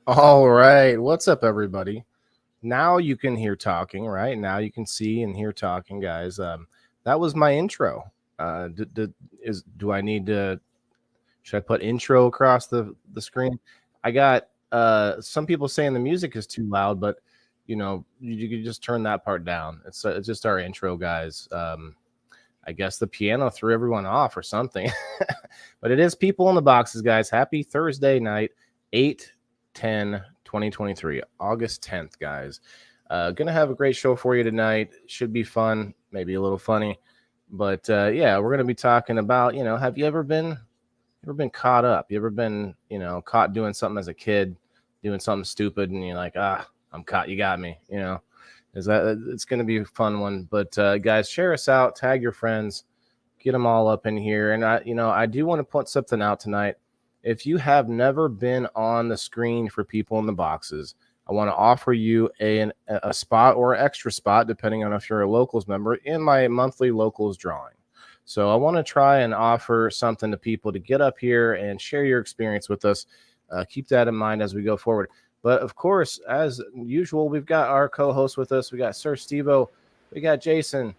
All right. What's up, everybody? Now you can hear talking, right? Now you can see and hear talking, guys. That was my intro. Do I need to? Should I put intro across the screen? I got some people saying the music is too loud, but you can just turn that part down. It's just our intro, guys. I guess the piano threw everyone off or something, but it is People in the Boxes, guys. Happy Thursday night, 8/10/2023, August 10th, guys. Gonna have a great show for you tonight. Should be fun, maybe a little funny, but yeah, we're gonna be talking about, have you ever been caught up? You ever been, caught doing something as a kid, doing something stupid, and you're like, I'm caught, you got me, it's gonna be a fun one. But guys, share us out, tag your friends, get them all up in here. And I do want to point something out tonight. If you have never been on the screen for People in the Boxes, I want to offer you a spot or extra spot, depending on if you're a locals member, in my monthly locals drawing. So I want to try and offer something to people to get up here and share your experience with us. Keep that in mind as we go forward. But of course, as usual, we've got our co-host with us. We got Sir Steve-O, we got Jason,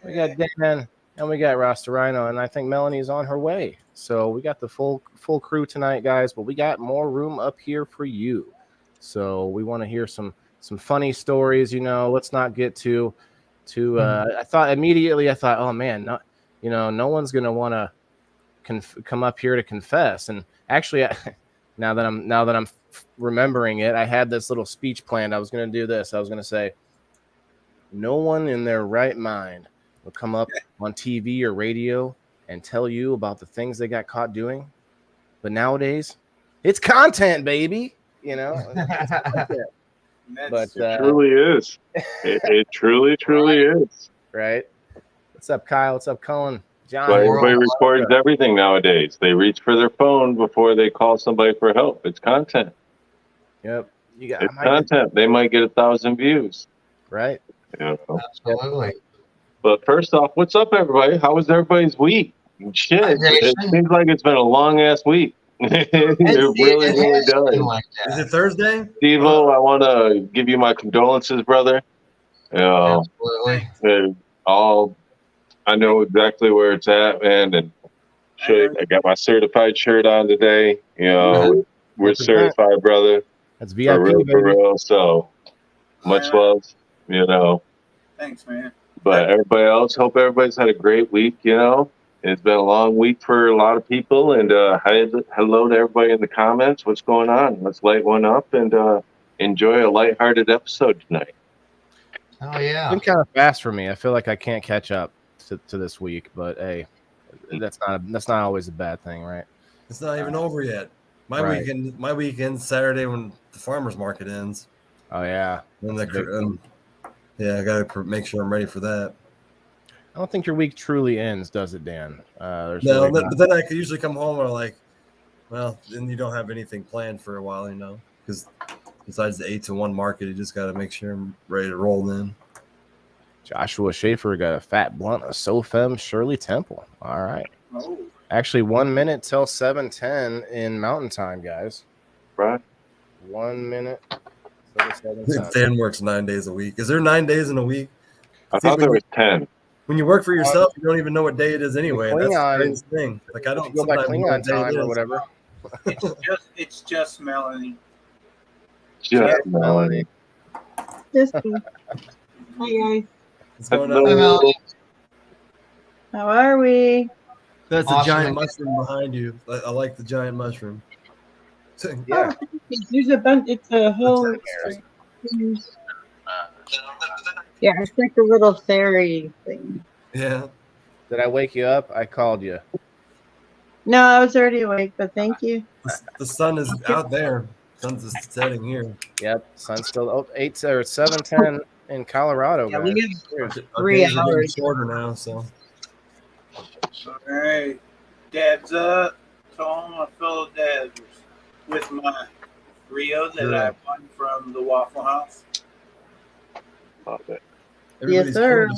we got Dan, and we got Rasta Rhino, and I think Melanie's on her way. So we got the full crew tonight, guys, but we got more room up here for you. So we want to hear some funny stories. Let's not get too I thought, oh man, no one's gonna want to come up here to confess. And actually, now that I'm remembering it, I had this little speech planned. I was gonna do this. I was gonna say, no one in their right mind will come up on TV or radio and tell you about the things they got caught doing. But nowadays, it's content, baby. It's content. But it truly is. It truly is. Right. What's up, Kyle? What's up, Colin? John. But everybody records everything nowadays. They reach for their phone before they call somebody for help. It's content. Yep. It's content. They might get 1,000 views. Right. Absolutely. But first off, what's up, everybody? How was everybody's week? Shit, it seems like it's been a long-ass week. It really does. Like is it Thursday? Steve-O, I want to give you my condolences, brother. You know, Absolutely. and I know exactly where it's at, man. And I got my certified shirt on today. You know, we're Represent. certified, brother. That's For VIP, real, for baby. real. So much love, you know. Thanks, man. But everybody else, hope everybody's had a great week, you know. It's been a long week for a lot of people. And hello to everybody in the comments. What's going on? Let's light one up and enjoy a lighthearted episode tonight. Oh It's yeah. been kind of fast for me. I feel like I can't catch up to this week, but hey, that's not always a bad thing, right? It's not even over yet. My Right. weekend's Saturday when the farmers market ends. Oh yeah. And That's a big- yeah, I gotta make sure I'm ready for that. I don't think your week truly ends, does it, Dan? There's No, really but then I could usually come home and I'm like, well, then you don't have anything planned for a while, you know, because besides the 8 to 1 market, you just got to make sure I'm ready to roll in. Joshua Schaefer got a fat blunt of SoFem Shirley Temple. All right. Oh, Actually, 1 minute till 7:10 in Mountain Time, guys. Right? 1 minute till 7:10. Dan works 9 days a week. Is there 9 days in a week? I See, thought there was 10. When you work for yourself, you don't even know what day it is anyway. That's the Klingon- greatest thing. Like I If don't you go by sometimes know what Klingon day it time or is. whatever. it's just Melanie. Just Melanie. Just me. Hi guys. What's going Hello. on? Hi, Melanie. How are we? That's a Awesome. giant mushroom behind you. I like the giant mushroom. Yeah. Oh, there's a bunch. It's a whole. Yeah, it's like a little fairy thing. Yeah. Did I wake you up? I called you. No, I was already awake, but thank you. The sun is out there. Sun's just setting here. Yep. Sun's still 8 or 7:10 in Colorado, Yeah, guys. we have Cheers. Our 3 days are getting hours. shorter now, so All right. Dabs up to all my fellow dabbers with my Rio that I won from the Waffle House. Love it. Yes, sir.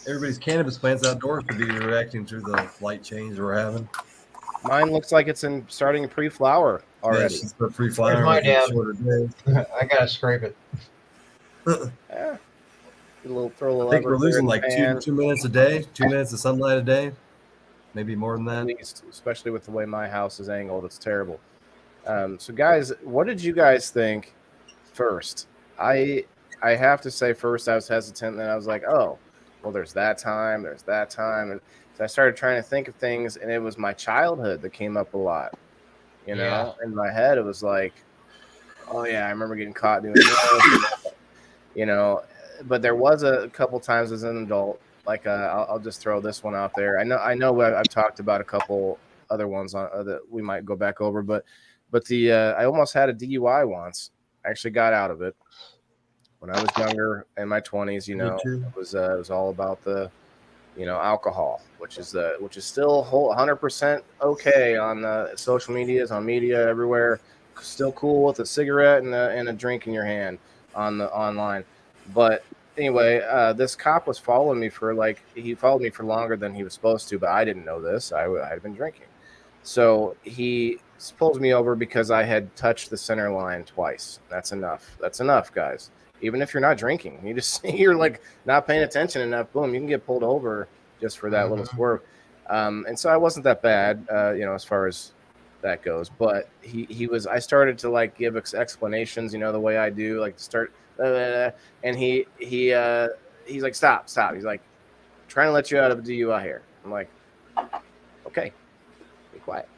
Everybody's cannabis plants outdoors could be reacting to the light change we're having. Mine looks like it's starting to pre-flower Yeah, already. it's just a free flower. Where's my with dab? shorter days. I gotta scrape it. Yeah. Throw a little I think we're Everclear losing in the like pan, 2 minutes a day, 2 minutes of sunlight a day, maybe more than at that. least, especially with the way my house is angled. It's terrible. So, guys, what did you guys think first? I have to say, first I was hesitant, and then I was like, oh, well, there's that time, and so I started trying to think of things, and it was my childhood that came up a lot. You know, Yeah. in my head, it was like, oh yeah, I remember getting caught doing this, you know. But there was a couple times as an adult, like I'll just throw this one out there. I know I've talked about a couple other ones on that we might go back over, but the I almost had a DUI once. I actually got out of it when I was younger, in my 20s. You know, too. it was all about the, you know, alcohol, which is still 100% okay on social medias, on media, everywhere. Still cool with a cigarette and a drink in your hand on the online. But anyway, this cop was following me he followed me for longer than he was supposed to, but I didn't know this. I had been drinking. So he pulls me over because I had touched the center line twice. That's enough. That's enough, guys. Even if you're not drinking, you're like not paying attention enough. Boom, you can get pulled over just for that little swerve. And so I wasn't that bad, you know, as far as that goes. But I started to like give explanations, you know, the way I do, like to start, and he's like, stop. He's like, trying to let you out of a DUI here. I'm like, okay, be quiet.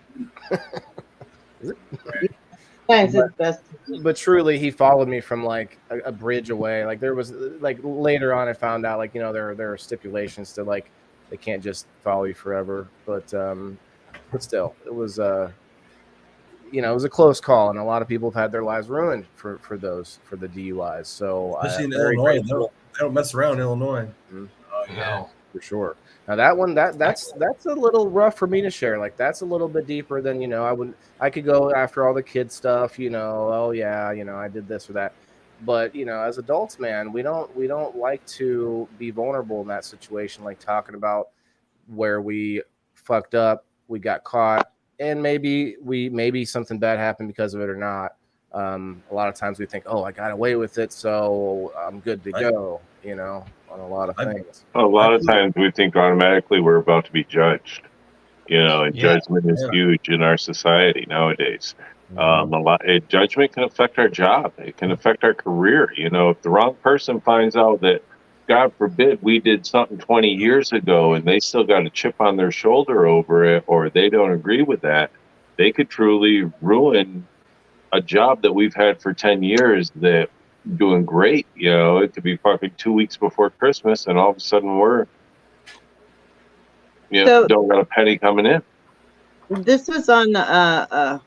Thanks, it's best. But truly, he followed me from like a bridge away. Like there was like later on, I found out like, you know, there are stipulations to like they can't just follow you forever. But still, it was you know, it was a close call, and a lot of people have had their lives ruined for the DUIs. So Especially in very Illinois, grateful. they don't mess around in Illinois. Oh, yeah. For sure. Now that one that's a little rough for me to share. Like that's a little bit deeper than, you know, I could go after all the kid stuff, you know, oh yeah, you know, I did this or that. But, you know, as adults, man, we don't like to be vulnerable in that situation, like talking about where we fucked up, we got caught, and maybe something bad happened because of it or not. A lot of times we think, oh, I got away with it, so I'm good to go. you know, on a lot of things. A lot of times we think automatically we're about to be judged, you know, and Yeah. judgment is huge in our society nowadays. Mhm. Judgment can affect our job. It can affect our career. You know, if the wrong person finds out that, God forbid, we did something 20 years ago and they still got a chip on their shoulder over it, or they don't agree with that, they could truly ruin a job that we've had for 10 years that doing great. You know, it could be fucking 2 weeks before Christmas and all of a sudden we're, you know, So don't got a penny coming in. this was on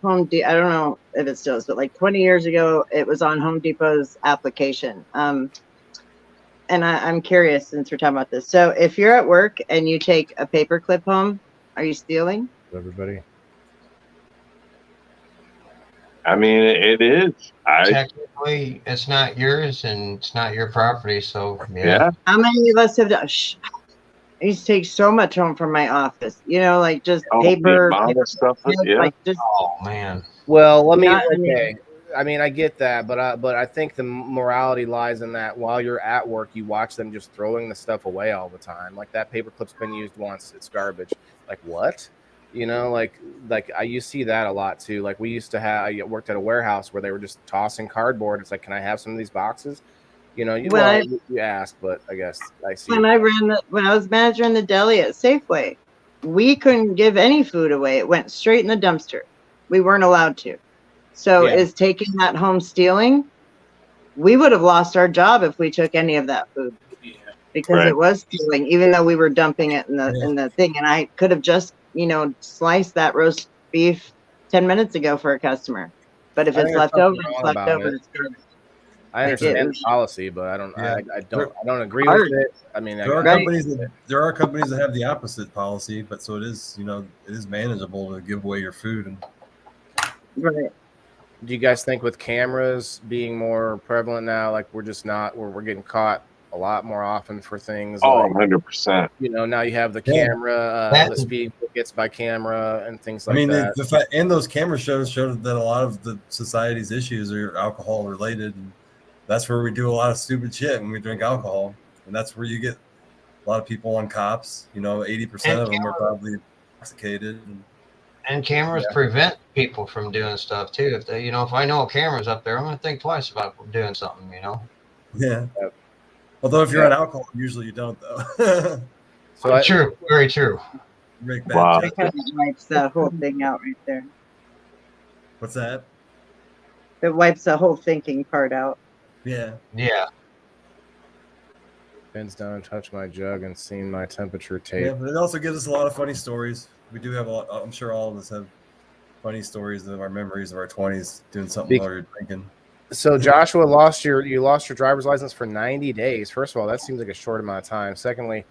Home Depot. I don't know if it still is, but like 20 years ago, it was on Home Depot's application. And I'm curious since we're talking about this. So if you're at work and you take a paper clip home, are you stealing? Everybody. I mean, it is. Technically, it's not yours and it's not your property. So, Yeah. How many of us have done? I used to take so much home from my office, you know, like just paper, The amount of stuff. Yeah. like just oh man. Well, let me. Not- Okay, I mean, I get that, but I think the morality lies in that while you're at work, you watch them just throwing the stuff away all the time. Like that paperclip's been used once, it's garbage. Like what? You know, like you see that a lot too. Like we used to have. I worked at a warehouse where they were just tossing cardboard. It's like, can I have some of these boxes? You know, you ask, but I guess I see. when I was manager in the deli at Safeway, we couldn't give any food away. It went straight in the dumpster. We weren't allowed to. So Yeah. is taking that home stealing? We would have lost our job if we took any of that food because Right. it was stealing, even though we were dumping it in the thing. And I could have just, you know, sliced that roast beef 10 minutes ago for a customer. But if I it's think left there's over, something it's wrong left about over. it. It's garbage. I understand the policy, but I don't. Yeah. I don't agree Hard. with it. I mean, There are Right. companies that have the opposite policy, but so it is, you know, it is manageable to give away your food. And Right. Do you guys think with cameras being more prevalent now, like we're getting caught a lot more often for things? Oh, like, 100%. you know, now you have the Yeah. camera, the speed gets by camera and things like that. the fact, and those camera shows showed that a lot of the society's issues are alcohol related, and that's where we do a lot of stupid shit when we drink alcohol, and that's where you get a lot of people on cops. You know, 80% of them are probably intoxicated. And cameras prevent people from doing stuff too. If they, you know, if I know a camera's up there, I'm gonna think twice about doing something. You know. Yeah. Although if you're on alcohol, usually you don't though. So True, very true. Make bad Wow. It kind of wipes that whole thing out right there. What's that? It wipes the whole thinking part out. Yeah. Yeah. bends down and touched my jug and seen my temperature tape. Yeah, but it also gives us a lot of funny stories. We do have a lot. I'm sure all of us have funny stories of our memories of our 20s doing something while you're drinking. So Joshua, you lost your driver's license for 90 days. First of all, that seems like a short amount of time. Secondly,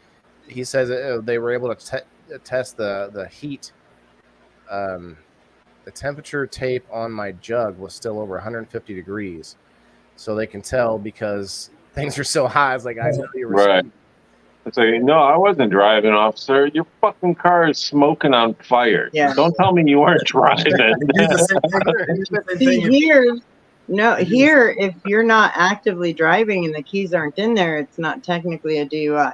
he says they were able to test the heat. The temperature tape on my jug was still over 150 degrees. So they can tell because things are so hot. It's like, I know you were Right. It's like, no, I wasn't driving, officer. Your fucking car is smoking on fire. Yeah. Don't tell me you weren't driving. Here, if you're not actively driving and the keys aren't in there, it's not technically a DUI.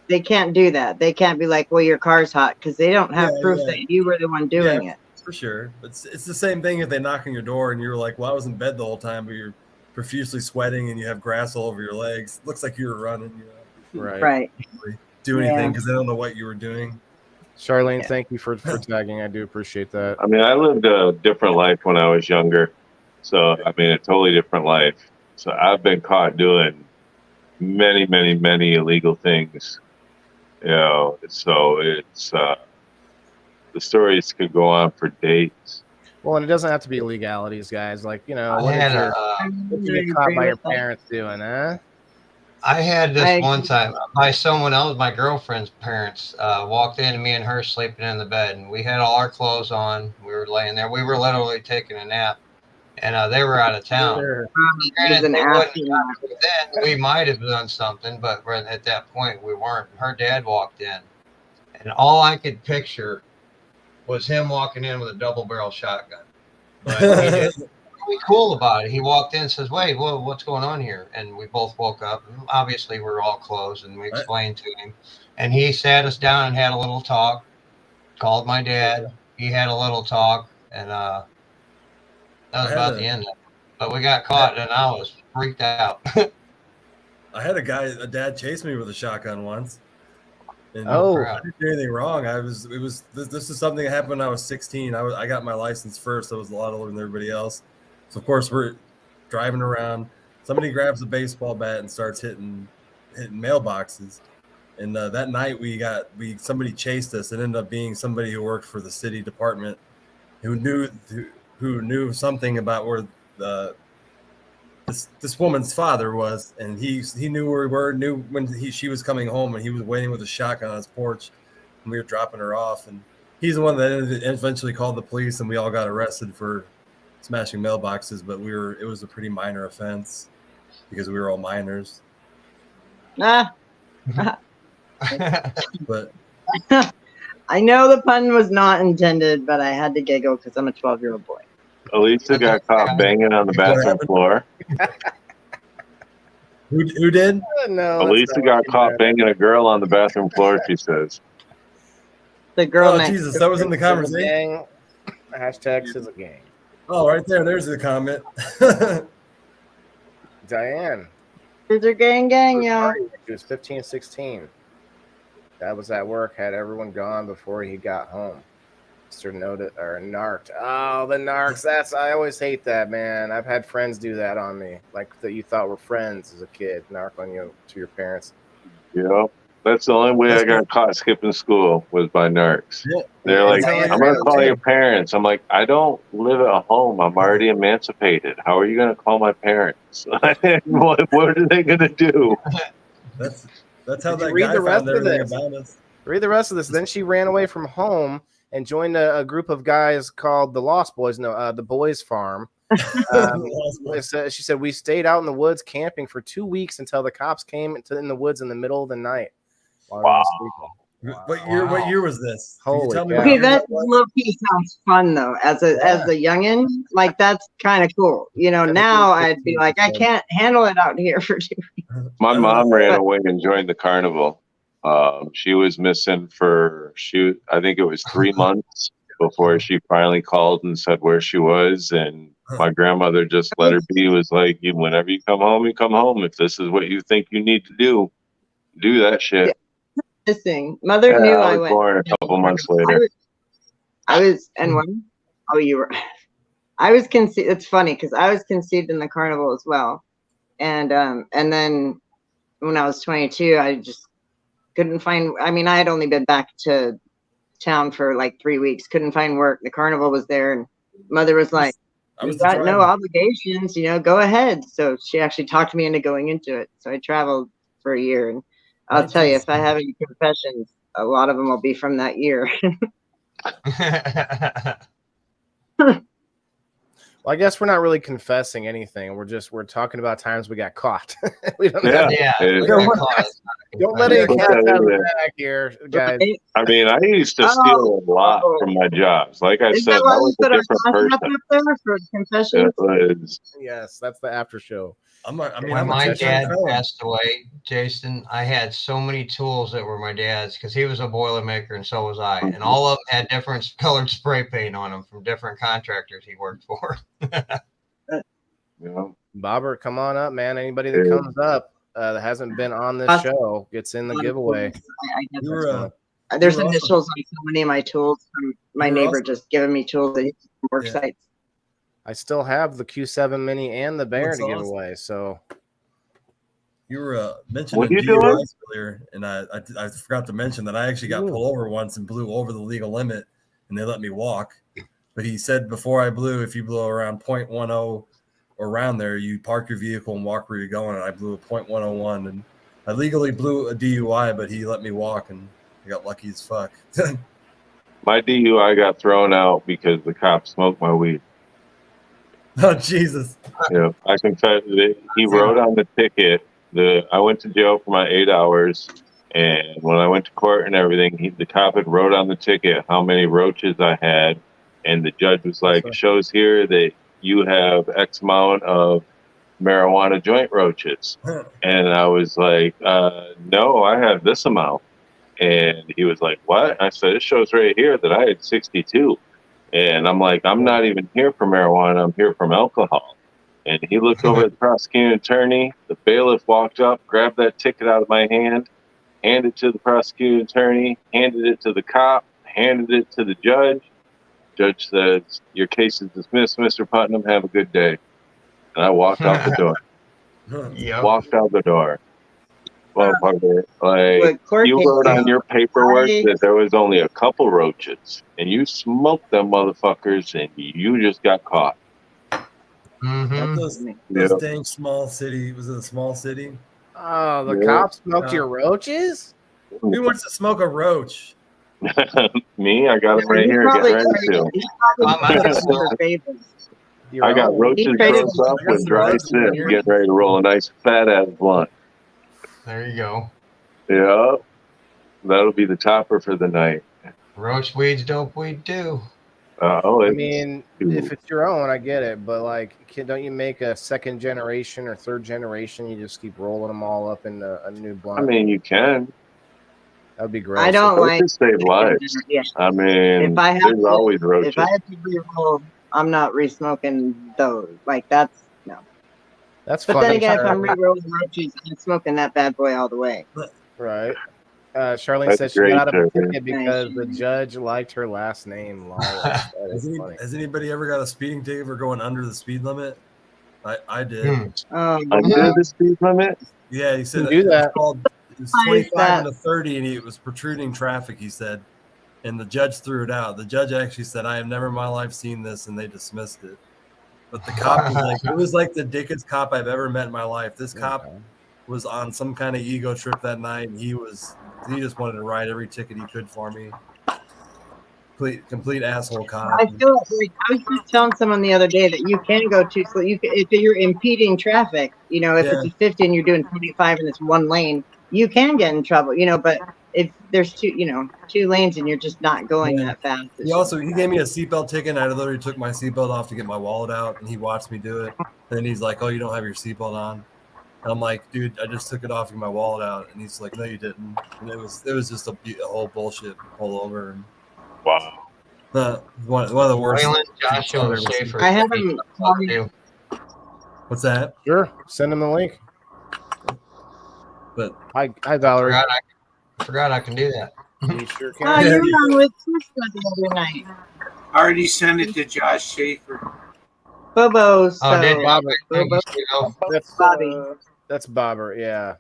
They can't do that. They can't be like, well, your car's hot, because they don't have proof that you were the one doing it. For sure. It's the same thing if they knock on your door and you're like, well, I was in bed the whole time, but you're profusely sweating and you have grass all over your legs. Looks like you were running, you know. Right. Do anything because they don't know what you were doing. Charlene, thank you for tagging. I do appreciate that. I mean, I lived a different life when I was younger. So, I mean, a totally different life. So I've been caught doing many, many, many illegal things. You know, so it's the stories could go on for days. Well, and it doesn't have to be legalities, guys. Like, you know, I what had if you get caught by your parents doing, huh? I had this one time by someone else, my girlfriend's parents walked in, and me and her sleeping in the bed, and we had all our clothes on. We were laying there. We were literally taking a nap, and they were out of town. Granted, they wouldn't then we might have done something, but at that point we weren't. Her dad walked in, and all I could picture was him walking in with a double-barrel shotgun. But he didn't. really cool about it. He walked in and says, "Wait, what's going on here?" And we both woke up. Obviously, we're all closed, and we explained to him. And he sat us down and had a little talk. Called my dad. He had a little talk, and that was about the end of it. But we got caught, and I was freaked out. I had a dad chase me with a shotgun once. And Oh, I didn't do anything wrong. This is something that happened when I was 16. I got my license first. I was a lot older than everybody else. So of course we're driving around. Somebody grabs a baseball bat and starts hitting mailboxes. And that night somebody chased us. It ended up being somebody who worked for the city department who knew something about where this woman's father was, and he knew where we were, knew when she was coming home, and he was waiting with a shotgun on his porch, and we were dropping her off. And he's the one that eventually called the police, and we all got arrested for smashing mailboxes. But it was a pretty minor offense because we were all minors. Ah. But I know the pun was not intended, but I had to giggle because I'm a 12-year-old boy. Elisa got caught banging on the bathroom floor. Who did? No. Elisa got caught banging a girl on the bathroom floor, she says. The girl Oh, next Jesus, to that was in the conversation. Hashtag Sizzle Gang. Oh, right there. There's the comment. Diane. Scissor gang, yo. She was 15, 16. That was at work. Had everyone gone before he got home. Mr. Noted or narked. Oh, the narcs. I always hate that, man. I've had friends do that on me, like that you thought were friends as a kid, narc on you to your parents. Yeah, that's the only way I got caught skipping school was by narcs. Yeah. They're like, Diane, I'm gonna call your parents. I'm like, I don't live at home. I'm already emancipated. How are you gonna call my parents? what are they gonna do? That's how that read guy the rest found of everything this? about us. Read the rest of this. Then she ran away from home and joined a group of guys called the Lost Boys. No, the Boys Farm. She said, we stayed out in the woods camping for 2 weeks until the cops came in the woods in the middle of the night. Wow. What year was this? Can you Holy tell me cow. what Okay, year that was? low-key sounds fun though. As a youngin, like that's kind of cool. You know, now I'd be like, I can't handle it out here for 2 weeks. My mom ran away and joined the carnival. She was missing I think it was 3 months before she finally called and said where she was. And my grandmother just let her be. Was like, whenever you come home, you come home. If this is what you think you need to do that shit. Yeah. Missing. Mother knew I went. Born a couple months later. I was and when? Oh, you were. I was conceived. It's funny because I was conceived in the carnival as well, and then when I was 22, I just couldn't find. I mean, I had only been back to town for like 3 weeks. Couldn't find work. The carnival was there, and Mother was like, "You got no obligations. Go ahead." So she actually talked me into going into it. So I traveled for a year, and I'll tell you, if I have any confessions, a lot of them will be from that year. Well, I guess we're not really confessing anything. We're talking about times we got caught. We don't Yeah. don't let any cats out of the bag here, guys. I mean, I used to steal a lot from my jobs. Like I said, I was a different person. Up there for confessions? Yes, that's the after show. When my dad passed away, Jason, I had so many tools that were my dad's because he was a Boilermaker and so was I. And all of them had different colored spray paint on them from different contractors he worked for. Bobbert, come on up, man. Anybody that comes up that hasn't been on this show gets in the giveaway. There's initials on so many of my tools from my neighbor just giving me tools that he can work sites. I still have the Q7 Mini and the Bear to give away. So you were mentioning DUIs earlier, and I forgot to mention that I actually got pulled over once and blew over the legal limit, and they let me walk. But he said before I blew, if you blow around 0.10 or around there, you park your vehicle and walk where you're going. And I blew a 0.101, and I legally blew a DUI, but he let me walk, and I got lucky as fuck. My DUI got thrown out because the cop smoked my weed. Oh, Jesus. Yeah, I confess that he wrote on the ticket. I went to jail for my 8 hours, and when I went to court and everything, the cop had wrote on the ticket how many roaches I had, and the judge was like, it shows here that you have X amount of marijuana joint roaches. And I was like, no, I have this amount. And he was like, what? I said, it shows right here that I had 62. And I'm like, I'm not even here for marijuana. I'm here from alcohol. And he looked over at the prosecuting attorney. The bailiff walked up, grabbed that ticket out of my hand, handed it to the prosecuting attorney, handed it to the cop, handed it to the judge. Judge says, your case is dismissed, Mr. Putnam. Have a good day. And I walked out the door. Yep. Walked out the door. Well, Parker, like, What court you case wrote on is- your paperwork I- that there was only a couple roaches, and you smoked them motherfuckers, and you just got caught. Mm-hmm. Those Yeah. dang small city. Was it a small city? Oh, the Yeah. cops smoked your roaches? Who wants to smoke a roach? Me, I got them right He here. probably Get ready to. he probably Oh, my traded God. some for favors. Your I got own? roaches He traded- dressed up I got with some dry roaches sip, here. getting ready to roll a nice fat ass blunt. There you go. Yeah, that'll be the topper for the night. Roach weeds, dope weed too. Oh, I it's, mean, if it's your own, I get it. But like, don't you make a second generation or third generation? You just keep rolling them all up in a new blunt. I mean, you can. That'd be gross. I don't like. Roaches save lives. Yeah. I mean, If I have there's to- always roaches. If I have to re-roll, I'm not re-smoking those. Like that's no. That's But fun. then again, if Charlotte. I'm re-rolling roaches, I'm smoking that bad boy all the way. Right. Charlene That's said she great, got out of a Charlene. ticket because the judge liked her last name. Lawless. That is funny. Has anybody ever got a speeding ticket for going under the speed limit? I did. Under the speed limit? Yeah, he said You do that. It was Why is 25 that? and a 30, and it was protruding traffic, he said. And the judge threw it out. The judge actually said, I have never in my life seen this, and they dismissed it. But the cop was like, it was like the dickest cop I've ever met in my life. This cop was on some kind of ego trip that night, and he just wanted to write every ticket he could for me. Complete asshole cop. I feel like I was just telling someone the other day that you can go too slow. If you're impeding traffic, if it's a 50 and you're doing 25 and it's one lane, you can get in trouble. But if there's two lanes and you're just not going that fast. He gave me a seatbelt ticket, and I literally took my seatbelt off to get my wallet out, and he watched me do it. And then he's like, "Oh, you don't have your seatbelt on." And I'm like, "Dude, I just took it off to get my wallet out." And he's like, "No, you didn't." And it was just a whole bullshit pullover. And Wow. one of the worst. Waylon, Joshua, I've and ever seen. Schaefer. I have him. What's that? Sure. Send him the link. But Hi, Valerie. I forgot I can do that. You sure Oh, can. you were on with Krista the other night. I already sent it to Josh Schaefer. Bobo. So Oh, did Bobber. Thank you, Steve-O. That's Bobby. That's Bobber. Yeah,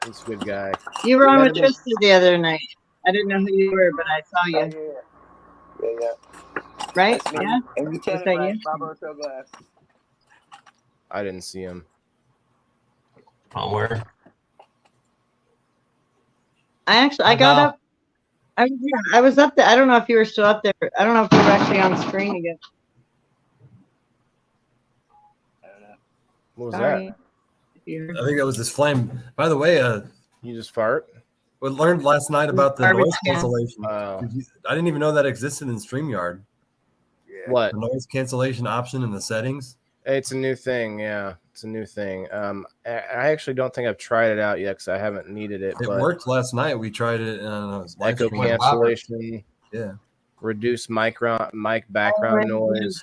he's a good guy. You were on with Better Trista the other night. I didn't know who you were, but I saw you. Yeah. Right? That's me. Yeah. And Is that you? Roberto Glass. I didn't see him. Oh, where? I got up. I was up there. I don't know if you were still up there. I don't know if you were actually on screen again. I don't know. What was Sorry. that? I think that was this flame. By the way, You just fart? we learned last night about the Garbage noise can. cancellation. Oh. I didn't even know that existed in StreamYard. What? The noise cancellation option in the settings. It's a new thing. Yeah, it's a new thing. I actually don't think I've tried it out yet because I haven't needed it. It but worked last night. We tried it. And it was live echo stream. cancellation. Yeah. Reduce mic background noise.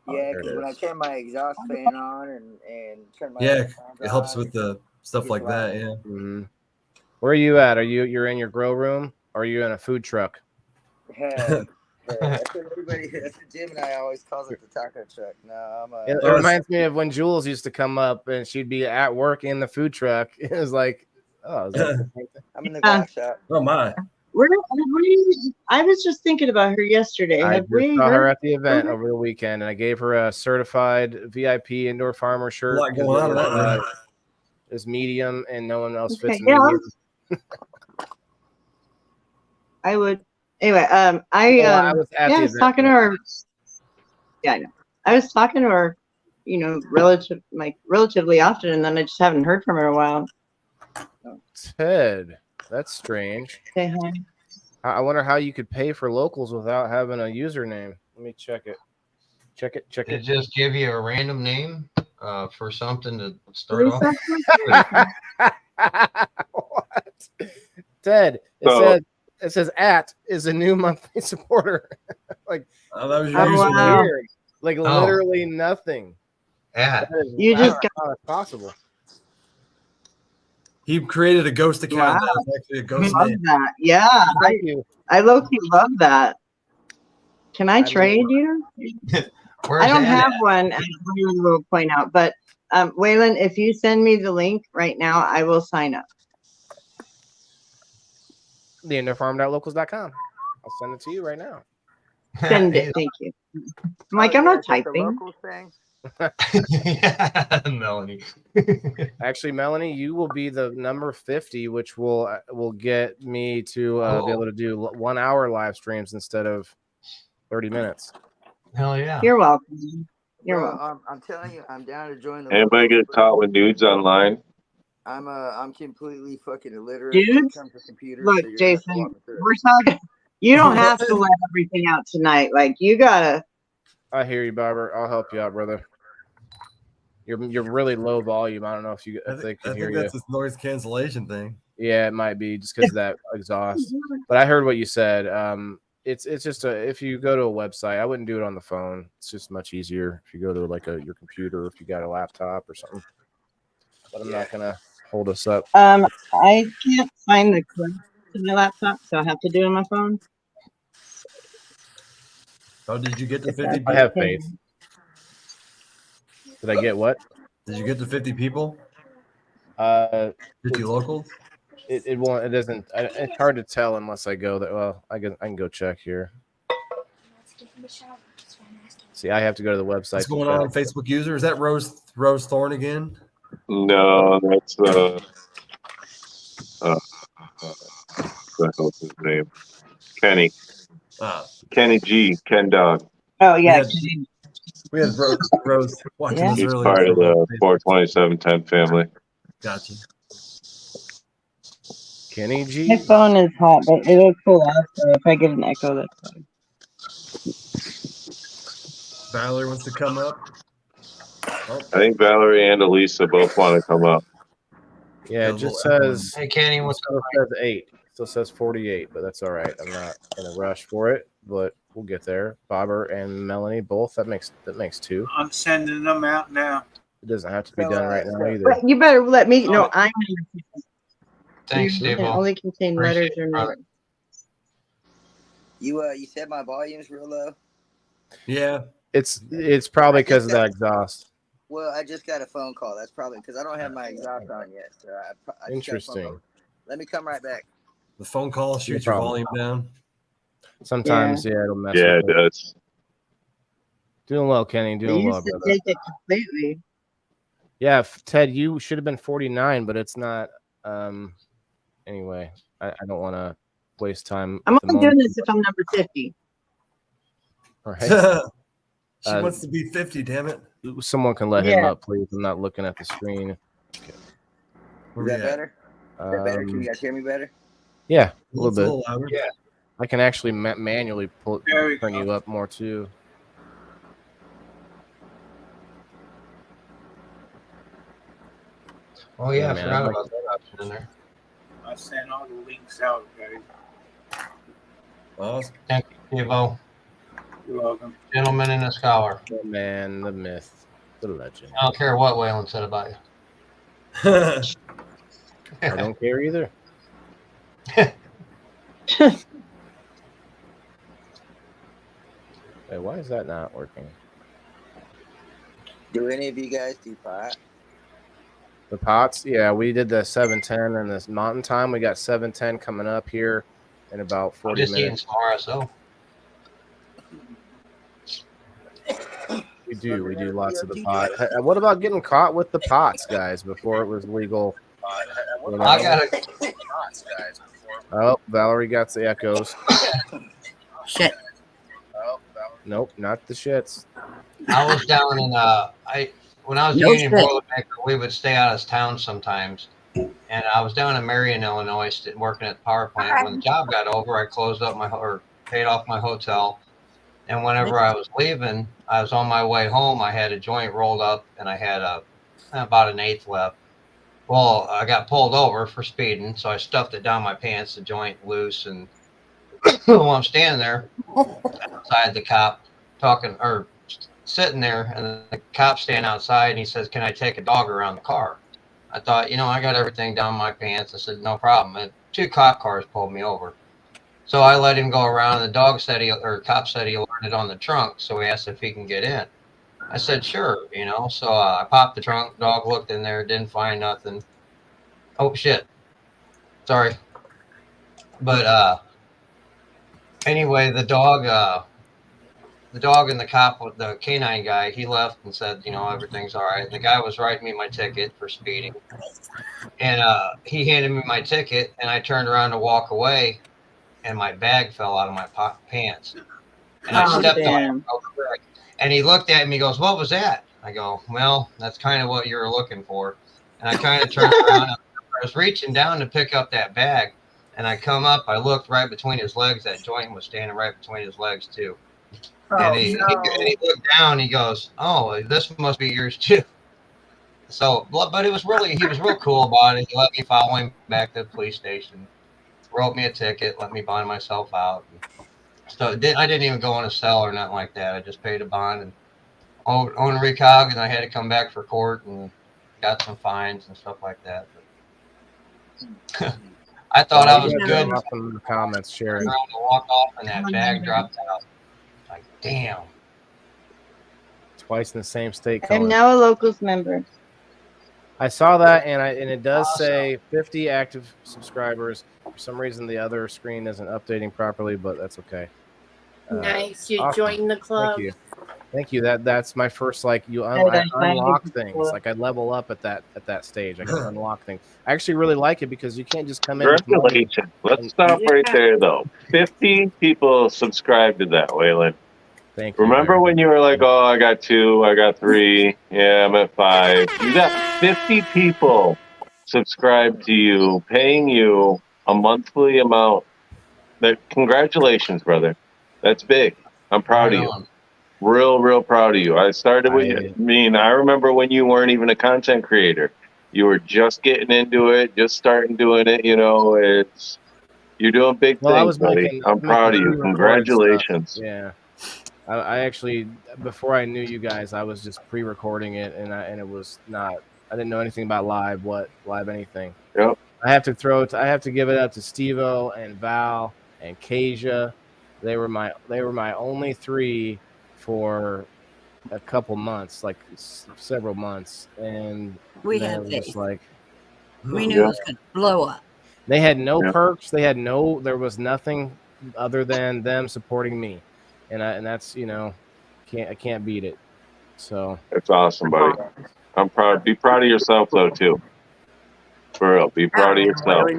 Yeah, there it because when I is. turn my exhaust fan on and turn my Yeah, sound it helps on, with the stuff like that. Yeah. Mhm. Where are you at? You're in your grow room or are you in a food truck? Yeah, that's what everybody. That's what Jim and I always calls it the taco truck. No, I'm a. It reminds me of when Jules used to come up and she'd be at work in the food truck. It was like, oh, is that the same thing? I'm in the glass shop. Oh my. I was just thinking about her yesterday. I Have just we saw her heard? at the event over the weekend, and I gave her a certified VIP indoor farmer shirt. A lot going on in that room. It's medium, and no one else fits Okay, yeah. medium. I would. Anyway, I was at yeah, the I was event. talking to her. Yeah, I know. I was talking to her, relatively often, and then I just haven't heard from her in a while. Ted, that's strange. Say hi. I wonder how you could pay for locals without having a username. Let me check it. Check it. It just give you a random name for something to start off. What? Ted, it says at is a new monthly supporter. Like, that was your Oh, username. wow. weird. Like literally nothing. At. You just got how that's possible. He created a ghost account. Wow. That's actually a ghost love name. that. Yeah, Thank you. I low-key love that. Can I I trade you? Where's I don't that have at? one, as Waylon will point out, but Waylon, if you send me the link right now, I will sign up. theindofarm.locals.com. I'll send it to you right now. Send it. Thank you. I'm like, I'm not The typing. local thing. Yeah, Melanie. Actually, Melanie, you will be the number 50, which will get me to be able to do 1 hour live streams instead of 30 minutes. Hell yeah. You're welcome. You're Bro, welcome. I'm telling you, I'm down to join the. Anybody get caught with nudes online? I'm completely fucking illiterate Dudes? when it comes to computers. Look, so you're gonna have to Jason, walk me through it. we're talking. You don't have to let everything out tonight. Like, you gotta. I hear you, Barbara. I'll help you out, brother. You're really low volume. I don't know if they can hear I think you. that's this noise cancellation thing. Yeah, it might be just because of that exhaust. But I heard what you said. It's just if you go to a website, I wouldn't do it on the phone. It's just much easier if you go to like your computer, if you got a laptop or something. But I'm not gonna hold us up. I can't find the clip to my laptop, so I have to do it on my phone. Oh, did you get the 50 people? I have faith. Did I get what? Did you get the 50 people? 50 locals? It won't. It doesn't. It's hard to tell unless I go there. Well, I can go check here. See, I have to go to the website. What's going on, Facebook user? Is that Rose Thorne again? No, that's what's his name? Kenny. Kenny G. Ken Dog. Oh yeah, we had Rose watching us He's earlier. part of the 42710 family. Gotcha. Kenny G. My phone is hot, but it'll cool off. So if I get an echo, that's fine. Valerie wants to come up. I think Valerie and Elisa both want to come up. Yeah, it just says. Hey, Kenny, what's up? It says 8. Still says 48, but that's all right. I'm not in a rush for it, but we'll get there. Bobber and Melanie both. That makes 2. I'm sending them out now. It doesn't have to be done right now either. But you better let me know. I'm. Thanks, You Steve. can only contain letters or numbers. You said my volume's real low. Yeah, it's probably because of that exhaust. Well, I just got a phone call. That's probably because I don't have my exhaust on yet. So I Interesting. Let me come right back. The phone call shoots your volume down. Sometimes, it'll mess. Yeah, with it does. Doing well, Kenny. Doing well, brother. Take it completely. Yeah, Ted, you should have been 49, but it's not. Anyway, I don't want to waste time. I'm only doing this if I'm number 50. All right. She wants to be 50, damn it. Someone can let him up, please. I'm not looking at the screen. Okay. Is that better? Is that better? Can you guys hear me better? Yeah, a little It's bit. a little louder. Yeah. I can actually manually turn you up more too. Oh yeah, I man, forgot about that option in there. I sent all the links out, guys. Awesome. Thank you, Steve-O. You're welcome. Gentleman and a scholar. The man, the myth, the legend. I don't care what Waylon said about you. I don't care either. Hey, why is that not working? Do any of you guys do pot? The pots? Yeah, we did the 710 and this mountain time. We got 710 coming up here in about 40 I'm just eating minutes. some RSO. We do lots of the pot. What about getting caught with the pots, guys, before it was legal? You know? I got it. Oh, Valerie got the echoes. Shit. Nope, not the shits. I was down in when I was No Union shit. Boilermaker, we would stay out of town sometimes. And I was down in Marion, Illinois, working at the power plant. When the job got over, I closed up paid off my hotel, And whenever I was leaving, I was on my way home. I had a joint rolled up, and I had about an eighth left. Well, I got pulled over for speeding, so I stuffed it down my pants, the joint loose, and while I'm standing there outside the cop talking or sitting there, and the cop standing outside, and he says, "Can I take a dog around the car?" I thought, I got everything down my pants. I said, "No problem." And 2 cop cars pulled me over. So I let him go around, and the cop said he alerted on the trunk, so he asked if he can get in. I said, "Sure," So I popped the trunk. Dog looked in there, didn't find nothing. Oh shit, sorry. But anyway, the dog and the cop, the canine guy, he left and said, everything's all right. And the guy was writing me my ticket for speeding, and he handed me my ticket, and I turned around to walk away, and my bag fell out of my pants, and I stepped on it real quick. And he looked at me, he goes, "What was that?" I go, "Well, that's kind of what you were looking for." And I kind of turned around. I was reaching down to pick up that bag, and I come up. I looked right between his legs. That joint was standing right between his legs too. And he looked down. He goes, "Oh, this must be yours too." So, but he was real cool about it. He let me follow him back to the police station, wrote me a ticket, let me bond myself out. So I didn't even go in a cell or nothing like that. I just paid a bond and owned recog, and I had to come back for court and got some fines and stuff like that. But I thought I was good. In the comments, sharing. To walk off, and that bag dropped out. Like, damn. Twice in the same state. I'm now a locals member. I saw that, and it does say 50 active subscribers. For some reason, the other screen isn't updating properly, but that's okay. Nice, you awesome. joined the club. Thank you. That's my first I unlock things. Like I level up at that stage. I can unlock things. I actually really like it because you can't just come in. Congratulations. Let's stop right there though. 50 people subscribed to that, Waylon. Thank you. Remember when you were like, "Oh, I got 2, I got 3, yeah, I'm at 5." You got 50 people subscribed to you, paying you a monthly amount. Congratulations, brother. That's big. I'm proud of you. Real proud of you. I started with I remember when you weren't even a content creator. You were just getting into it, just starting doing it. You're doing big things, buddy. I'm proud of you. Congratulations. Yeah. I actually, before I knew you guys, I was just pre-recording it, and it was not. I didn't know anything about live anything. Yep. I have to give it up to Steve-O and Val and Kasia. They were my only 3 for a couple months, like several months, and we had faith. We knew it was going to blow up. They had no perks. There was nothing other than them supporting me. And that's I can't beat it. So that's awesome, buddy. I'm proud. Be proud of yourself though too. For real, be proud of yourself.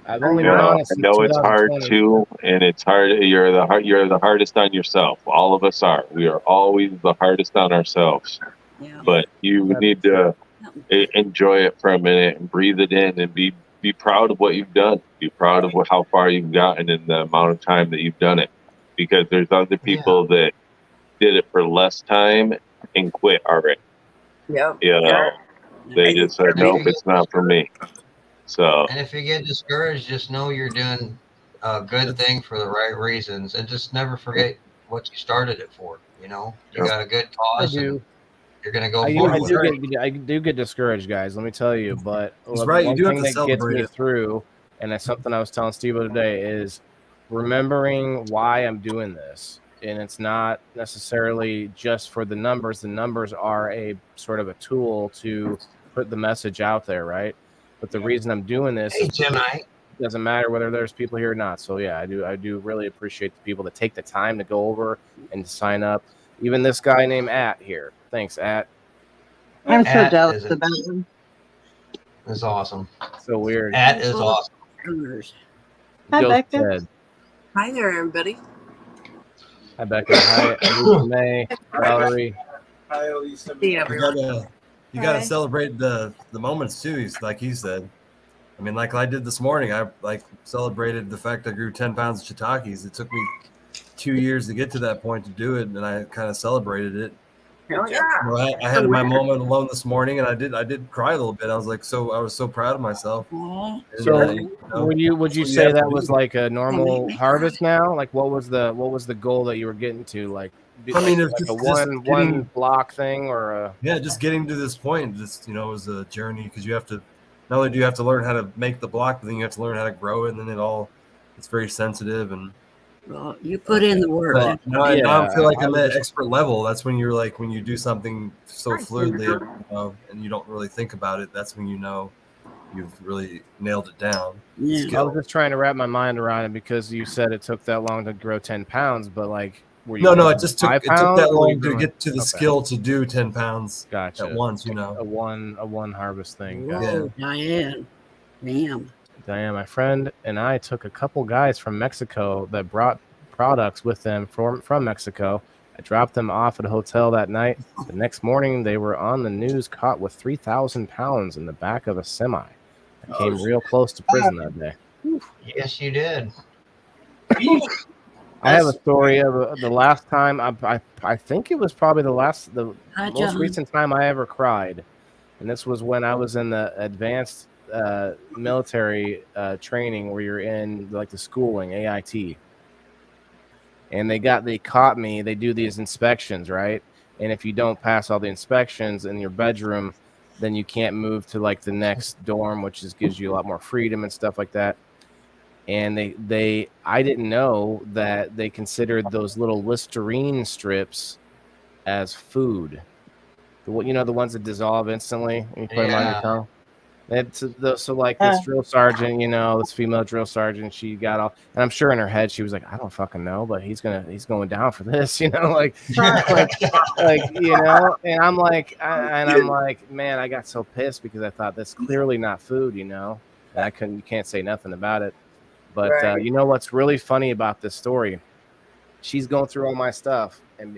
I've only been honest. I know it's hard too, and it's hard. You're the hardest on yourself. All of us are. We are always the hardest on ourselves. Yeah. But you need to enjoy it for a minute and breathe it in, and be proud of what you've done. Be proud of how far you've gotten in the amount of time that you've done it. Because there's other people that did it for less time and quit already. Yeah. They just said, "Nope, it's not for me." So. And if you get discouraged, just know you're doing a good thing for the right reasons, and just never forget what you started it for. You got a good cause. You're gonna go forward. I do get discouraged, guys. Let me tell you, but one thing that gets me through, and that's something I was telling Steve-O today, is remembering why I'm doing this. And it's not necessarily just for the numbers. The numbers are a sort of a tool to put the message out there, right? But the reason I'm doing this doesn't matter whether there's people here or not. So yeah, I do really appreciate the people that take the time to go over and to sign up. Even this guy named At here. Thanks, At. I'm so jealous about him. It's awesome. So weird. At is awesome. Hi, Becca. Hi there, everybody. Hi, Becca. Hi, Elisa May, Valerie. Hi, Elisa. You gotta celebrate the moments too. Like he said. I mean, like I did this morning. I celebrated the fact I grew 10 pounds of shiitakes. It took me 2 years to get to that point to do it, and I kind of celebrated it. Hell yeah. I had my moment alone this morning, and I did cry a little bit. I was so proud of myself. Aw. And, So would you that's what say have to that do. was like a Don't make normal me harvest cry. now? Like what was the goal that you were getting to? Like I mean, it's like a just one getting, block thing or a just getting to this point. Just was a journey, because you have to, not only do you have to learn how to make the block, but then you have to learn how to grow it, and then it's very sensitive. And Well, you put in the work. but That's now, Yeah, now I feel like I I'm was at just expert level. That's when you're like, when you do something so Right, fluidly, Senator. and you don't really think about it. That's when you know you've really nailed it down. Yeah. I was just trying to wrap my mind around it because you said it took that long to grow 10 pounds, but like were you No, growing it just took 5 it took pounds? that Or were you long to growing- get to the okay. skill to do 10 pounds Gotcha. at once. A one harvest thing. Whoa, Gotcha. Diane. Damn. Diane, my friend, and I took a couple guys from Mexico that brought products with them from Mexico. I dropped them off at a hotel that night. The next morning, they were on the news caught with 3,000 pounds in the back of a semi. I came real close to prison that day. Yes, you did. I have a story of the last time. I think it was probably the Hi, most John. recent time I ever cried, and this was when I was in the advanced military training, where you're in like the schooling AIT, and they caught me. They do these inspections, right? And if you don't pass all the inspections in your bedroom, then you can't move to like the next dorm, which gives you a lot more freedom and stuff like that. And I didn't know that they considered those little Listerine strips as food. The ones that dissolve instantly when you put them on your Yeah. tongue. So like this drill sergeant, this female drill sergeant, she got all, and I'm sure in her head she was like, I don't fucking know, but he's going down for this, like, and I'm like, man, I got so pissed because I thought that's clearly not food, and you can't say nothing about it. But Right. you know what's really funny about this story? She's going through all my stuff and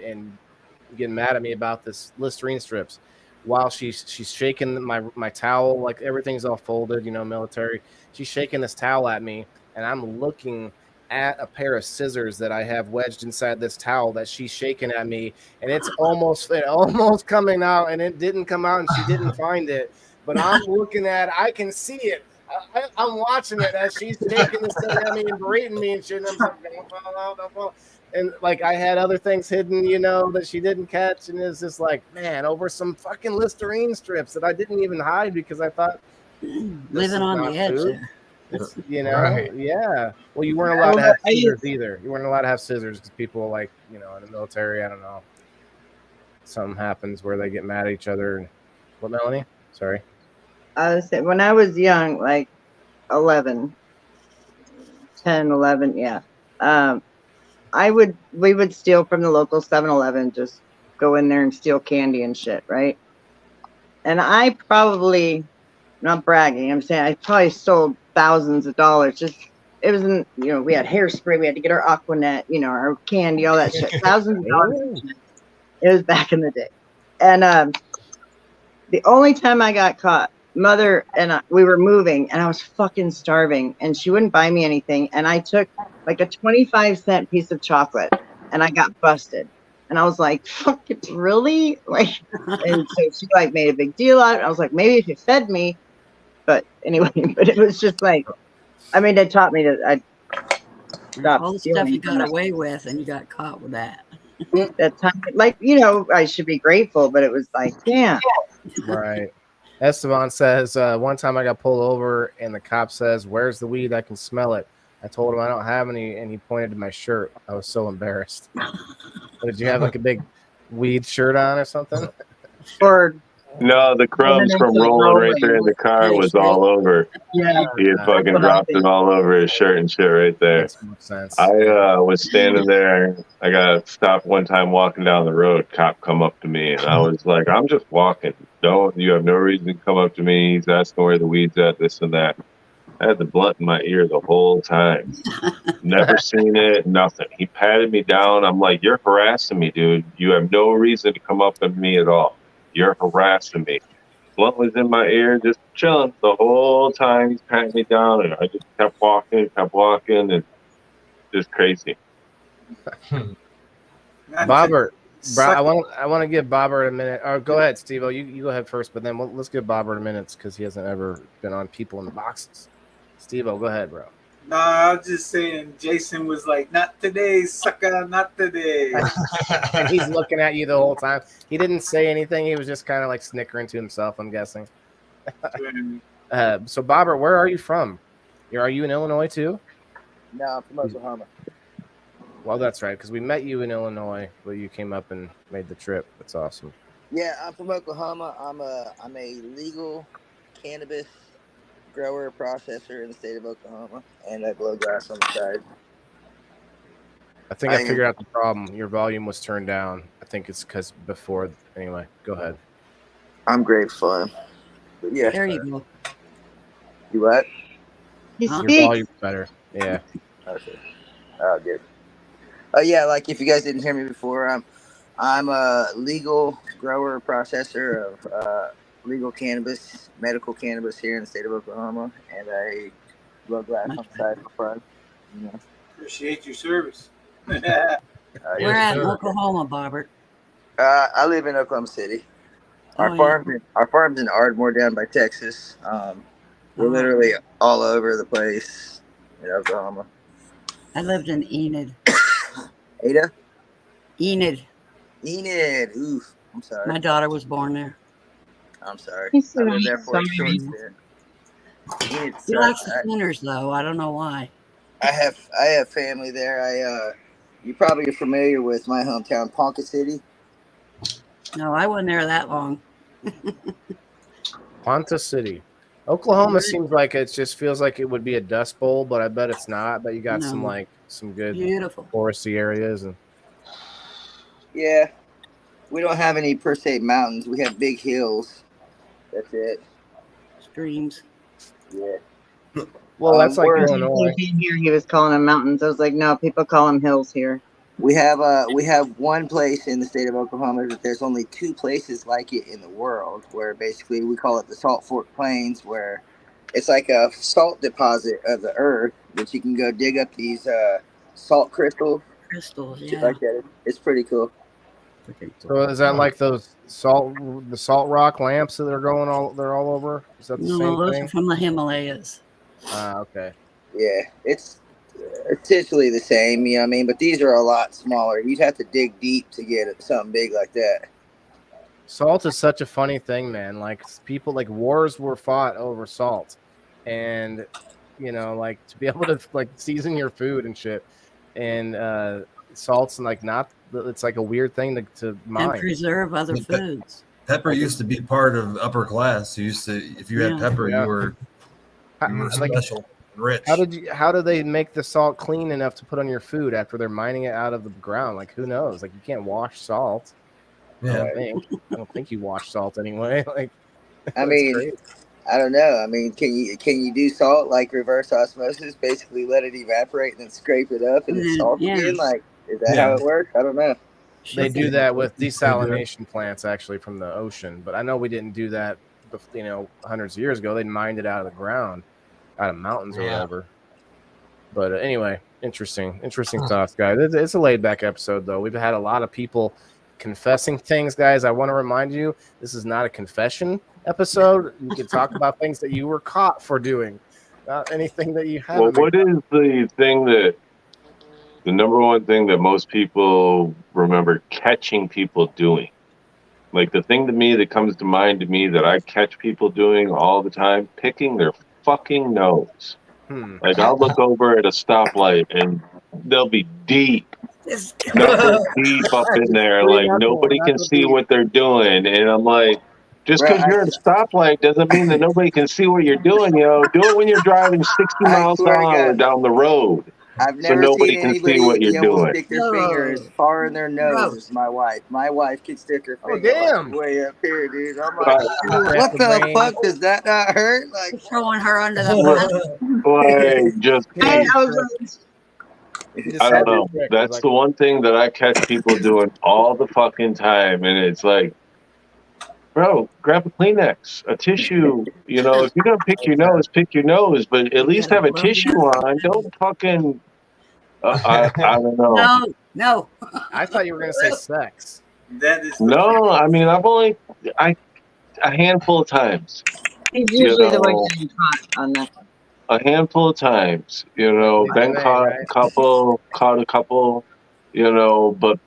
getting mad at me about this Listerine strips, while she's shaking my towel, like everything's all folded, military. She's shaking this towel at me, and I'm looking at a pair of scissors that I have wedged inside this towel that she's shaking at me, and it's almost coming out, and it didn't come out, and she didn't find it. But I'm looking at it, I can see it. I'm watching it as she's shaking this thing at me and berating me and shit. And I'm like, don't fall. And like I had other things hidden, that she didn't catch, and it's just like, man, over some fucking Listerine strips that I didn't even hide because I thought Living on the edge there. Right. Yeah. Well, you weren't allowed to have scissors either. You weren't allowed to have scissors because people like, in the military, I don't know, something happens where they get mad at each other. What, Melanie? Sorry. I was saying, when I was young, like 10, 11, yeah. We would steal from the local 7-Eleven, just go in there and steal candy and shit, right? And I probably, not bragging, I'm saying I probably stole thousands of dollars. It was in, we had hairspray, we had to get our Aquanet, our candy, all that shit. Thousands of dollars. It was back in the day. And the only time I got caught, Mother and we were moving, and I was fucking starving, and she wouldn't buy me anything, and I took like a 25-cent piece of chocolate, and I got busted, and I was like, fuck it, really? Like, and so she like made a big deal out of it. I was like, maybe if you fed me, but anyway, but it was just like, I mean, it taught me to stop All the stuff stealing you got from my- away with, and you got caught with that. that time, like, I should be grateful, but it was like, damn. Right. Esteban says, one time I got pulled over and the cop says, where's the weed? I can smell it. I told him I don't have any, and he pointed to my shirt. I was so embarrassed. Did you have like a big weed shirt on or something? Or No, the crumbs from rolling right there in the car was all over. yeah, He had fucking dropped it all over his shirt and shit right there. Makes more sense. I was standing there. I got stopped one time walking down the road. Cop come up to me, and I was like, I'm just walking. You have no reason to come up to me. He's asking where the weed's at, this and that. I had the blunt in my ear the whole time. Never seen it, nothing. He patted me down. I'm like, you're harassing me, dude. You have no reason to come up at me at all. You're harassing me. Blunt was in my ear, just chilling the whole time. He's patting me down, and I just kept walking, and just crazy. Bobber, I want to give Bobber a minute. Or go ahead, Steve. You go ahead first, but then let's give Bobber a minute because he hasn't ever been on People in the Boxes. Steve, go ahead, bro. Nah, I was just saying Jason was like, not today, sucker, not today. And he's looking at you the whole time. He didn't say anything. He was just kind of like snickering to himself, I'm guessing. So, Bobber, where are you from? Are you in Illinois too? No, I'm from Oklahoma. Well, that's right, because we met you in Illinois, but you came up and made the trip. That's awesome. Yeah, I'm from Oklahoma. I'm a legal cannabis grower processor in the state of Oklahoma, and I blow grass on the side. I think I figured out the problem. Your volume was turned down. I think it's because before. Anyway, go ahead. I'm grateful. But yeah. There you go. You what? He Your speaks. volume's better. Yeah. Okay. Oh, good. Oh yeah, like if you guys didn't hear me before, I'm a legal grower processor of legal cannabis, medical cannabis here in the state of Oklahoma, and I blow glass on the side for fun. You know. Appreciate your service. We're at Oklahoma, Bobbert. I live in Oklahoma City. Our farm's in Ardmore down by Texas. We're literally all over the place in Oklahoma. I lived in Enid. Ada? Enid. Oof. I'm sorry. My daughter was born there. I'm sorry. He's I lived there for a short stint. He likes the Spinners, though. I don't know why. I have family there. You probably are familiar with my hometown, Ponca City. No, I wasn't there that long. Ponca City. Oklahoma seems like it just feels like it would be a dust bowl, but I bet it's not. But you got some good beautiful foresty areas and yeah, we don't have any per se mountains. We have big hills. That's it. Streams. Yeah. Well, that's like Illinois. He was calling them mountains. I was like, no, people call them hills here. We have one place in the state of Oklahoma that there's only two places like it in the world, where basically we call it the Salt Fork Plains, where it's like a salt deposit of the earth that you can go dig up these salt crystals, yeah, like that. It's pretty cool. So is that like the salt rock lamps that they're all over? Is that the same those thing? are from the Himalayas. Okay. Yeah, it's essentially the same, you know what I mean? But these are a lot smaller. You'd have to dig deep to get something big like that. Salt is such a funny thing, man. Like people, like wars were fought over salt, and like to be able to like season your food and shit, and salt's like not. It's like a weird thing to mine and preserve other foods. Pepper used to be part of upper class. If you had pepper, you were special. Rich. How do they make the salt clean enough to put on your food after they're mining it out of the ground? Like who knows? Like you can't wash salt. Yeah. I don't think you wash salt anyway. Like I mean, crazy. I don't know. I mean, can you do salt like reverse osmosis? Basically, let it evaporate and then scrape it up and then salt again. Like is that how it works? I don't know. They do that with desalination plants actually from the ocean, but I know we didn't do that. Hundreds of years ago, they mined it out of the ground. Out of mountains or whatever. But anyway, interesting thoughts, guys. It's a laid back episode, though. We've had a lot of people confessing things, guys. I want to remind you, this is not a confession episode. You can talk about things that you were caught for doing, not anything that you have. Well, what is the number one thing that most people remember catching people doing? Like the thing to me that comes to mind to me that I catch people doing all the time, picking their fucking nose. Like I'll look over at a stoplight and they'll be deep. They'll be deep up in there, like nobody can see what they're doing. And I'm like, just because you're at a stoplight doesn't mean that nobody can see what you're doing, Do it when you're driving 60 miles an hour down the road. I've never nobody seen can anybody see what be you're able doing. to stick their finger as far in their nose as my wife. My wife can stick her finger like way up here, dude. I'm like, what the fuck? Does that not hurt? Like throwing her under the bus. Just I don't know. That's the one thing that I catch people doing all the fucking time, and it's like, bro, grab a Kleenex, a tissue. If you're gonna pick your nose, but at least have a tissue on. Don't fucking. I don't know. No, No. I thought you were gonna say sex. That is the No, I mean I've only a handful of times. He's You usually the one know, getting caught on that one. a handful of times. You know, been caught caught a couple. You know, but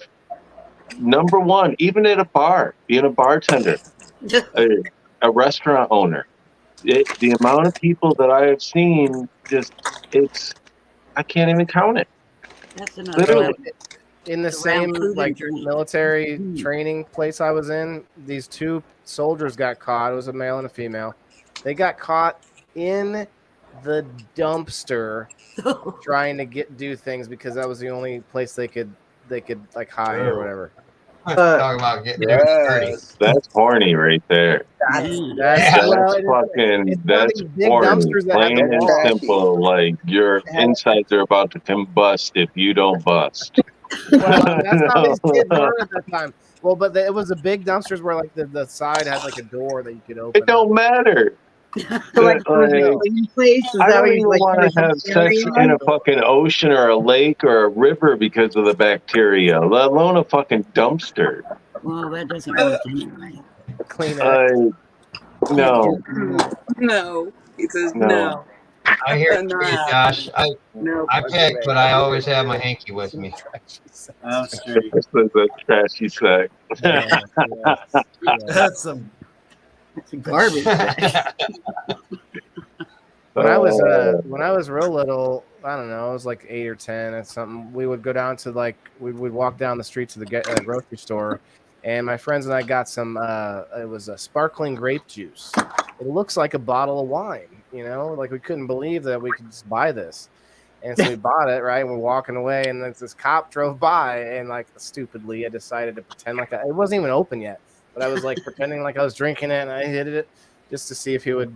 number one, even at a bar, being a bartender, a restaurant owner, the amount of people that I have seen, I can't even count it. That's another Literally. level. In the Around same food like and drink. military training place I was in, these two soldiers got caught. It was a male and a female. They got caught in the dumpster trying to do things because that was the only place they could like hide or whatever. Talking about getting dirty. That's horny right there. That's fucking. That's big horny. dumpsters that have Plain the and walls. simple. Like your insides are about to combust if you don't bust. Well, that's how these kids were at that time. Well, but it was a big dumpsters where like the side had like a door that you could open. It don't matter. So like, was it a clean place? Is I that don't what even you like? want to have sex in a fucking ocean or a lake or a river because of the bacteria, let alone a fucking dumpster. Well, that doesn't work anyway. Clean it. No. No. He says no. I hear you, Josh. I pick, but I always have my hanky with me. I'm straight. This is a trashy sex. That's some garbage. When I was real little, I don't know, I was like 8 or 10 or something. We would go down to we would walk down the street to the grocery store, and my friends and I got some. It was a sparkling grape juice. It looks like a bottle of wine, like we couldn't believe that we could just buy this, and so we bought it. Right, and we're walking away, and then this cop drove by, and like stupidly, I decided to pretend like it wasn't even open yet, but I was like pretending like I was drinking it, and I hit it just to see if he would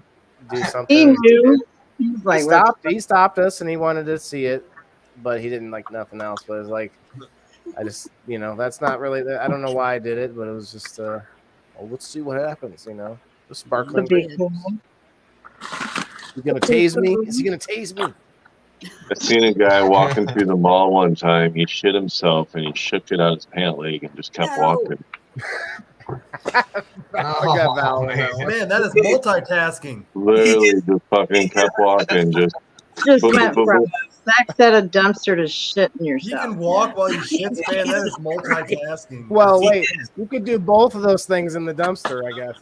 do something. He knew. He was like, He stopped us and he wanted to see it, but he didn't like nothing else. But it was like, I just, that's not really, I don't know why I did it, but it was just, well, let's see what happens, the sparkling. Is he going to tase me? Is he going to tase me? I seen a guy walking through the mall one time. He shit himself and he shook it out his pant leg and just kept walking. Man, that is multitasking. Literally just fucking kept walking. Just went from sex at a dumpster to shit in yourself. You can walk while you shit, man. That is multitasking. Well, wait, you could do both of those things in the dumpster, I guess.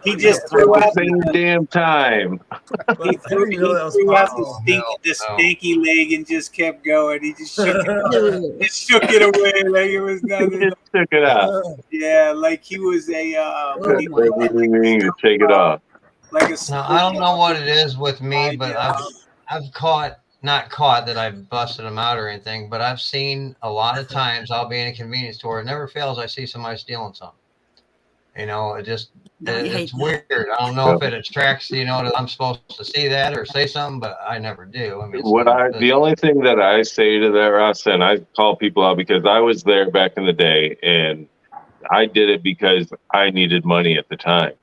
He just threw out the same damn time. He threw out the stinky leg and just kept going. He just shook it, just shook it away like it was nothing. Just took it out. Yeah, like he was a. You take it off. Like now, I don't know what it is with me, but I've not caught that I've busted them out or anything, but I've seen a lot of times I'll be in a convenience store. It never fails. I see somebody stealing something. It's weird. I don't know if it attracts, that I'm supposed to see that or say something, but I never do. I mean, the only thing that I say to that, Russ, and I call people out because I was there back in the day and I did it because I needed money at the time.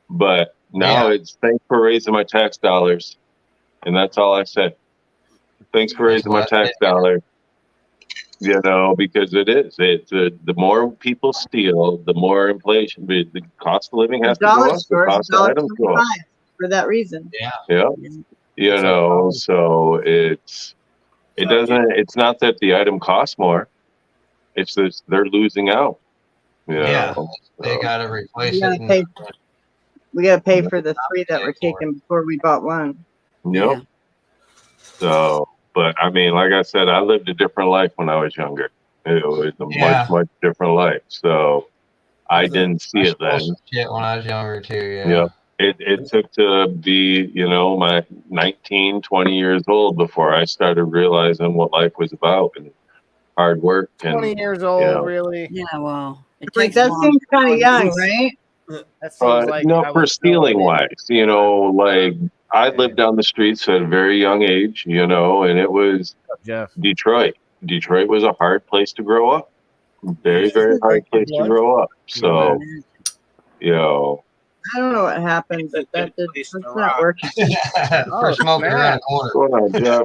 But now it's thanks for raising my tax dollars. And that's all I said. Thanks for raising my tax dollars. Because it is. The more people steal, the more inflation. The cost of living has to go up. The cost of items go up. For that reason. Yeah. So it's not that the item costs more. It's that they're losing out. They got to replace it. We got to pay for the 3 that were taken before we bought one. Yep. So. But I mean, like I said, I lived a different life when I was younger. It was a much different life. So I didn't see it then. Shit when I was younger too. Yeah. It took to be, my 19, 20 years old before I started realizing what life was about and hard work. And 20 years old, really? Yeah, well, that seems kind of young, right? That seems like for stealing wise, I lived down the streets at a very young age, and it was Detroit. Detroit was a hard place to grow up. Very, very hard place to grow up. So, I don't know what happened, but that's not working. For smoking around the corner. Hold on, Jeff.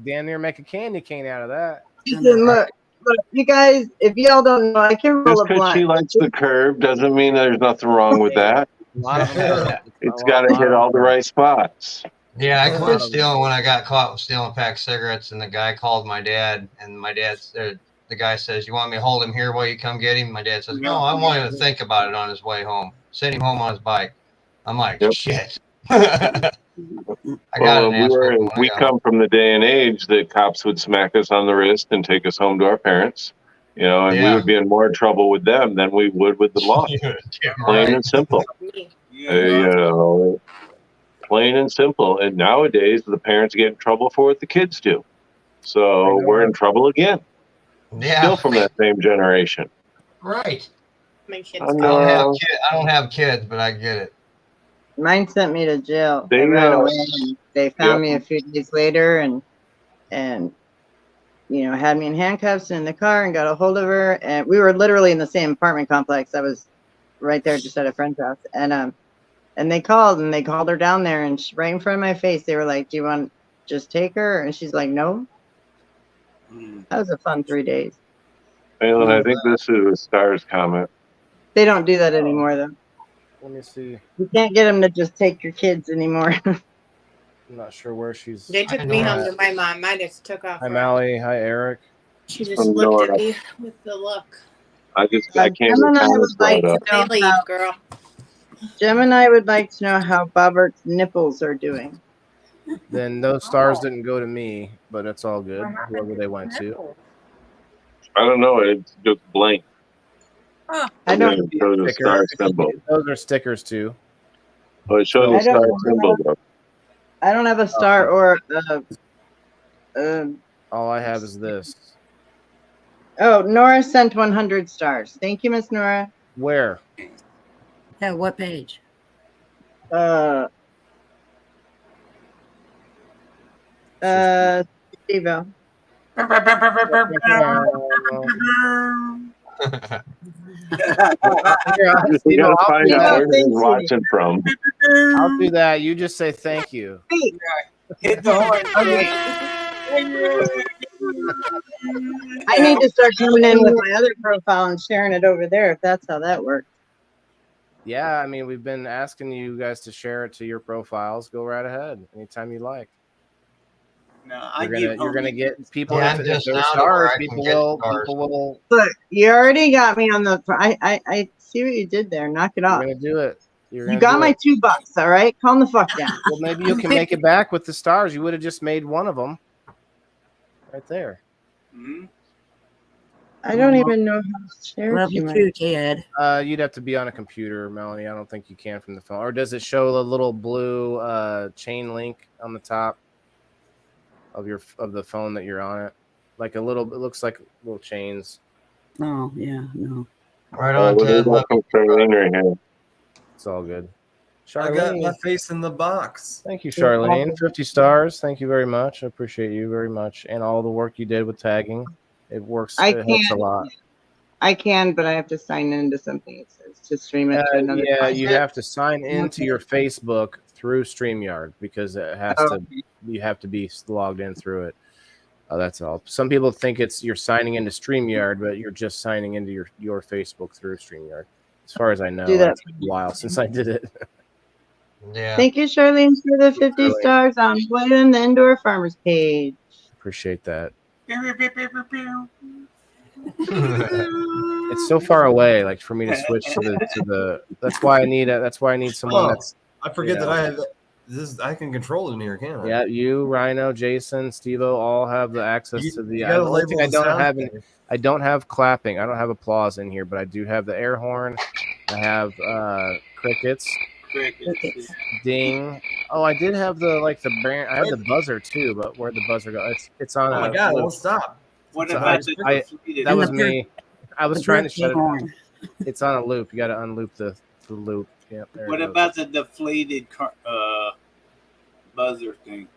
Damn near make a candy cane out of that. Look, look, you guys, if y'all don't know, I can roll Just a because she blunt. likes the curve doesn't mean there's nothing wrong with that. A lot of them. It's got to hit all the right spots. Yeah, I A lot quit of them. stealing when I got caught stealing a pack of cigarettes, and the guy called my dad, and my dad said, the guy says, "You want me to hold him here while you come get him?" My dad says, "No, I want him to think about it on his way home. Send him home on his bike." I'm like, Yep. shit. I got an ass whooping when I we got come from the day and age that cops would smack us on the wrist and take us home to our parents, you know, and we Yeah. would be in more trouble with them than we would with the law. Yeah, Plain right. and simple. Yeah, You know, plain and simple. And nowadays, the parents get in trouble for what the kids do. So we're in trouble again. Yeah. Still from that same generation. Right. My kids. I I don't have kids, but I get it. Mine sent me to jail. They, I ran away. And they found Yep. me a few days later, and you know, had me in handcuffs in the car and got a hold of her. And we were literally in the same apartment complex. I was right there just at a friend's house. And they called her down there, and she, right in front of my face, they were like, "Do you want to just take her?" And she's like, "No." That was a fun 3 days. And I think this is a Stars comment. They don't do that anymore, though. Let me see. You can't get them to just take your kids anymore. I'm not sure where she's. They took me home to my mom. I just took off. Hi, running. Mallie. Hi, Eric. She just looked at me with the look. I can't Gemini would like to They know leave, how, girl. Gemini would like to know how Bobert's nipples are doing. Then those stars didn't go to me, but it's all good. Whoever they went to. I don't know. It's just blank. Oh. I don't. It shows a star symbol. Those are stickers too. Oh, it shows I a star don't- symbol, though. I don't have a star or All I have is this. oh, Nora sent 100 stars. Thank you, Miss Nora. Where? Yeah, what page? Steve-O. You gotta find out where he's thank you. watching from. I'll do that. You just say thank you. hit the horn. I need to start coming in with my other profile and sharing it over there if that's how that works. Yeah, I mean, we've been asking you guys to share it to your profiles. Go right ahead, anytime you like. No, You're gonna get people. Yeah, if I'm just there's now to stars, where I can people get will. stars. People will. Look, you already got me on the. I see what you did there. Knock it You're off. gonna do it. You got my $2. All right, calm the fuck down. Well, maybe you can make it back with the stars. You would have just made one of them. Right there. Mm-hmm. I don't even know how to share Love it. you too, Ted. You'd have to be on a computer, Melanie. I don't think you can from the phone. Or does it show a little blue chain link on the top of the phone that you're on it? Like a little. It looks like little chains. Oh, yeah, no. Right on, What do Ted. we got from Charlene right here? It's all good. I got Charlene, my face in the box. thank you, Charlene. 50 stars. Thank you very much. I appreciate you very much, and all the work you did with tagging. It works. It helps a lot. I can, but I have to sign into something. It says to stream it to another. Yeah, device. you have to sign into your Facebook through StreamYard because it has to. You have to be logged in through it. That's all. Some people think you're signing into StreamYard, but you're just signing into your Facebook through StreamYard. As far as I know, Do that. it's been a while since I did it. Yeah. Thank you, Charlene, for the 50 stars on William, the Indoor Farmers page. Appreciate that. It's so far away, like for me to switch to the. That's why I need someone that's. I forget that I have this. I can control it in here, can't I? Yeah, you, Rhino, Jason, Steve-O all have the access to the. You gotta only thing label I don't have clapping. I don't have applause in here, but I do have the air horn. I have crickets. Ding. Oh, I did have the brand. I have the buzzer too, but where'd the buzzer go? It's on. Oh my god! It won't stop. What So about that was me. I was trying to shut it on. down. It's on a loop. You got to unloop the loop. Yep, there What it goes. about the deflated buzzer thing?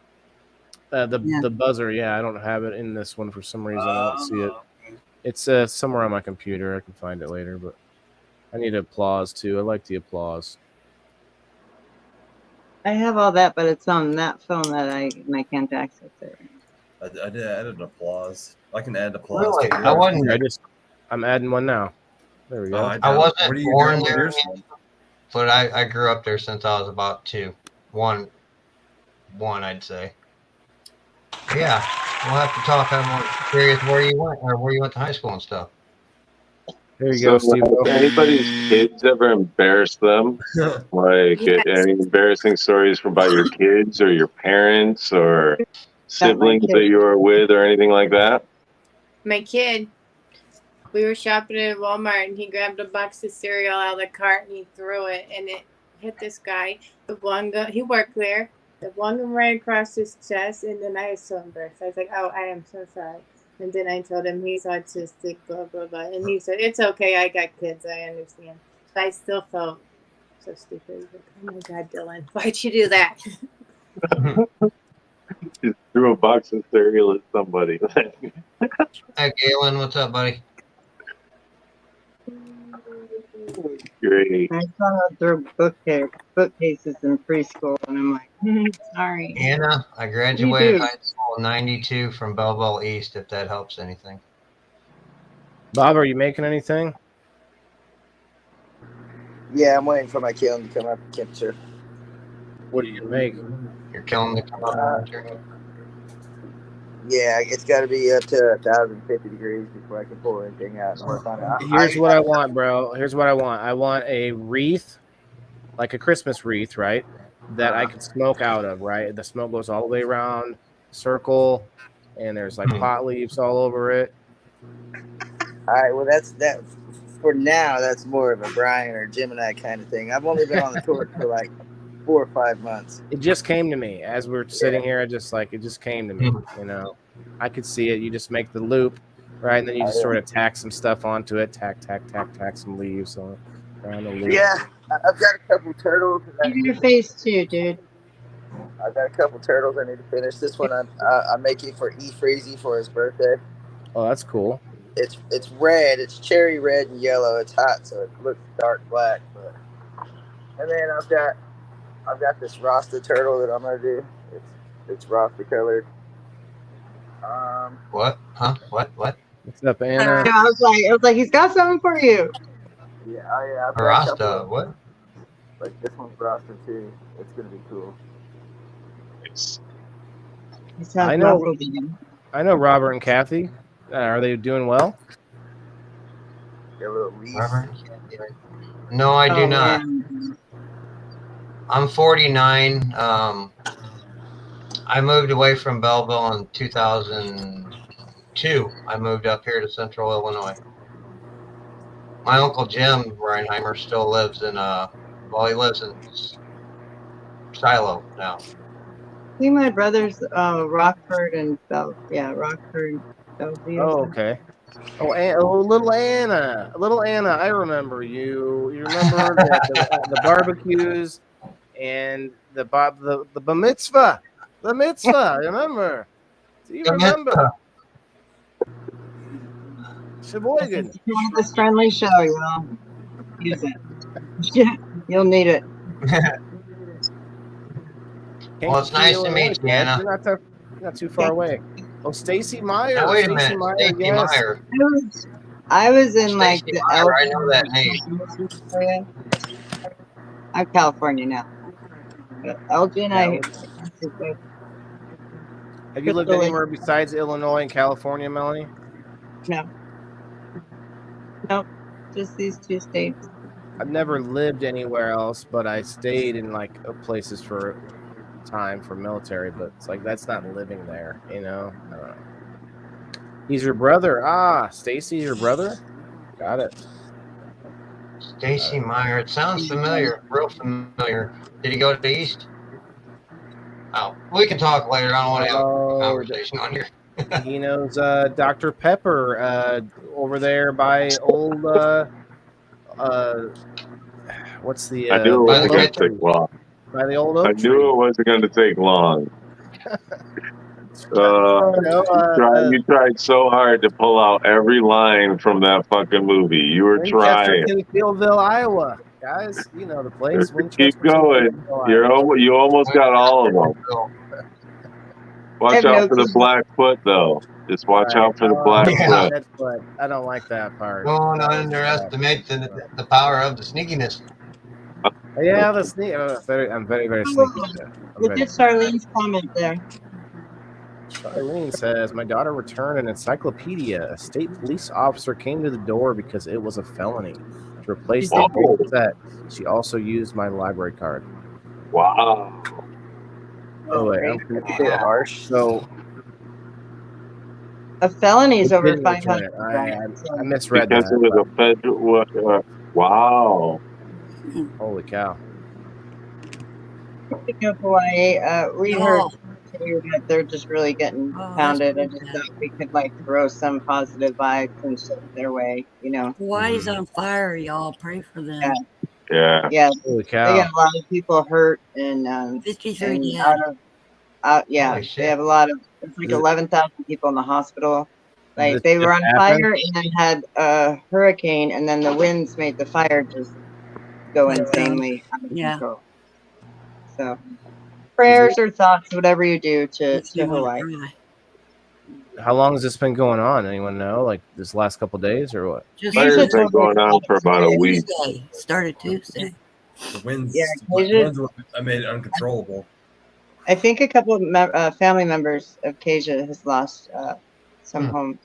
The buzzer? Yeah, I don't have it in this one for some reason. I don't see it. Okay. It's somewhere on my computer. I can find it later, but I need applause too. I like the applause. I have all that, but it's on that phone that I can't access it. I did add an applause. I can add applause. Really? to I yours. wasn't. I'm adding one now. There we go. Oh, I I don't. wasn't Where are you born going with there, yours from? but I grew up there since I was about 2. One, I'd say. Yeah, we'll have to talk. I'm more curious where you went or where you went to high school and stuff. There you go, Steve. Have anybody's kids ever embarrassed them? Like Yes. any embarrassing stories from about your kids or your parents or siblings that kid. you were with or anything like that? My kid, we were shopping at Walmart and he grabbed a box of cereal out of the cart and he threw it and it hit this guy. The one guy, he worked there. The one guy right across his chest, and then I was so embarrassed. I was like, "Oh, I am so sorry." And then I told him he's autistic, blah blah blah, and he said, "It's okay. I got kids. I understand." But I still felt so stupid. Like, oh my God, Dylan, why'd you do that? Just threw a box of cereal at somebody. Hey, Galen, what's up, buddy? Great. I saw her through bookcases in preschool, and I'm like, sorry. Anna, I graduated high school in '92 from Belleville East, if that helps anything. Bob, are you making anything? Yeah, I'm waiting for my kiln to come up temperature. What do you make? You're killing the Yeah, it's got to be up to 1,050 degrees before I can pull anything out and work on it. Here's what I want, bro. Here's what I want. I want a wreath, like a Christmas wreath, right? That I can smoke out of, right? The smoke goes all the way around, circle, and there's like pot leaves all over it. All right, well, that's that. For now, that's more of a Brian or Gemini kind of thing. I've only been on the tour for like 4 or 5 months. It just came to me as we're sitting here. It just came to me. You know, I could see it. You just make the loop, right, and then you just sort of tack some stuff onto it. Tack some leaves on around the loop. Yeah, I've got a couple turtles. Give your face too, dude. I've got a couple turtles I need to finish. This one I'm making for E. Freezy for his birthday. Oh, that's cool. It's red. It's cherry red and yellow. It's hot, so it looks dark black. And then I've got this Rasta turtle that I'm gonna do. It's Rasta colored. What? Huh? What? What's up, Anna? I was like, he's got something for you. Yeah, I've got a Rasta, couple. what? Like this one's Rasta too. It's gonna be cool. I know Robert and Kathy. Are they doing well? Got a little leaf. No, I do not. Man. I'm 49. I moved away from Belleville in 2002. I moved up here to Central Illinois. My uncle Jim Reinheimer still lives in he lives in Shiloh now. I think my brother's Rockford and Rockford. Bellevue. Oh, okay. Oh, little Anna. I remember you. You remember the barbecues and the bar mitzvah. The mitzvah. Remember? Do you remember? Sheboygan. It's this friendly show, y'all. Use it. You'll need it. Well, it's nice to meet you, Anna. You're not too far away. Oh, Stacy Meyer. Now, wait a Stacey minute. Meyer, Stacy yes. Meyer. I was in like Stacy the Meyer, I know that name. I'm California now. But Elgin, Have you lived anywhere besides Illinois and California, Melanie? No. Nope. Just these 2 states. I've never lived anywhere else, but I stayed in like places for time for military, but it's like that's not living there, you know. I don't know. He's your brother. Stacy's your brother. Got it. Stacy Meyer. It sounds familiar, real familiar. Did he go to the East? Oh, we can talk later. I don't want to have a conversation on here. He knows Dr. Pepper over there by old. What's the? I knew it wasn't going to take long. By the old oak I knew it wasn't going to take long. You tried so hard to pull out every line from that fucking movie. You were trying. Winchesterville, Iowa, guys. You know the place. Keep going. You almost got all of them. Watch out for the black foot, though. Just watch out for the black Yeah. foot. But I don't like that part. Don't underestimate the power of the sneakiness. Yeah, the sneak. I'm very, very sneaky. Look at Charlene's comment there. Charlene says, my daughter returned an encyclopedia. A state police officer came to the door because it was a felony. To replace the whole set, she also used my library card. Wow. Oh, wait, I'm A bit harsh. So A felony is over didn't return 500. it. I misread Because that. it was a federal. Wow. Holy cow. Speaking of Hawaii, we heard Oh, that they're just really getting Oh, that's pounded. I pretty just bad. thought we could like throw some positive vibes and shit their way, you know. Hawaii's on fire, y'all. Pray for them. Yeah. Yeah. Yeah, Holy they cow. got a lot of people hurt and 53 and dead. yeah, Holy they shit. have a lot of. It's like Is it- 11,000 people in the hospital. Like This they were just on happened? fire and then had a hurricane, and then the winds made the fire just go Yeah. insanely out of Yeah. control. So, prayers or thoughts, whatever you do to Makes me wanna Hawaii. cry. How long has this been going on? Anyone know? Like this last couple days or what? Just Here's Fire's a been going on for about a week. Tuesday. Started Tuesday. The winds, Yeah, I made it uncontrollable. I think a couple of family members of Kasia has lost some home.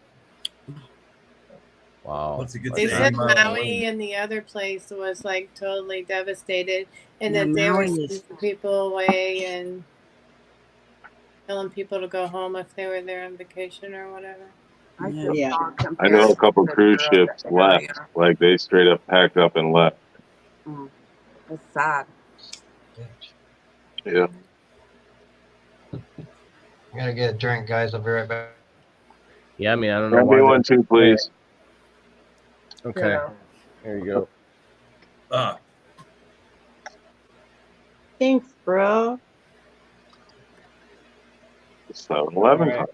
Wow. Once it gets They to said 80 miles an hour. Maui and the other place was like totally devastated, and Yeah, that they were Maui is- sending people away and telling people to go home if they were there on vacation or whatever. Yeah. Yeah, I know a couple cruise ships left. Like they straight up packed up and left. It's sad. Yeah. I gotta get a drink, guys. I'll be right back. Yeah, I mean, I don't know Grab why. me they- one too, please. Okay. Here you go. Ah, thanks, bro. 7-Eleven.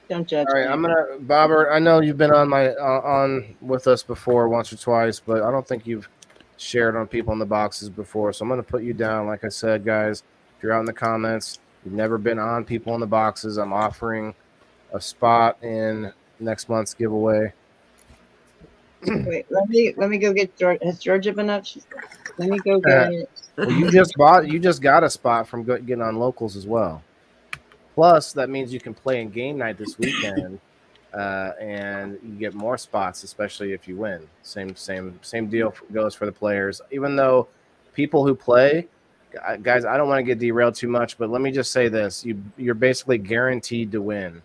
Don't judge All right, me. I'm gonna, Bobber. I know you've been on on with us before once or twice, but I don't think you've shared on people in the boxes before. So I'm gonna put you down. Like I said, guys, if you're out in the comments, you've never been on people in the boxes. I'm offering a spot in next month's giveaway. Wait, let me go get George. Has Georgia been up? Let me go get it. Well, you just got a spot from getting on locals as well. Plus, that means you can play in game night this weekend, and you get more spots, especially if you win. Same deal goes for the players. Even though people who play, guys, I don't want to get derailed too much, but let me just say this: you're basically guaranteed to win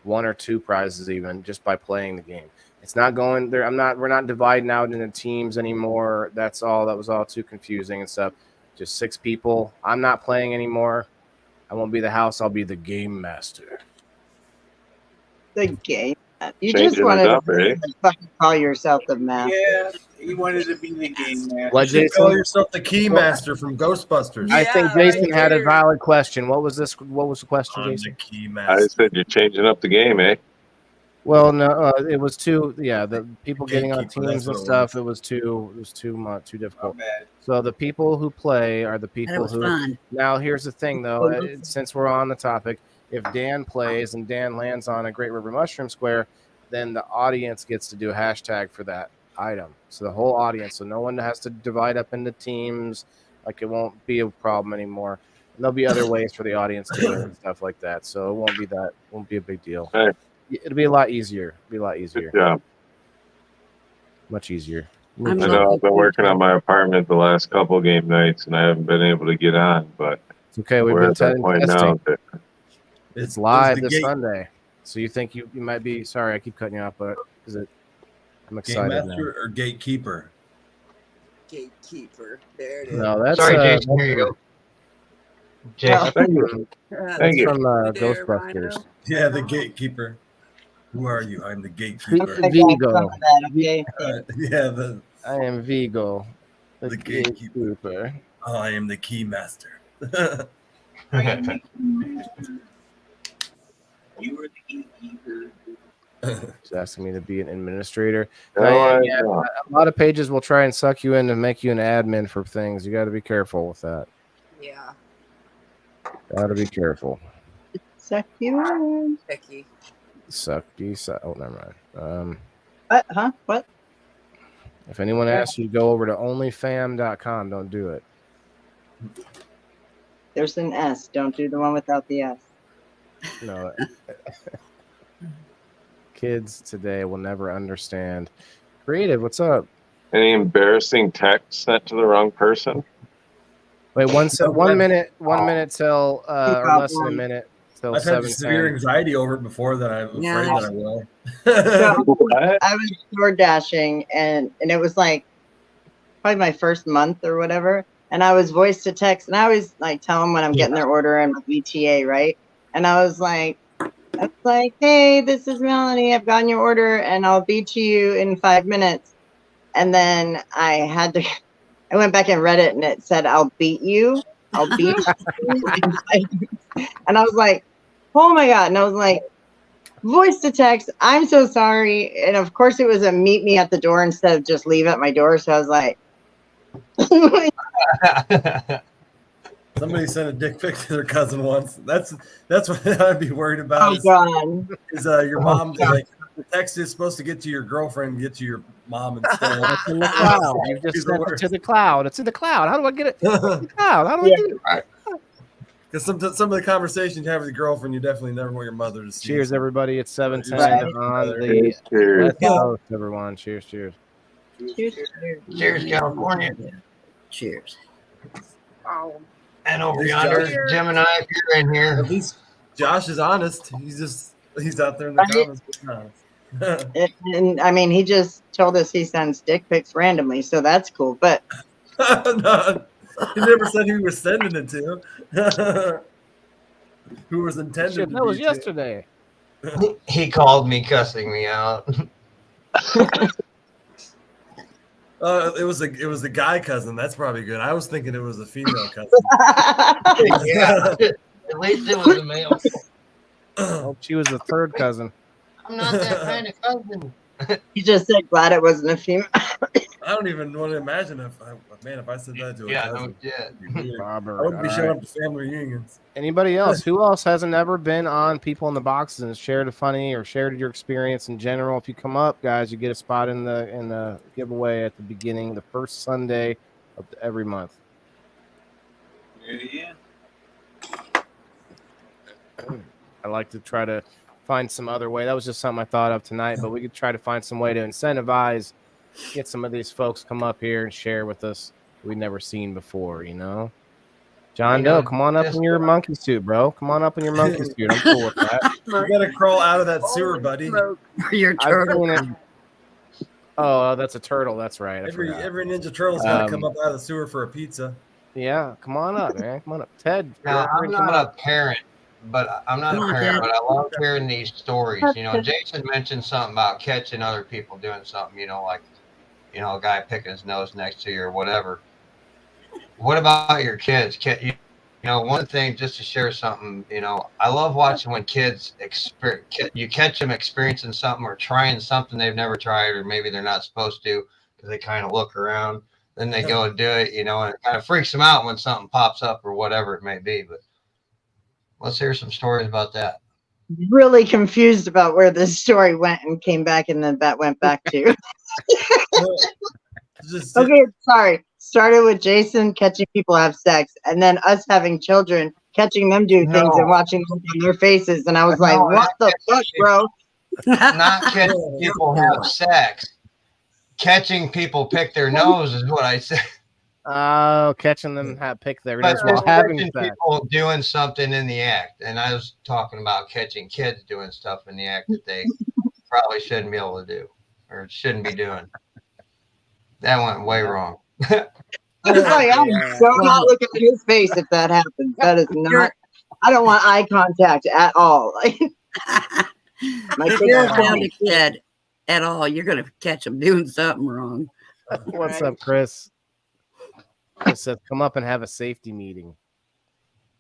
one or two prizes even just by playing the game. It's not going there. We're not dividing out into teams anymore. That was all too confusing and stuff. Just 6 people. I'm not playing anymore. I won't be the house. I'll be the game master. The game. You Changing just it wanted up, to eh? fucking call yourself the master. Yeah, he wanted to be the game man. What, you call Jason? yourself the key master from Ghostbusters. I think Yeah, Jason right had a here. valid question. What was this? What was the question, I'm the Jason? key I master. said you're changing up the game, eh? Well, no, it was too. Yeah, the people getting on Gatekeeper, teams that's and what it stuff. was. It was too much, too My difficult. bad. So the people who play are the And it people was who. fun. Now, here's the thing, though. Since we're on the topic, if Dan plays and Dan lands on a Great River Mushroom Square, then the audience gets to do a hashtag for that item. So the whole audience. So no one has to divide up into teams. Like it won't be a problem anymore. And there'll be other ways for the audience to win and stuff like that. So it won't be a big deal. Hey. It'll be a lot easier. Good job. Much easier. I'm I not know I've been looking working on forward my apartment the last couple game nights, and I haven't been able to get on. But It's okay. We've we're been at that point testing. now. That It's live the this gate, Sunday. So you think you might be sorry, I keep cutting you off, but is it I'm game excited now. master or gatekeeper? Gatekeeper. There it is. No, that's Sorry, Jason. Here you go. Jason. Thank you. That's Thank you. from You there, Ghostbusters. Rhino? Yeah, the gatekeeper. Who are you? I'm the V- gatekeeper. I got Vigo. some of that, okay? Yeah, I am Vigo, the The gatekeeper. gatekeeper. I am the key master. You were the gatekeeper. He's asking me to be an administrator. No, Yeah, a lot of pages will try and suck you in and make you an admin for things. You got to be careful with that. Yeah. Got to be careful. Suck you in. Becky. Oh, never mind. What? Huh? What? If anyone asks you to go over to onlyfam.com, don't do it. There's an S. Don't do the one without the S. No. Kids today will never understand. Creative, what's up? Any embarrassing text sent to the wrong person? Wait, 1 minute till or less than a minute till I've had severe 7:10. anxiety over it before that I'm afraid that I will. So, I was door dashing and it was like probably my first month or whatever. And I was voice to text and I always like tell them when I'm getting their order and VTA, right? And I was like, hey, this is Melanie. I've gotten your order and I'll be to you in 5 minutes. And then I went back and read it and it said, I'll beat you. I'll beat you in 5 minutes. And I was like, oh my God. And I was like, voice to text, I'm so sorry. And of course it was a meet me at the door instead of just leave at my door. So I was like, Somebody sent a dick pic to their cousin once. That's what I'd be worried about. Oh God. Is your mom's like, the text is supposed to get to your girlfriend, get to your mom instead. It's in the cloud. You just sent it to the cloud. It's in the cloud. How do I get it? It's in the cloud. How do I do it? Because some of the conversations you have with your girlfriend, you definitely never want your mother to see. Cheers, everybody. It's 7:10 on the Cheers. West Coast, everyone. Cheers, cheers. Cheers. Cheers, California. Cheers. Oh, And over yonder, Gemini, if you're in here. At least Josh is honest. He's out there in the comments being honest. And I mean, he just told us he sends dick pics randomly, so that's cool. But No, he never said who he was sending it to. Who was intended Shit, to that was be yesterday. He called me cussing me out. It was a guy cousin. That's probably good. I was thinking it was a female cousin. Yeah. At least it was a male. Oh, she was the third cousin. I'm not that kind of cousin. he just said, glad it wasn't a female. I don't even want to imagine if I said that to a cousin. Robert, I wouldn't be all showing right. up to family reunions. Anybody else? Who else hasn't ever been on People in the Boxes and shared a funny or shared your experience in general? If you come up, guys, you get a spot in the giveaway at the beginning, the first Sunday of every month. Yeah. I like to try to find some other way. That was just something I thought of tonight, but we could try to find some way to incentivize, get some of these folks come up here and share with us we've never seen before, you know? John Doe, come on up in your monkey suit, bro. Come on up in your monkey suit. I'm cool with that. You gotta crawl out of that sewer, buddy. Your turtle. Oh, that's a turtle. That's right. Every Ninja Turtle's gotta come up out of the sewer for a pizza. Yeah, come on up, man. Come on up. Ted. Now, I'm not a parent, but I love hearing these stories. You know, Jason mentioned something about catching other people doing something, you know, like, you know, a guy picking his nose next to you or whatever. What about your kids? You know, one thing, just to share something, you know, I love watching when kids you catch them experiencing something or trying something they've never tried, or maybe they're not supposed to because they kind of look around. Then they go and do it, you know, and it kind of freaks them out when something pops up or whatever it may be. But let's hear some stories about that. Really confused about where this story went and came back and then that went back to. Okay, sorry. Started with Jason catching people have sex and then us having children, catching them do things and watching them on their faces. And I was like, what the fuck, bro? Not catching people have sex. Catching people pick their nose is what I said. Oh, catching them pick their nose But while having sex. people doing something in the act. And I was talking about catching kids doing stuff in the act that they probably shouldn't be able to do or shouldn't be doing. That went way wrong. It's like, I'm so not looking at his face if that happens. That is not, I don't want eye contact at all. If you're around a kid at all, you're going to catch them doing something wrong. What's up, Chris? Chris says, come up and have a safety meeting.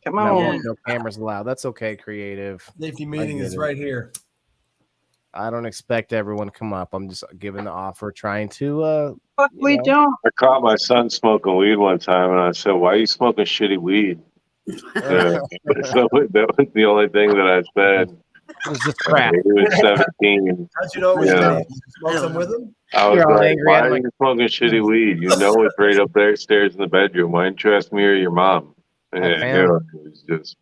Come on. No cameras allowed. That's okay, creative. Safety meeting is right here. I don't expect everyone to come up. I'm just giving the offer, trying to. We don't. I caught my son smoking weed one time, and I said, "Why are you smoking shitty weed?" So that was the only thing that I said. It was just crap. He was 17. How'd you know it was shitty? Did you smoke some with him? I was You're all like, angry. why I'm are like, you smoking shitty weed? You know it's right up there stairs in the bedroom. Why didn't you ask me or your mom? And, Pam. it was just...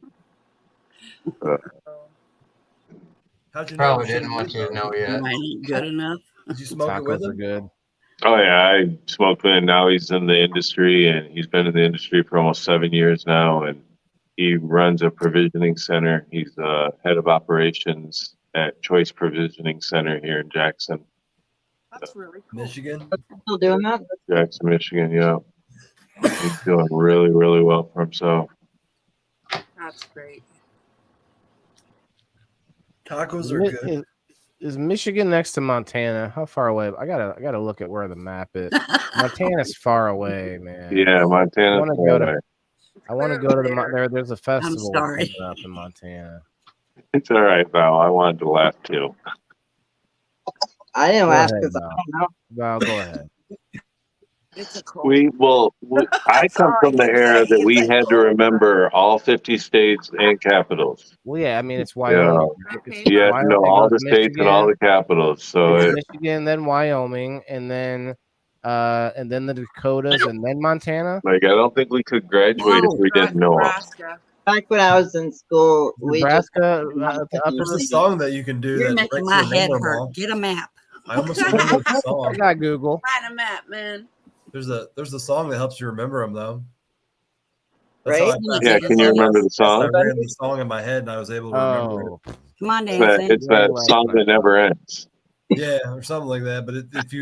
How'd you know? Probably didn't want you to know yet. Mine ain't good enough. Did you smoke it with tacos are him? good. Oh, yeah, I smoked with him. Now he's in the industry, and he's been in the industry for almost 7 years now, and he runs a provisioning center. He's head of operations at Choice Provisioning Center here in Jackson. That's really cool. Michigan? Still doing that? Jackson, Michigan, yeah. He's doing really, really well for himself. That's great. Tacos are good. Is Michigan next to Montana? How far away? I gotta look at where the map is. Montana's far away, man. Yeah, Montana. I want to go to the there's a festival sorry. coming up in Montana. It's all right, Val. I wanted to laugh too. I didn't Go ask ahead, because I Val. don't know. Val, go ahead. It's a cool. I come from the era that we had to remember all 50 states and capitals. Well, yeah, I mean it's Wyoming. Okay. You had to know all the goes states and all the capitals. So it's Michigan, then Wyoming, and then the Dakotas, and then Montana. like, I don't think we could graduate if we didn't know them. Nebraska. Back when I was in school, Nebraska. There's a song that you can do You're that making makes my you head remember them hurt. all. Get a map. I almost remember the I song. got Google. Find a map, man. There's a song that helps you remember them though. Right? Yeah, can you remember the song? I ran the song in my head and I was able to remember it. Come on, It's that song that never ends. Yeah, or something like that. But if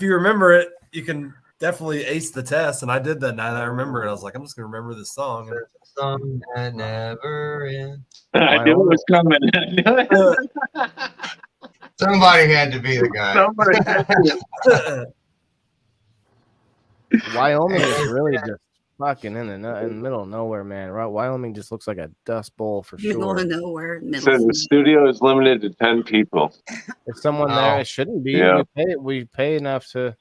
you remember it, you can definitely ace the test. And I did that night. And I remember it. I was like, I'm just gonna remember this song. And Song that never ends. I knew it was coming. Somebody had to be the guy. Somebody had Wyoming is really just fucking in the middle of nowhere, man. Right? Wyoming just looks like a dust bowl for Middle sure. of nowhere. Says the studio is limited to 10 people. If someone there, it shouldn't be. Yeah. We pay enough to.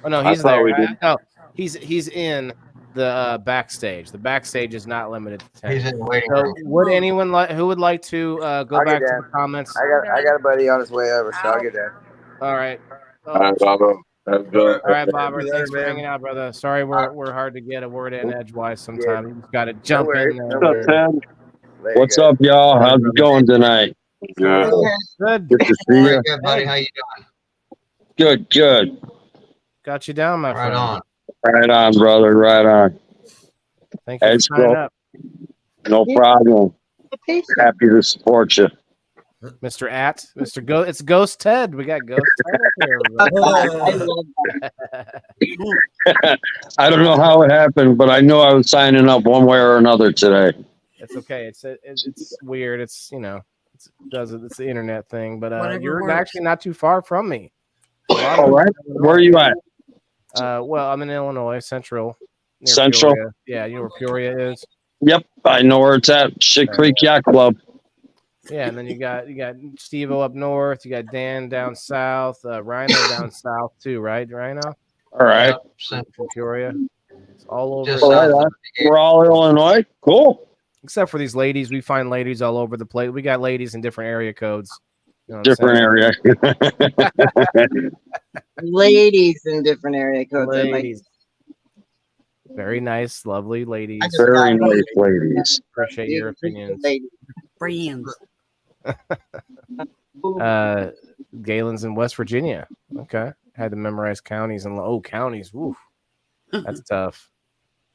Oh no, I he's thought there. we did. No, he's in the backstage. The backstage is not limited to 10. He's in the waiting So room. would anyone who would like to go I'll back get to down. the comments? I got a buddy on his way over, so I'll get there. All right. All right, Baba. Have a good- All right, Bobber. Later, Thanks for man. hanging out, brother. Sorry, we're hard to get a word in edgewise sometimes. You just got to jump worries. in What's there. up, Ted? Later, What's guys. up, y'all? How's it going tonight? Good. Good. Good to see Very you. good, buddy. How you doing? Good. Got you down, my Right friend. on. Right on, brother. Right on. Thank you for It's signing cool. up, No problem. Happy to support you. Mr. Mr. It's Ghost Ted. We got Ghost Ted up here. I don't know how it happened, but I know I was signing up one way or another today. It's okay. It's weird. It's it's the internet thing, but Whatever you're works. actually not too far from me. All right. Where are you at? Well, I'm in Illinois, Central. near Central? Peoria. Yeah, you know where Peoria is. Yep. I know where it's at. Shit Creek Yacht Club. Yeah, and then you got Steve-O up north. You got Dan down south. Rhino down south too, right? Rhino. All right. From Peoria. It's all over. Just All right. We're all Illinois. Cool. Except for these ladies, we find ladies all over the place. We got ladies in different area codes. You know what I'm Different saying? area. Ladies in different area codes. I like- Ladies. Very nice, lovely ladies. Very nice ladies. Appreciate your opinions. Friends. Galen's in West Virginia. Okay. Had to memorize counties and counties. Woo. That's tough.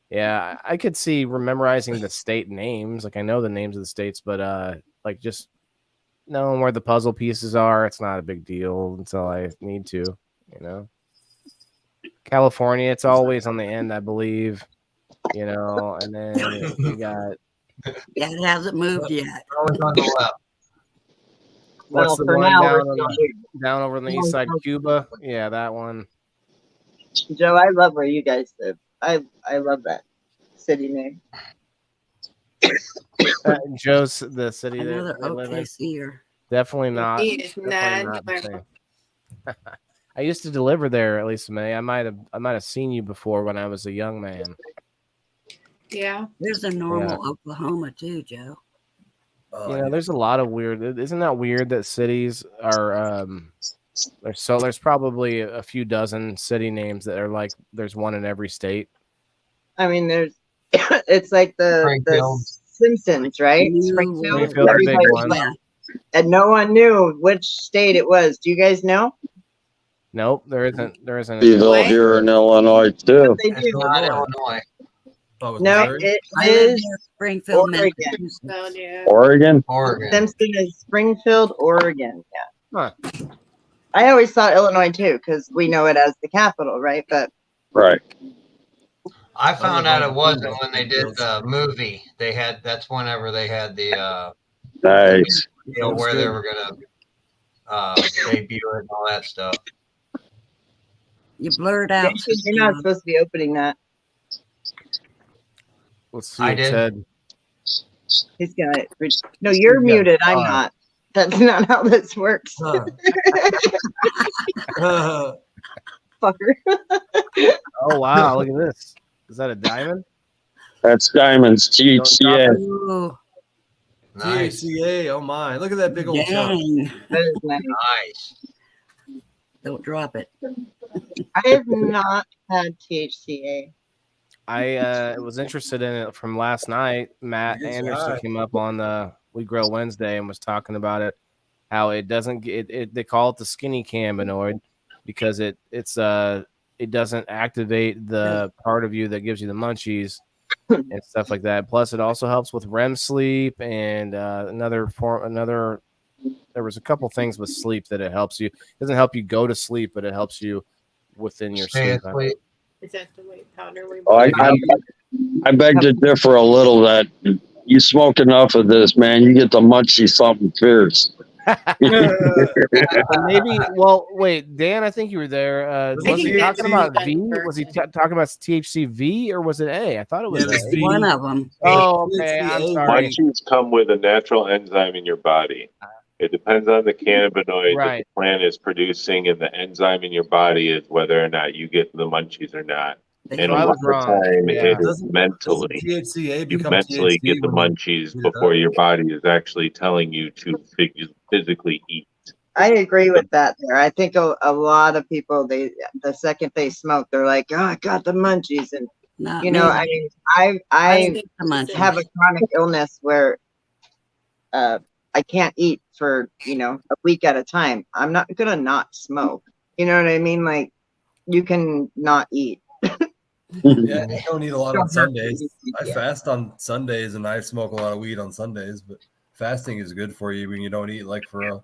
Yeah, I could see memorizing the state names. Like I know the names of the states, but like just knowing where the puzzle pieces are, it's not a big deal until I need to, you know. California, it's always on the end, I believe. You know, and then you got Yeah, it hasn't moved yet. Always on the left. what's Well, the for one now, down, we're on down over on the east side, Cuba? Yeah, that one. Joe, I love where you guys live. I love that city name. Joe's the city that Another they live in. OKCer. Definitely not. He is Definitely not not the doing same. I used to deliver there, at least May. I might have seen you before when I was a young man. Yeah. There's a normal Oklahoma too, Joe. There's a lot of weird. Isn't that weird that cities are there's probably a few dozen city names that are like there's one in every state. I mean, there's it's like the Simpsons, right? Springfield. Springfield's a big one. And no one knew which state it was. Do you guys know? Nope, there isn't. Evil here in Illinois too. They do. Not Illinois. No, it is Springfield, Oregon. Oregon. Simpson is Springfield, Oregon. Yeah. Huh. I always thought Illinois too, because we know it as the capital, right? But right. I found out it wasn't when they did the movie. That's whenever they had the nice where they were gonna debut it and all that stuff. You blurred out. You're not supposed to be opening that. Let's see. I did. Ted. He's gonna. No, you're muted. I'm not. That's not how this works. Huh. Fucker. Oh wow! Look at this. Is that a diamond? That's diamonds. THCA. Ooh, Nice. THCA. Oh my! Look at that big old chunk. dang. That is nice. Nice. Don't drop it. I have not had THCA. I was interested in it from last night. Matt Yes, Anderson right. came up on We Grow Wednesday and was talking about it. How it doesn't get they call it the skinny cannabinoid because it doesn't activate the part of you that gives you the munchies and stuff like that. Plus, it also helps with REM sleep and there was a couple things with sleep that it helps you. It doesn't help you go to sleep, but it helps you within your Stay sleep. asleep. Is that the white powder we Oh, I beg to differ a little. That you smoke enough of this, man, you get to munchie something fierce. Maybe. Well, wait, Dan. I think you were there. Was he talking about V? Was he talking about THC V or was it A? I thought it was A. One of them. Oh, okay. I'm sorry. Munchies come with a natural enzyme in your body. It depends on the cannabinoid that the plant is producing, and the enzyme in your body is whether or not you get the munchies or not. And a lot of the time, it is mentally. You mentally get the munchies before your body is actually telling you to physically eat. I agree with that there. I think a lot of people, the second they smoke, they're like, oh, I got the munchies. And, Not you know, me. I mean, I have a chronic illness where I can't eat for, a week at a time. I'm not going to not smoke. You know what I mean? Like, you can not eat. Yeah, I don't eat a lot on Sundays. I fast on Sundays and I smoke a lot of weed on Sundays, but fasting is good for you when you don't eat like for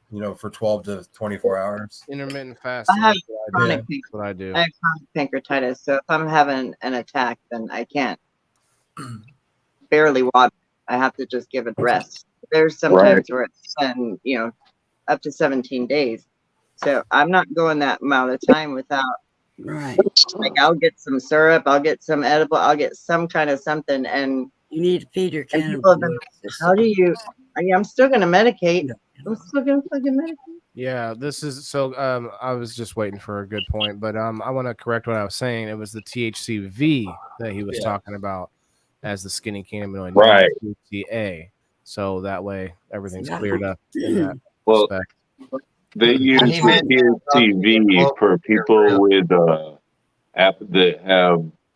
12 to 24 hours. Intermittent fasting. I have That's what I do. I have chronic pancreatitis, so if I'm having an attack, then I can't barely water. I have to just give it rest. There's sometimes where it's been, up to 17 days. So I'm not going that amount of time without. Right. Like I'll get some syrup, I'll get some edible, I'll get some kind of something, and you need to feed your cannabis. cannabis. How do you? I'm still gonna medicate. I'm still gonna fucking medicate. Yeah, this is so. I was just waiting for a good point, but I want to correct what I was saying. It was the THCV that he was talking about as the skinny cannabinoid, right? THCA. So that way everything's cleared up in that respect. They use THCV for people with that have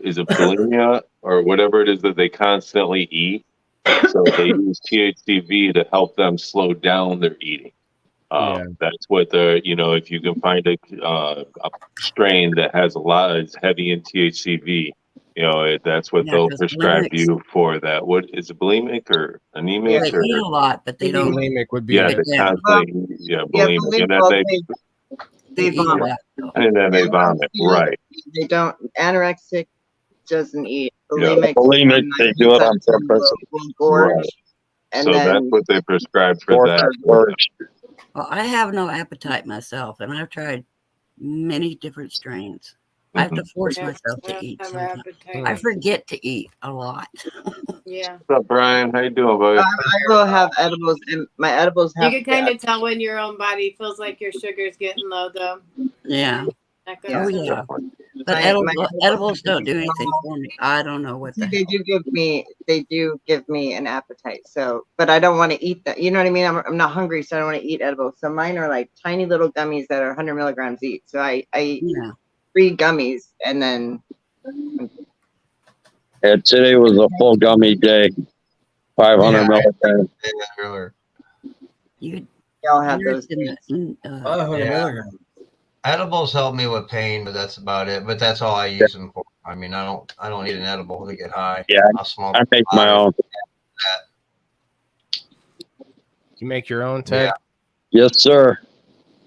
bulimia or whatever it is that they constantly eat. So they use THCV to help them slow down their eating. That's what if you can find a strain that has is heavy in THCV, that's what they'll prescribe you for that. What is it, bulimic or anemic? Yeah, they eat a lot, but they don't. Bulimic would be bulimic. And then they vomit. And then they vomit, right. They don't, anorexic doesn't eat. Bulimic, they do it on purpose. Right. And so that's what they prescribe for that. Well, I have no appetite myself, and I've tried many different strains. I have to force myself to eat sometimes. I forget to eat a lot. Yeah. What's up, Brian? How you doing, buddy? I will have edibles, and my edibles have. You can kind of tell when your own body feels like your sugar's getting low, though. Yeah. Oh, yeah. But My edibles don't do anything for me. I don't know what See, the hell. they do give me an appetite. So, but I don't want to eat that. You know what I mean? I'm not hungry, so I don't want to eat edibles. So mine are like tiny little gummies that are 100 milligrams each. So I eat Yeah. 3 gummies and then. Yeah, today was a full gummy day. 500 milligrams. You all have those. milligrams. Edibles help me with pain, but that's about it. But that's all I use them for. I mean, I don't need an edible to get high. Yeah, I'll smoke. I make my own. You make your own, Ted? Yeah. Yes, sir.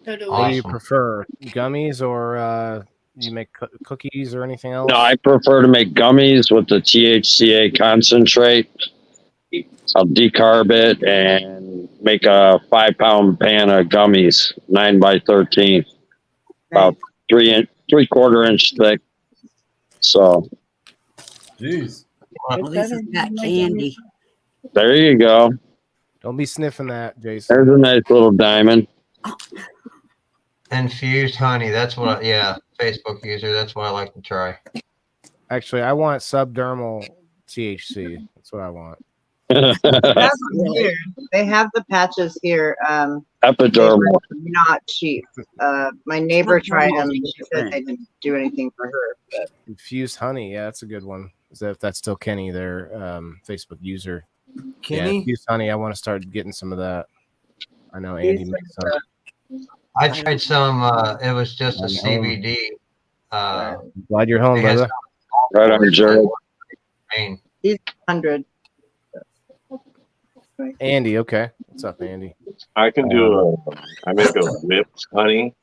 So do What do we. you prefer, gummies or you make cookies or anything else? No, I prefer to make gummies with the THCA concentrate. I'll decarb it and make a 5-pound pan of gummies, 9x13, about 3/4 inch thick. So, jeez, well, this has got candy. there you go. Don't be sniffing that, Jason. There's a nice little diamond. Infused honey. That's what. Facebook user. That's what I like to try. Actually, I want subdermal THC. That's what I want. They have the patches here. Epidermal. Not cheap. My neighbor tried them. She said they didn't do anything for her. But. Infused honey. Yeah, that's a good one. Is that if that's still Kenny, their Facebook user? Kenny? Yeah, infused honey. I want to start getting some of that. I know Andy makes some. I tried some. It was just a CBD. Glad you're home, brother. Right on your journey. He's 100. Andy, okay. What's up, Andy? I can I make a whipped honey,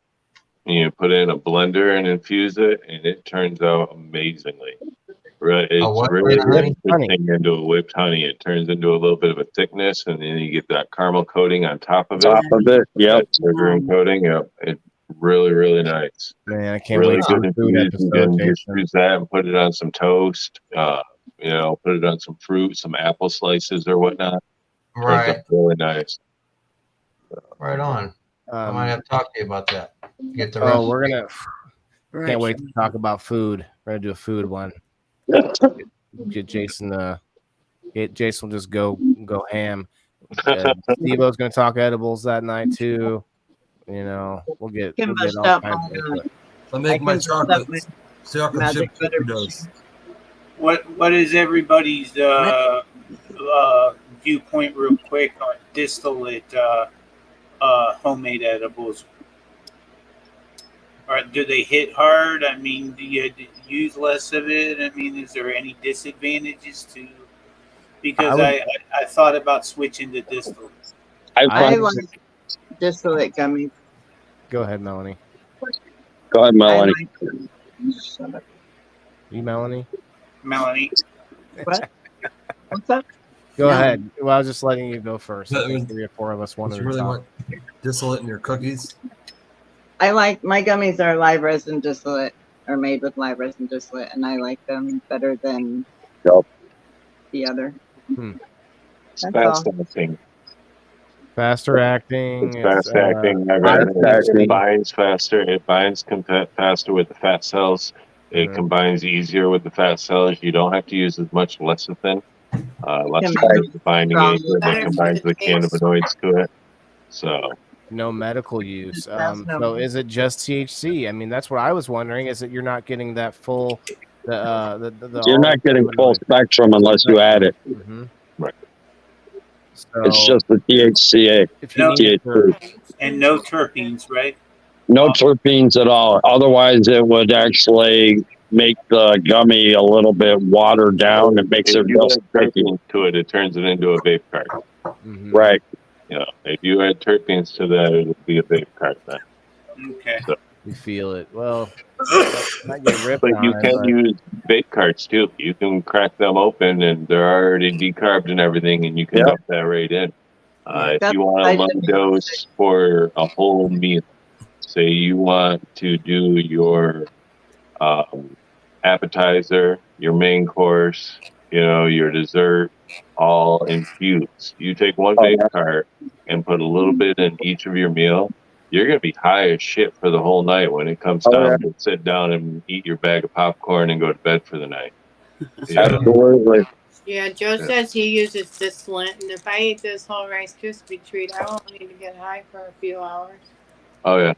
and you put it in a blender and infuse it, and it turns out amazingly. Right, it's really interesting into a whipped honey. It turns into a little bit of a thickness, and then you get that caramel coating on top of it. Yep. Sugar and coating. Yep. It's really, really nice. Man, I can't really wait good for the food infused. You episode, can just Jason. use that and put it on some toast. Put it on some fruit, some apple slices or whatnot. Right. Turns out really nice. Right on. I might have to talk to you about that. Get the Oh, recipe. we're gonna. Can't wait to talk about food. We're gonna do a food one. Get Jason. Jason will just go ham. Steve-O's gonna talk edibles that night too. You know, we'll get all kinds of it. I make my chocolate chip cookie doughs. What is everybody's viewpoint, real quick, on distillate homemade edibles? Or do they hit hard? I mean, do you use less of it? I mean, is there any disadvantages to? Because I thought about switching to distillate. I like distillate gummies. Go ahead, Melanie. Go ahead, Melanie. You, Melanie? Melanie. What? What's up? Go ahead. Well, I was just letting you go first. I think 3 or 4 of us wanted to really talk. want distillate in your cookies? I like my gummies are live resin distillate, or made with live resin distillate, and I like them better than the other. It's fast acting. Faster acting. It's fast acting. It binds faster. It binds faster with the fat cells. It combines easier with the fat cells. You don't have to use as much lecithin. Lecithin is the binding agent that combines the cannabinoids to it. So. No medical use. So is it just THC? I mean, that's what I was wondering. Is that you're not getting that full? You're not getting full spectrum unless you add it. Right. So it's just the THCA. And no terpenes, right? No terpenes at all. Otherwise, it would actually make the gummy a little bit watered down. It makes it real sticky. To it, it turns it into a vape cart. Right. If you add terpenes to that, it would be a vape cart then. Okay. So, you feel it. Well, not get ripped but on you it, can but- use vape carts too. You can crack them open and they're already decarbed and everything, and you can dump that right in. If you want a low dose for a whole meal, say you want to do your appetizer, your main course, your dessert, all infused. You take one vape cart and put a little bit in each of your meal, you're going to be high as shit for the whole night when it comes down to sit down and eat your bag of popcorn and go to bed for the night. Yeah. Absolutely. Yeah, Joe says he uses distillate, and if I eat this whole Rice Krispie treat, I won't need to get high for a few hours. Oh, yeah.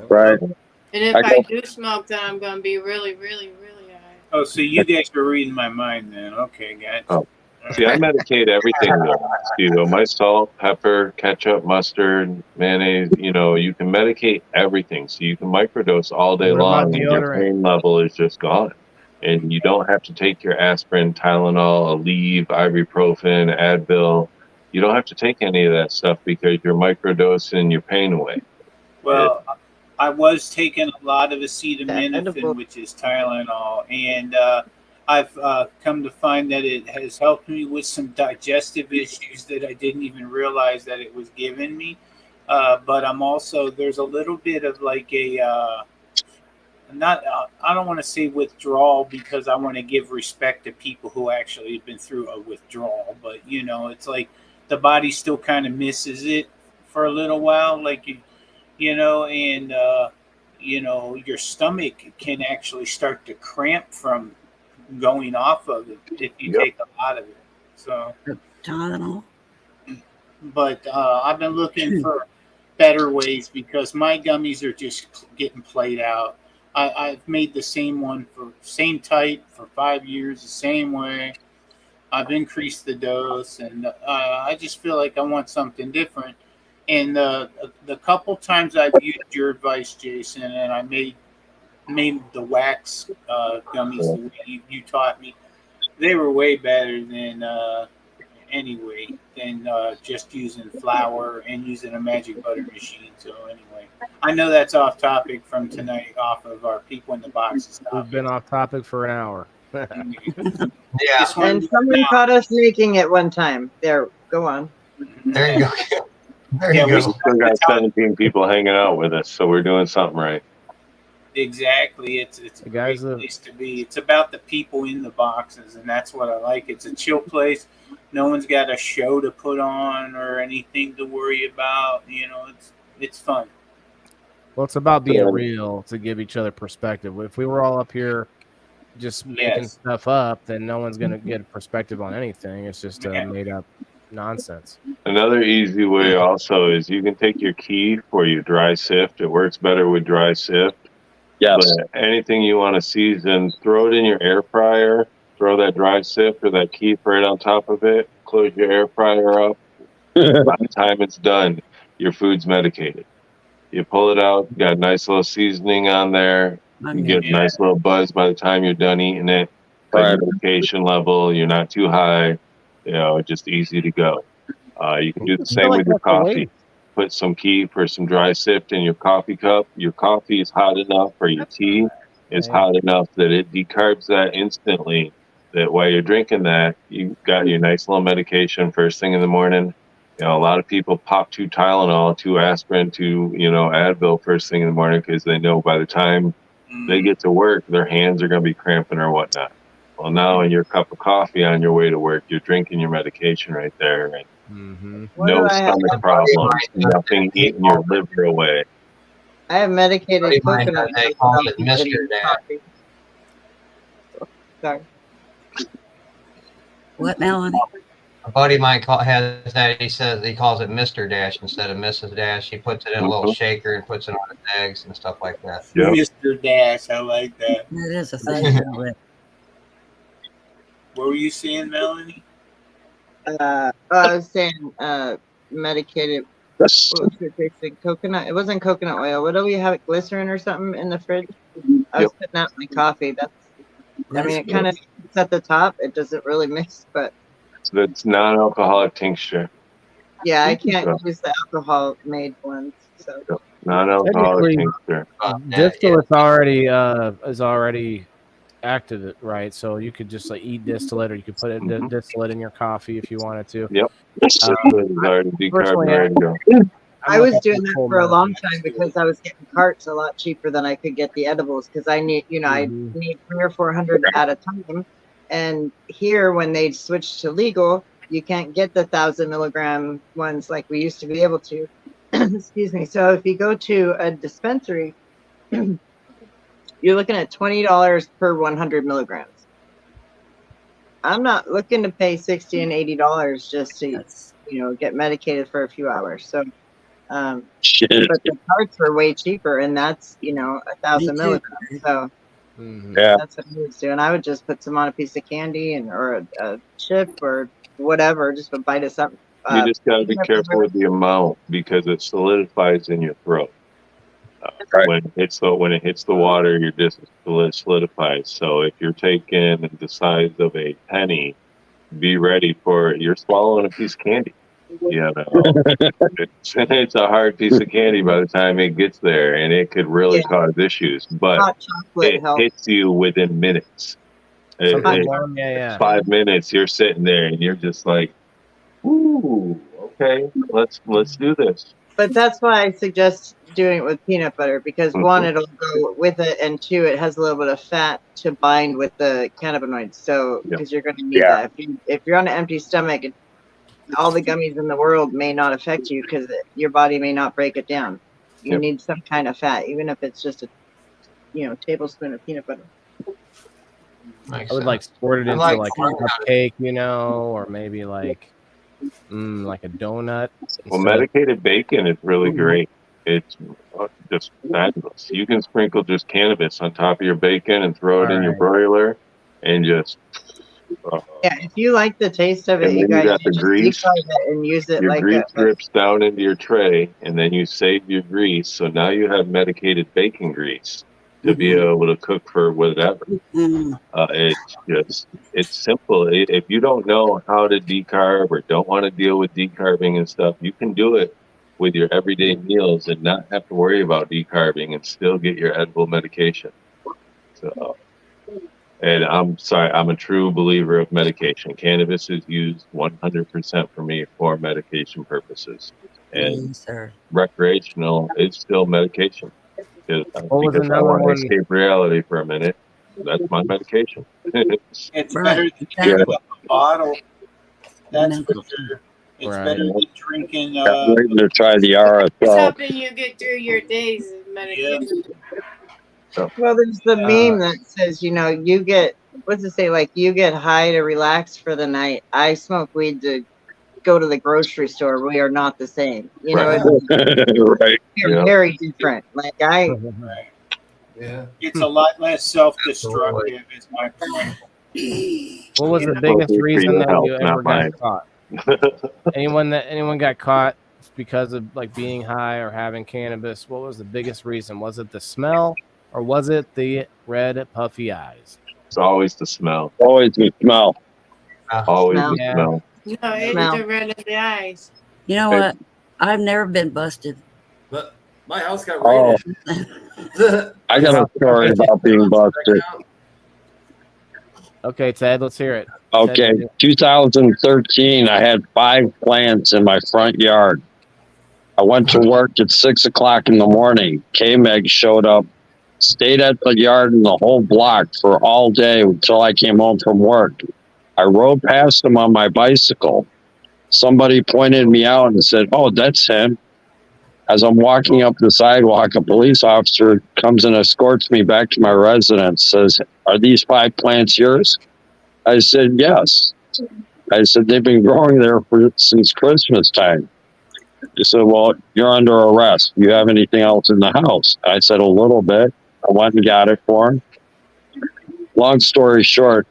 Right. And if I do smoke, then I'm going to be really, really, really high. Oh, so you guys are reading my mind then. Okay, guys. Oh. See, I medicate everything though. You know, my salt, pepper, ketchup, mustard, mayonnaise, you know, you can medicate everything. So you can microdose all day What about long and your deodorant? pain level is just gone. And you don't have to take your aspirin, Tylenol, Aleve, ibuprofen, Advil. You don't have to take any of that stuff because you're microdosing your pain away. Well, I was taking a lot of acetaminophen, which is Tylenol, and I've come to find that it has helped me with some digestive issues that I didn't even realize that it was giving me. But I'm also, there's a little bit of like a, I don't want to say withdrawal because I want to give respect to people who actually have been through a withdrawal. But, you know, it's like the body still kind of misses it for a little while. Like, you know, and, you know, your stomach can actually start to cramp from going off of it if you take a lot of it. So, Tylenol. but I've been looking for better ways because my gummies are just getting played out. I've made the same one for same type for 5 years, the same way. I've increased the dose, and I just feel like I want something different. And the couple times I've used your advice, Jason, and I made the wax gummies the way you taught me, they were way better than just using flour and using a magic butter machine. So anyway, I know that's off topic from tonight, off of our people in the boxes. We've been off topic for an hour. Yeah. And someone caught us making it one time. There, go on. There you go. There Yeah, you we go. still got 17 people hanging out with us, so we're doing something right. Exactly. It's a great place to be. It's about the people in the boxes, and that's what I like. It's a chill place. No one's got a show to put on or anything to worry about. You know, it's fun. Well, it's about being real to give each other perspective. If we were all up here just making stuff up, then no one's going to get a perspective on anything. It's just made up nonsense. Another easy way also is you can take your key for your dry sift. It works better with dry sift. Yes. But anything you want to season, throw it in your air fryer. Throw that dry sift or that keef right on top of it. Close your air fryer up. By the time it's done, your food's medicated. You pull it out, got a nice little seasoning on there. You get a nice little buzz by the time you're done eating it. Good medication level, you're not too high. You know, just easy to go. You can do the same with your coffee. Put some keef or some dry sift in your coffee cup. Your coffee is hot enough, or your tea is hot enough that it decarbs that instantly. That while you're drinking that, you got your nice little medication first thing in the morning. You know, a lot of people pop 2 Tylenol, 2 aspirin, 2, Advil first thing in the morning because they know by the time they get to work, their hands are going to be cramping or whatnot. Well, now in your cup of coffee on your way to work, you're drinking your medication right there. And no stomach problems, nothing eating your liver away. I have medicated coconut. They call it Mr. Dash. Sorry. What, Melanie? A buddy of mine has that. He says he calls it Mr. Dash instead of Mrs. Dash. He puts it in a little shaker and puts it on his eggs and stuff like that. Yep. Mr. Dash, I like that. That is a thing. What were you saying, Melanie? I was saying medicated. What was it tasting? Coconut. It wasn't coconut oil. What do we have? Glycerin or something in the fridge? I was putting out my coffee. I mean, it kind of sits at the top. It doesn't really mix, but So that's non-alcoholic tincture. yeah, I can't use the alcohol-made ones. So Non-alcoholic tincture. Distillate's already is already active, right? So you could just like eat distillate, or you could put it distillate in your coffee if you wanted to. Yep. Distillate is already decarbonated. I was doing that for a long time because I was getting carts a lot cheaper than I could get the edibles because I need, I need 300 or 400 at a time. And here, when they switched to legal, you can't get the 1,000 milligram ones like we used to be able to. excuse me. So if you go to a dispensary, you're looking at $20 per 100 milligrams. I'm not looking to pay $60 and $80 just to, get medicated for a few hours. So, but the carts were way cheaper, and that's 1,000 milligrams. So that's what I would do. And I would just put some on a piece of candy or a chip or whatever, just a bite of something. You just got to be careful with the amount because it solidifies in your throat. When it hits the water, you're just solidifies. So if you're taking the size of a penny, be ready for it. You're swallowing a piece of candy. It's a hard piece of candy by the time it gets there, and it could really cause issues. But it hits you within minutes. 5 minutes, you're sitting there, and you're just like, "Ooh, okay, let's do this." But that's why I suggest doing it with peanut butter, because one, it'll go with it, and two, it has a little bit of fat to bind with the cannabinoids. So, because you're going to need that. If you're on an empty stomach, all the gummies in the world may not affect you because your body may not break it down. You need some kind of fat, even if it's just a tablespoon of peanut butter. I would squirt it into like a cupcake, or maybe like a donut. Well, medicated bacon is really great. It's just fabulous. You can sprinkle just cannabis on top of your bacon and throw it in your broiler, and just if you like the taste of it, you guys got the grease and use it your like grease drips down into your tray, and then you save your grease. So now you have medicated bacon grease to be able to cook for whatever. It's simple. If you don't know how to decarb or don't want to deal with decarbing and stuff, you can do it with your everyday meals and not have to worry about decarbing and still get your edible medication. So, and I'm sorry, I'm a true believer of medication. Cannabis is used 100% for me for medication purposes, and recreational is still medication. Because I want to escape reality for a minute. That's my medication. It's better than picking up a bottle. That's for sure. It's better than drinking. I'm waiting to try the RSL. It's helping you get through your days of medication. Well, there's the meme that says, you get, what's it say? Like, you get high to relax for the night. I smoke weed to go to the grocery store. We are not the same. Right. We're very different. It's a lot less self-destructive, is my point. What was the biggest reason that you ever got caught? Anyone got caught because of being high or having cannabis? What was the biggest reason? Was it the smell, or was it the red puffy eyes? It's always the smell. Always the smell. Always the smell. No, it's the red of the eyes. You know what? I've never been busted. But my house got raided. I got a story about being busted. Okay, Ted, let's hear it. Okay, 2013, I had 5 plants in my front yard. I went to work at 6 o'clock in the morning. K-Meg showed up, stayed at the yard in the whole block for all day until I came home from work. I rode past him on my bicycle. Somebody pointed me out and said, "Oh, that's him." As I'm walking up the sidewalk, a police officer comes and escorts me back to my residence, says, "Are these 5 plants yours?" I said, "Yes." I said, "They've been growing there since Christmas time." He said, "Well, you're under arrest. Do you have anything else in the house?" I said, "A little bit." I went and got it for him. Long story short,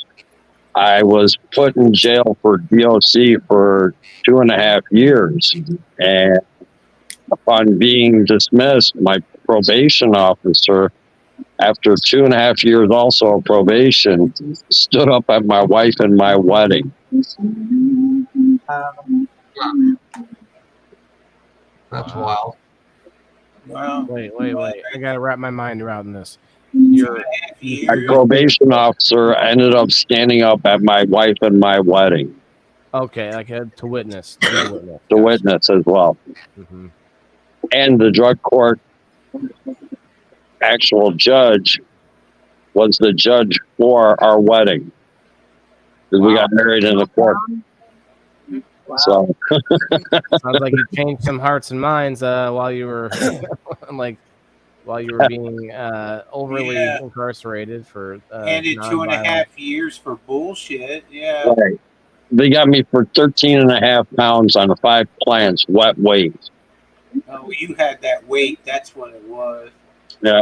I was put in jail for DOC for 2.5 years. And upon being dismissed, my probation officer, after 2.5 years also of probation, stood up at my wife and my wedding. That's wild. Wow. Wait. I got to wrap my mind around this. My probation officer ended up standing up at my wife and my wedding. Okay, to witness. To witness as well. Mm-hmm. And the drug court actual judge was the judge for our wedding. Because we got married in the court. Wow. So Sounds like you changed some hearts and minds while you were while you were being overly incarcerated for handed 2.5 nonviolent. years for bullshit. Yeah. right. They got me for 13.5 pounds on a 5 plants wet weight. Oh, you had that weight. That's what it was. Yeah.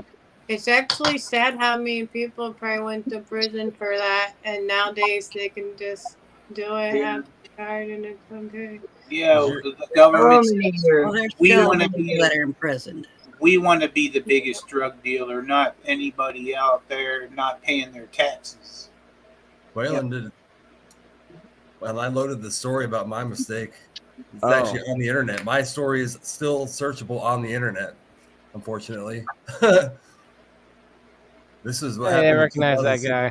It's actually sad how many people probably went to prison for that, and nowadays they can just do it, have a card, and it's okay. Yeah, the government says Well, there's we still want to people be that are imprisoned. we want to be the biggest drug dealer, not anybody out there not paying their taxes. Waylon did. Well, I loaded the story about my mistake. It's actually on the internet. My story is still searchable on the internet, unfortunately. This is what happened. I recognize that guy.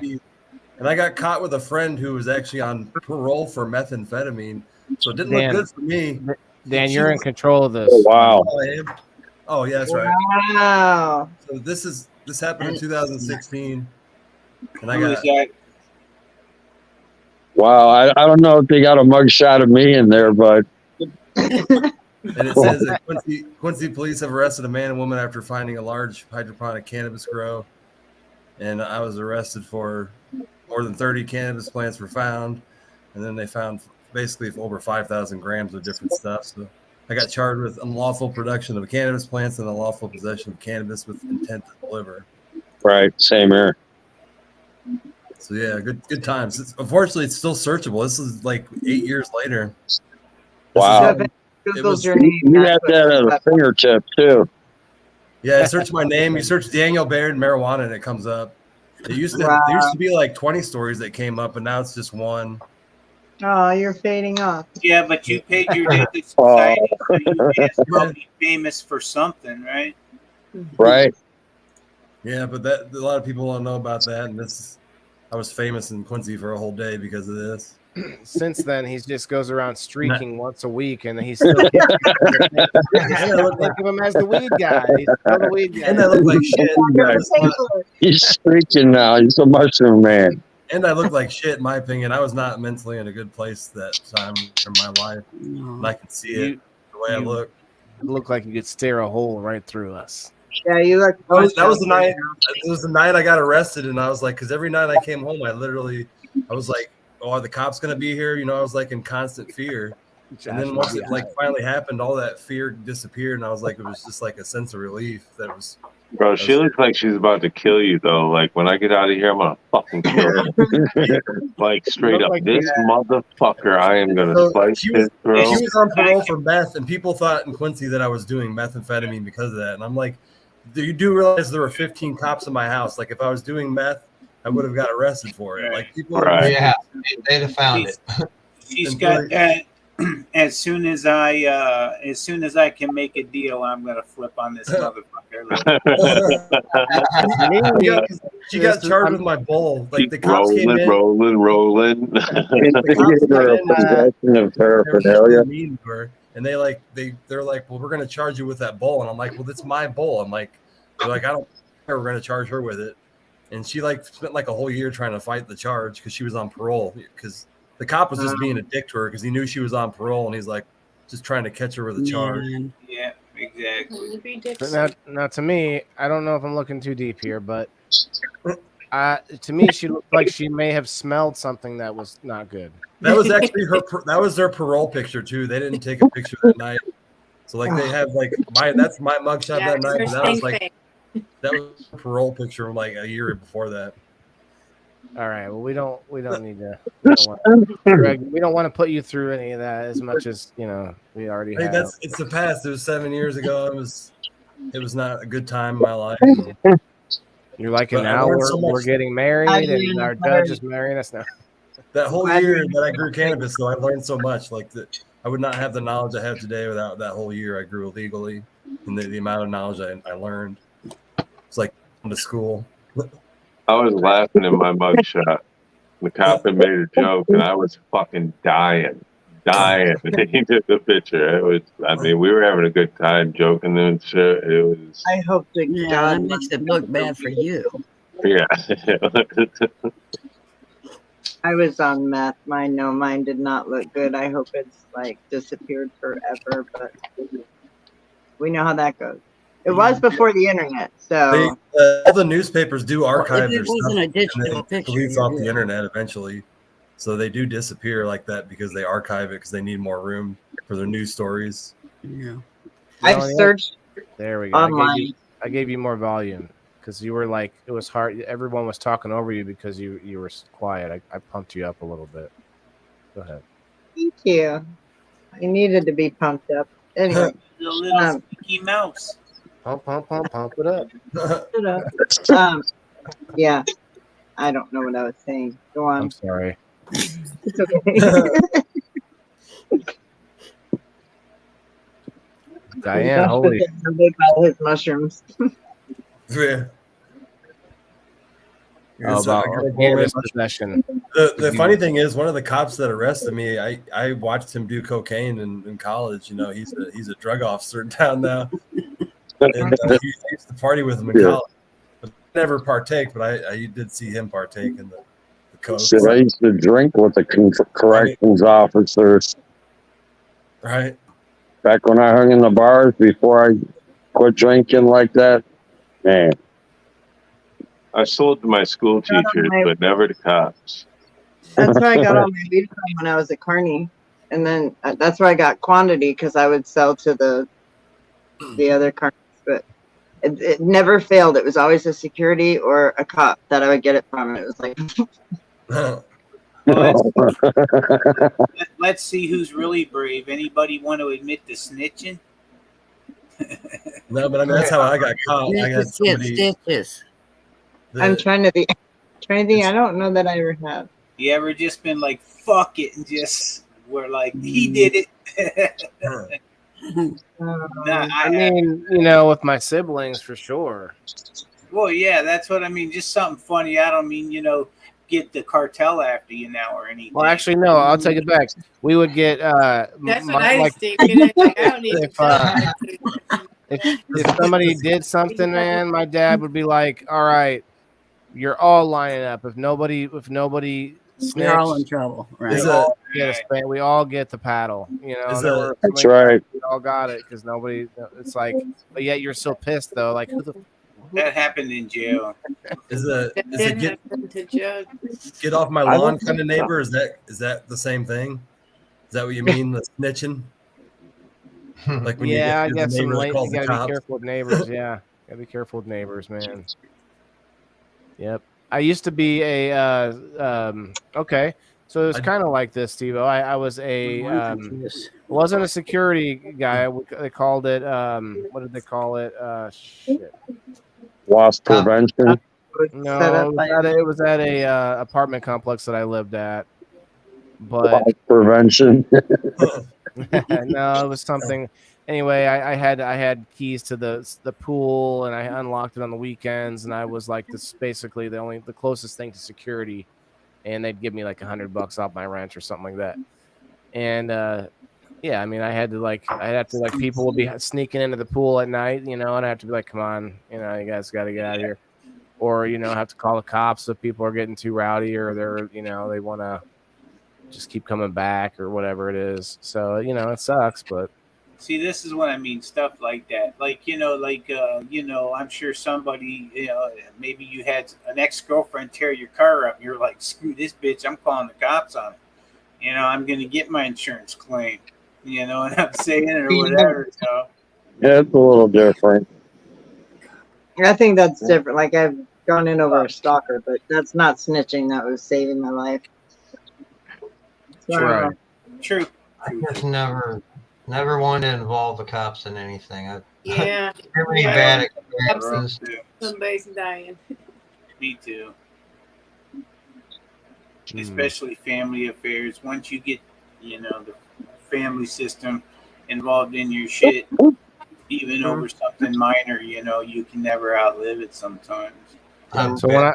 And I got caught with a friend who was actually on parole for methamphetamine, so it didn't look good for me. Dan, you're in control of this. Oh, wow. Oh, yeah, that's right. Wow. So this happened in 2016, and I Who is got. that? Wow. I don't know if they got a mugshot of me in there, but. And it says that Quincy police have arrested a man and woman after finding a large hydroponic cannabis grow. And I was arrested for more than 30 cannabis plants were found. And then they found basically over 5,000 grams of different stuff. So I got charged with unlawful production of cannabis plants and unlawful possession of cannabis with intent to deliver. Right. Same here. So yeah, good times. Unfortunately, it's still searchable. This is like 8 years later. Wow. Google's your name. You had that at a fingertip too. Yeah, I search my name. You search Daniel Baird marijuana, and it comes up. There used to be like 20 stories that came up, and now it's just one. Oh, you're fading off. Yeah, but you paid your debt to society, so you may as well be famous for something, right? Right. Yeah, but a lot of people don't know about that, and I was famous in Quincy for a whole day because of this. Since then, he just goes around streaking once a week, and he's still think of him as the weed guy. He's still the weed guy. And I look like shit. He's streaking now. He's a mushroom man. And I look like shit, in my opinion. I was not mentally in a good place that time in my life. And I can see it the way I look. You look like you could stare a hole right through us. Yeah, you look. That was the night. It was the night I got arrested, and I was like, because every night I came home, I was like, oh, are the cops gonna be here? You know, I was like in constant fear. And then once it like finally happened, all that fear disappeared, and I was like, it was just like a sense of relief that it was. Bro, she looks like she's about to kill you, though. Like, when I get out of here, I'm going to fucking kill her. Like, straight up. This motherfucker, I am going to slice his throat. She was on parole for meth, and people thought in Quincy that I was doing methamphetamine because of that. And I'm like, you do realize there were 15 cops in my house. Like, if I was doing meth, I would have got arrested for it. Like, people. Yeah, they'd have found it. She's got that. As soon as I can make a deal, I'm gonna flip on this motherfucker. She got charged with my bowl. Like the cops rolling, came in, rolling. And they're like, well, we're gonna charge you with that bowl, and I'm like, well, that's my bowl. I'm like, they're like, I don't care. We're gonna charge her with it, and she like spent like a whole year trying to fight the charge because she was on parole because. The cop was just being a dick to her because he knew she was on parole, and he's like just trying to catch her with a charge. Yeah, exactly. Now, to me, I don't know if I'm looking too deep here, but to me, she looked like she may have smelled something that was not good. That was actually that was their parole picture too. They didn't take a picture that night, so like they have like that's my mugshot that night. That was like that was a parole picture from like a year before that. All right. Well, we don't need to. We don't want to put you through any of that as much as we already have. It's the past. It was 7 years ago. It was not a good time in my life. You're like, now we're getting married, and our judge is marrying us now. That whole year that I grew cannabis, though, I learned so much. Like that, I would not have the knowledge I have today without that whole year I grew illegally, and the amount of knowledge I learned. It's like going to school. I was laughing in my mugshot. The cop had made a joke, and I was fucking dying. He took the picture. We were having a good time joking and shit. It was. I hope to God that makes it look bad for you. Yeah. I was on meth. Mine did not look good. I hope it's like disappeared forever, but we know how that goes. It was before the internet, so all the newspapers do archive if it their stuff wasn't a and digital then picture, deletes you're off the good. internet eventually. So they do disappear like that because they archive it because they need more room for their news stories. Yeah. I've searched There we go. online. I gave you more volume because you were like, it was hard. Everyone was talking over you because you were quiet. I pumped you up a little bit. Go ahead. Thank you. You needed to be pumped up. Anyway, The little Mickey Mouse. Pump it up. Yeah, I don't know what I was saying. Go on. I'm sorry. It's okay. Diane, holy all his mushrooms. Yeah. about cannabis possession. The funny thing is, one of the cops that arrested me, I watched him do cocaine in college. You know, he's a drug officer in town now. And he used to party with him in college. But I never partake, but I did see him partake in the coke. Shit, I used to drink with the corrections officers. Right. Back when I hung in the bars before I quit drinking like that, man. I sold to my school teachers, but never to cops. That's where I got all my weed from when I was at Kearney, and then that's where I got quantity because I would sell to the other Kearneys, but it never failed. It was always a security or a cop that I would get it from. It was like. Let's see who's really brave. Anybody want to admit to snitching? No, but I mean that's how I got caught. I got somebody. Stitches. I'm trying to think. I don't know that I ever have. You ever just been like, fuck it, and just were like, he did it? I mean, you know, with my siblings for sure. Well, yeah, that's what I mean. Just something funny. I don't mean, get the cartel after you now or anything. Well, actually, no. I'll take it back. We would get. That's what I was thinking. I don't need if somebody did something, man, my dad would be like, "All right, you're all lining up. If nobody snitched, You're all in trouble, right? We all get the paddle. You know, that's right. We all got it because nobody. It's like, but yet you're still pissed though. Like, who the. That happened in jail. Is it get off my lawn kind of neighbor? Is that the same thing? Is that what you mean, the snitching? Like when I you guess you calls the gotta cops? be careful with neighbors. Yeah, gotta be careful with neighbors, man. Yep. I used to be a okay. So it was kind of like this, Steve-O. I was wasn't a security guy. They called it what did they call it? Shit. Loss prevention. No, it was at a apartment complex that I lived at. But Loss prevention. No, it was something. Anyway, I had keys to the pool, and I unlocked it on the weekends, and I was like this basically the closest thing to security, and they'd give me like $100 off my rent or something like that. And yeah, I mean, I'd have to people would be sneaking into the pool at night, and I have to be like, come on, you guys got to get out of here, or have to call the cops if people are getting too rowdy or they're they want to just keep coming back or whatever it is. So it sucks, but. See, this is what I mean, stuff like that. Like, I'm sure somebody, maybe you had an ex-girlfriend tear your car up. And you're like, screw this bitch. I'm calling the cops on it. I'm going to get my insurance claim. You know what I'm saying? Or whatever. So. Yeah, it's a little different. I think that's different. Like I've gone in over a stalker, but that's not snitching. That was saving my life. Right. True. I just never wanted to involve the cops in anything. Yeah. Really bad experiences. Somebody's dying. Me too. Especially family affairs. Once you get, the family system involved in your shit, even over something minor, you can never outlive it sometimes. So when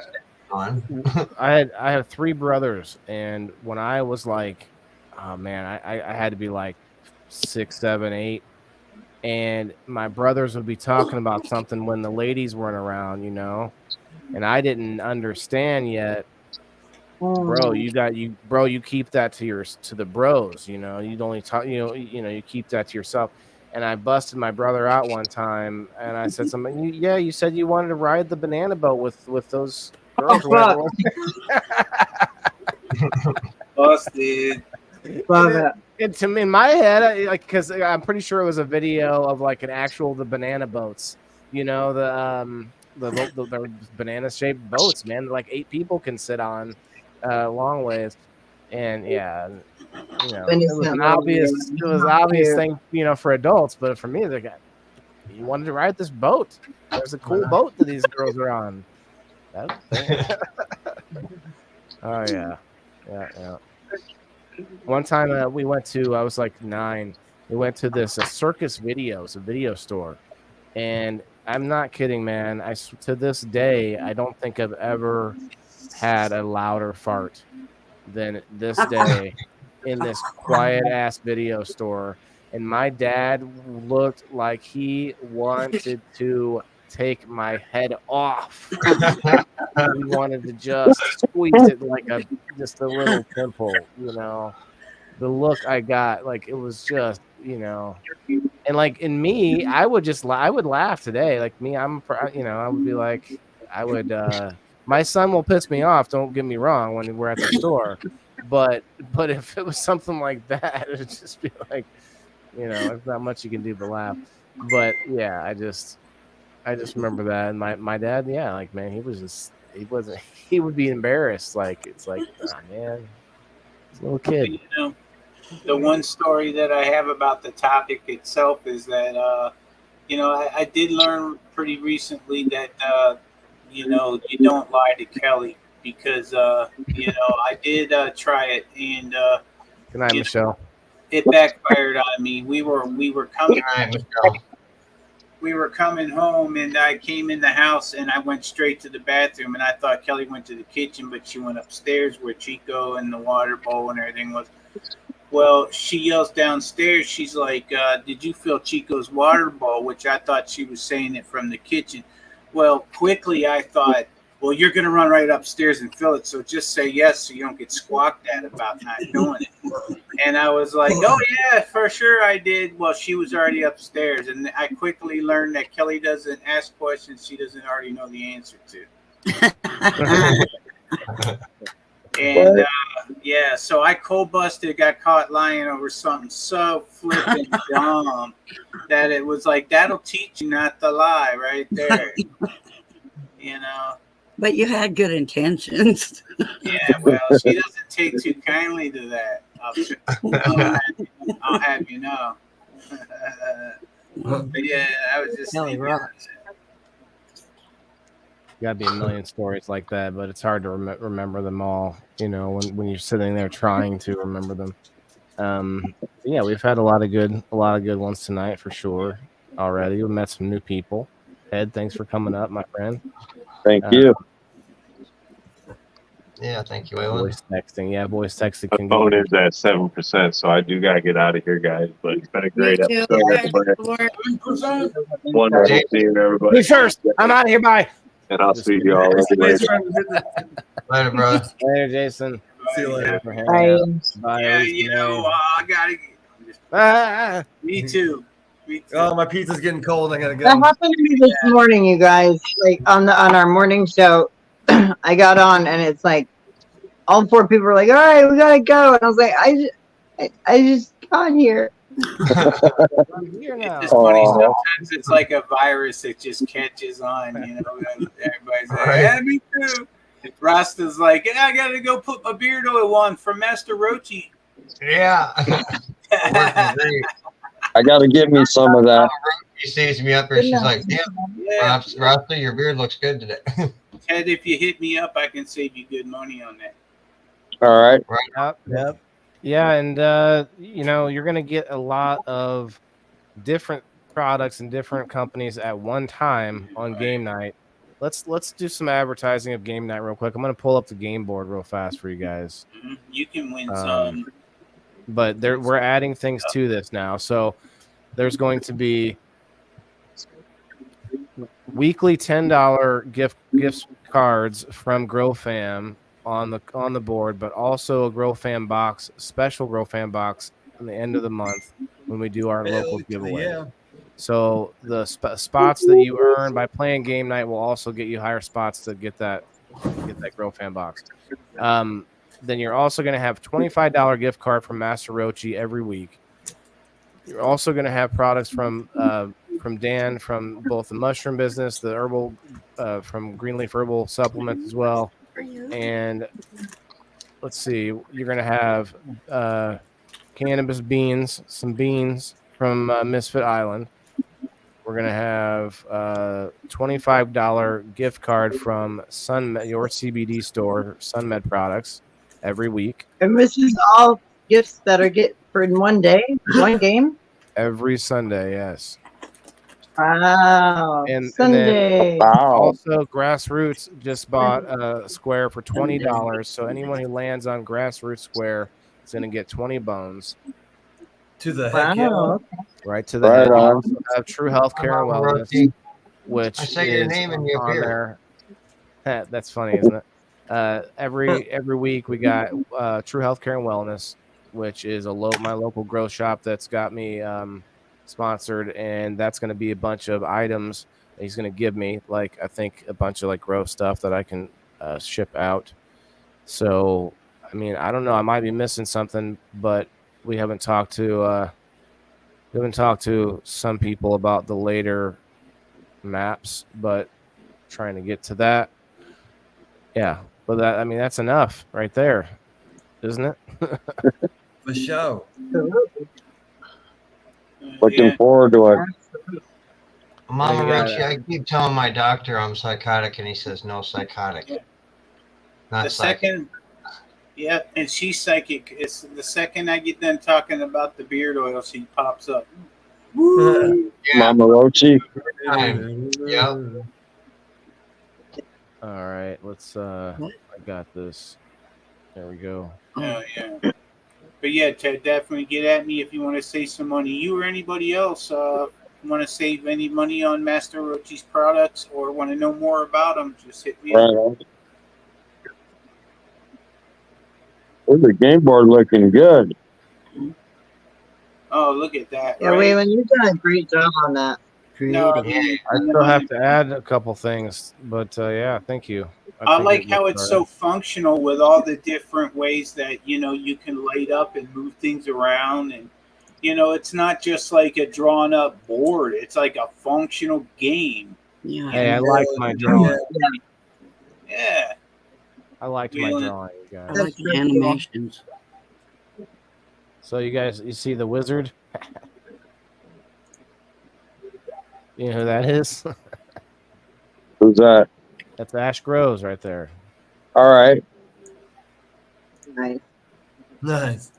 I had 3 brothers, and when I was like, oh man, I had to be like 6, 7, 8, and my brothers would be talking about something when the ladies weren't around, and I didn't understand yet bro, you keep that to the bros, you know. You'd only talk, you keep that to yourself. And I busted my brother out one time, and I said something. You said you wanted to ride the banana boat with those girls or whatever. Busted. Love it. It's in my head, because I'm pretty sure it was a video of like the banana boats. You know, the banana shaped boats, man. That, like 8 people can sit on, long ways, and yeah. It was an obvious thing, for adults, but for me, you wanted to ride this boat. There's a cool boat that these girls are on. Oh yeah. One time we went to, I was like 9. We went to this Circus Videos, a video store, and I'm not kidding, man. To this day, I don't think I've ever had a louder fart than this day in this quiet ass video store. And my dad looked like he wanted to take my head off. He wanted to just squeeze it like just a little pimple, The look I got, like, it was just, and like in me, I would laugh today. Like me, I would be like, my son will piss me off. Don't get me wrong when we're at the store, but if it was something like that, it'd just be like, there's not much you can do but laugh. But yeah, I just remember that. And my dad, yeah, like, man, he would be embarrassed. Like, it's like, oh, man, he's a little kid. The one story that I have about the topic itself is that, I did learn pretty recently that, you don't lie to Kelly, because, I did try it, and good night, Michelle. It backfired on me. We were coming. We were coming home, and I came in the house, and I went straight to the bathroom, and I thought Kelly went to the kitchen, but she went upstairs where Chico and the water bowl and everything was. Well, she yells downstairs. She's like, did you fill Chico's water bowl? Which I thought she was saying it from the kitchen. Well, quickly I thought, well, you're going to run right upstairs and fill it, so just say yes so you don't get squawked at about not doing it. And I was like, oh, yeah, for sure I did. Well, she was already upstairs, and I quickly learned that Kelly doesn't ask questions she doesn't already know the answer to. And, yeah, so I cold busted, got caught lying over something so flippin' dumb that it was like, that'll teach you not to lie right there. But you had good intentions. Yeah, well, she doesn't take too kindly to that. I'll have you know. But yeah, I was just thinking. Gotta be a million stories like that, but it's hard to remember them all, when you're sitting there trying to remember them. Yeah, we've had a lot of good ones tonight for sure already. We met some new people. Ed, thanks for coming up, my friend. Thank you. Yeah, thank you, Alan. Voice texting. Voice texting. The phone is at 7%, so I do gotta get out of here, guys. But it's been a great episode, everybody. Wonderful seeing everybody. Me first. I'm out of here. Bye. And I'll see you all later. Later, brother. Later, Jason. See you later. Bye. Bye. Yeah, I gotta. Me too. Oh, my pizza's getting cold. I gotta go. That happened to me this morning, you guys. Like on our morning show, I got on and it's like all 4 people were like, "All right, we gotta go," and I was like, "I just got here." It's funny. Sometimes it's like a virus that just catches on. And everybody's like, "Yeah, me too." Rasta's like, "Yeah, I gotta go put my beard oil on from Master Rochi." Yeah. I gotta give me some of that. She sees me up here. She's like, "Yeah, Rasta, your beard looks good today." Ted, if you hit me up, I can save you good money on that. All right. Yep. Yeah, and you're gonna get a lot of different products and different companies at one time on game night. Let's do some advertising of game night real quick. I'm gonna pull up the game board real fast for you guys. You can win some. But we're adding things to this now. So there's going to be weekly $10 gift cards from GrowFam on the board, but also a Grow Fan box, special Grow Fan box at the end of the month when we do our local giveaway. Yeah. So the spots that you earn by playing game night will also get you higher spots to get that Grow Fan box. Then you're also going to have $25 gift card from Master Rochi every week. You're also going to have products from Dan from both the mushroom business, the herbal from Greenleaf Herbal Supplements as well. And let's see, you're going to have cannabis beans, some beans from Misfit Island. We're going to have $25 gift card from SunMed, your CBD store, SunMed products every week. And this is all gifts that are get for in one day, one game. Every Sunday, yes. Wow. And Sunday. then also Grassroots just bought a square for $20. So anyone who lands on Grassroots Square is going to get 20 bones. To the heck yeah. Right to the head. We also have True Healthcare and Wellness, which I say your is name and you on appear. there. That's funny, isn't it? Every week we got True Healthcare and Wellness, which is my local grow shop that's got me sponsored, and that's going to be a bunch of items that he's going to give me, like I think a bunch of like grow stuff that I can ship out. So I mean, I don't know, I might be missing something, but we haven't talked to some people about the later maps, but trying to get to that. Yeah, but that, I mean, that's enough right there, isn't it? For sure. Looking forward to it. Mama Rochi, I keep telling my doctor I'm psychotic, and he says no psychotic. Not The psychic. second, yeah, and she's psychic. It's the second I get done talking about the beard oil, she pops up. Woo! Mama Rochi. Yep. All right, let's I got this. There we go. Oh yeah. But yeah, Ted, definitely get at me if you want to save some money. You or anybody else want to save any money on Master Rochi's products or want to know more about them, just hit me up. Well, the game board looking good. Oh, look at that. Yeah, right? Waylon, you've done a great job on that. No, I still have to add a couple things, but yeah, thank you. I think like it how looks it's all so functional with all the different ways that, you can light up and move things around. And, it's not just like a drawn up board. It's like a functional game. Yeah. Hey, I like my drawing. Yeah. I liked my drawing, you I guys. like the animations. So you see the wizard? You know who that is? Who's that? That's Ash Groves right there. All right. Nice. Nice.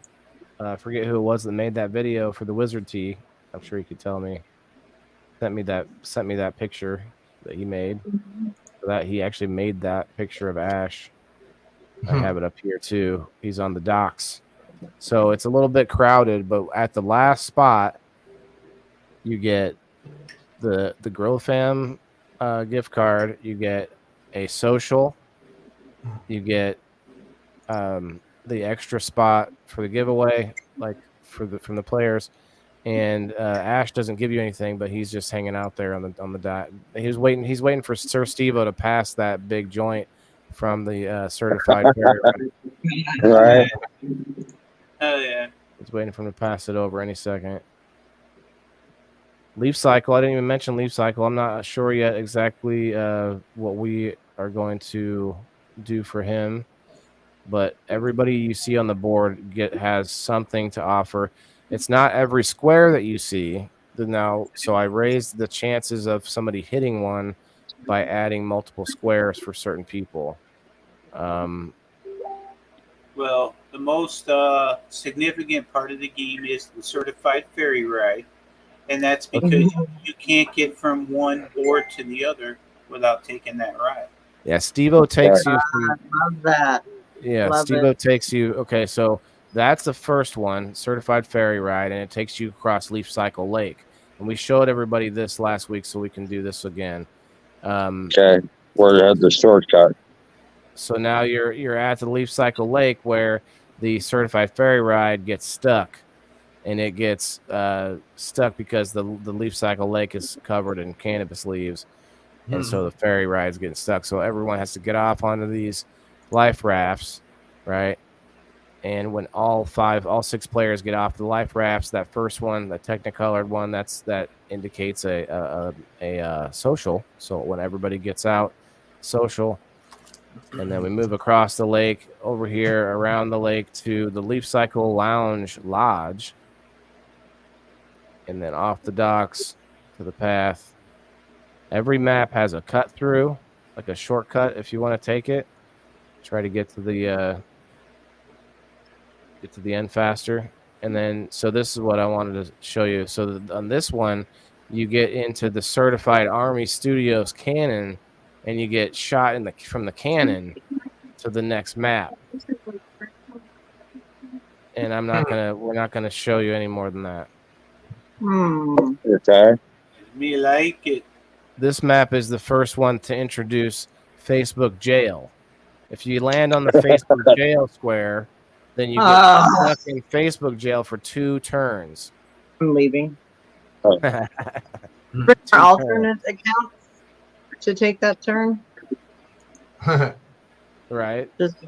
I forget who it was that made that video for the wizard tee. I'm sure he could tell me. Sent me that picture that he made. That he actually made that picture of Ash. I have it up here too. He's on the docks. So it's a little bit crowded, but at the last spot, you get the Grow Fam gift card. You get a social. You get the extra spot for the giveaway, like from the players. And Ash doesn't give you anything, but he's just hanging out there on the dot. He's waiting for Sir Steve-O to pass that big joint from the certified carrier. Right. Oh yeah. He's waiting for him to pass it over any second. Leaf Cycle. I didn't even mention Leaf Cycle. I'm not sure yet exactly what we are going to do for him, but everybody you see on the board has something to offer. It's not every square that you see now, so I raised the chances of somebody hitting one by adding multiple squares for certain people. Well, the most significant part of the game is the certified ferry ride, and that's because you can't get from one board to the other without taking that ride. Yeah, Steve-O takes you from. Love that. Yeah, Love Steve-O it. takes you. Okay, so that's the first one, certified ferry ride, and it takes you across Leaf Cycle Lake. And we showed everybody this last week, so we can do this again. Okay, where they had the shortcut. So now you're at the Leaf Cycle Lake where the certified ferry ride gets stuck, and it gets stuck because the Leaf Cycle Lake is covered in cannabis leaves, and so the ferry ride's getting stuck. So everyone has to get off onto these life rafts, right? And when all 6 players get off the life rafts, that first one, the technicolored one, that indicates a social. So when everybody gets out, social. And then we move across the lake over here around the lake to the Leaf Cycle Lounge Lodge. And then off the docks to the path. Every map has a cut through, like a shortcut if you want to take it. Try to get to the end faster. And then, so this is what I wanted to show you. So on this one, you get into the Certified Army Studios cannon, and you get shot from the cannon to the next map. And we're not gonna show you any more than that. Okay. Me like it. This map is the first one to introduce Facebook jail. If you land on the Facebook jail square, then you get stuck in Facebook jail for 2 turns. I'm leaving. Oh. Alternate accounts to take that turn. Right. Just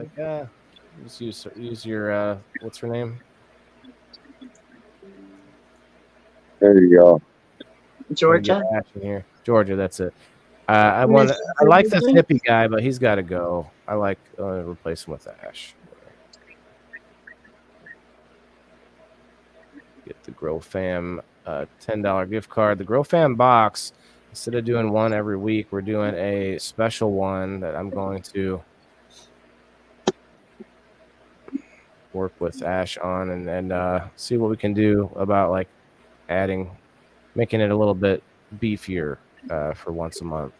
use your what's her name? There you go. Georgia. In here. Georgia, that's it. I like this hippie guy, but he's got to go. I like replace him with Ash. Get the Grow Fam $10 gift card. The Grow Fam box. Instead of doing one every week, we're doing a special one that I'm going to work with Ash on and see what we can do about like making it a little bit beefier for once a month.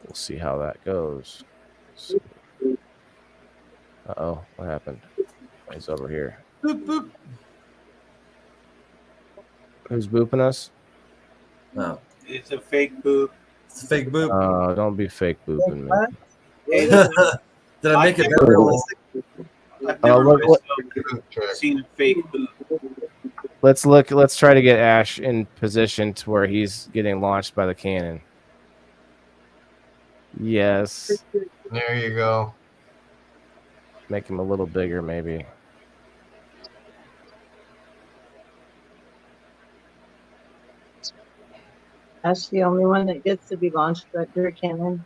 We'll see how that goes. Uh-oh, what happened? He's over here. Boop, boop. Who's booping us? No. It's a fake boop. It's a fake boop. Oh, don't be fake booping me. Did I make it that realistic? I've never seen a fake boop. Let's try to get Ash in position to where he's getting launched by the cannon. Yes. There you go. Make him a little bigger, maybe. That's the only one that gets to be launched through a cannon.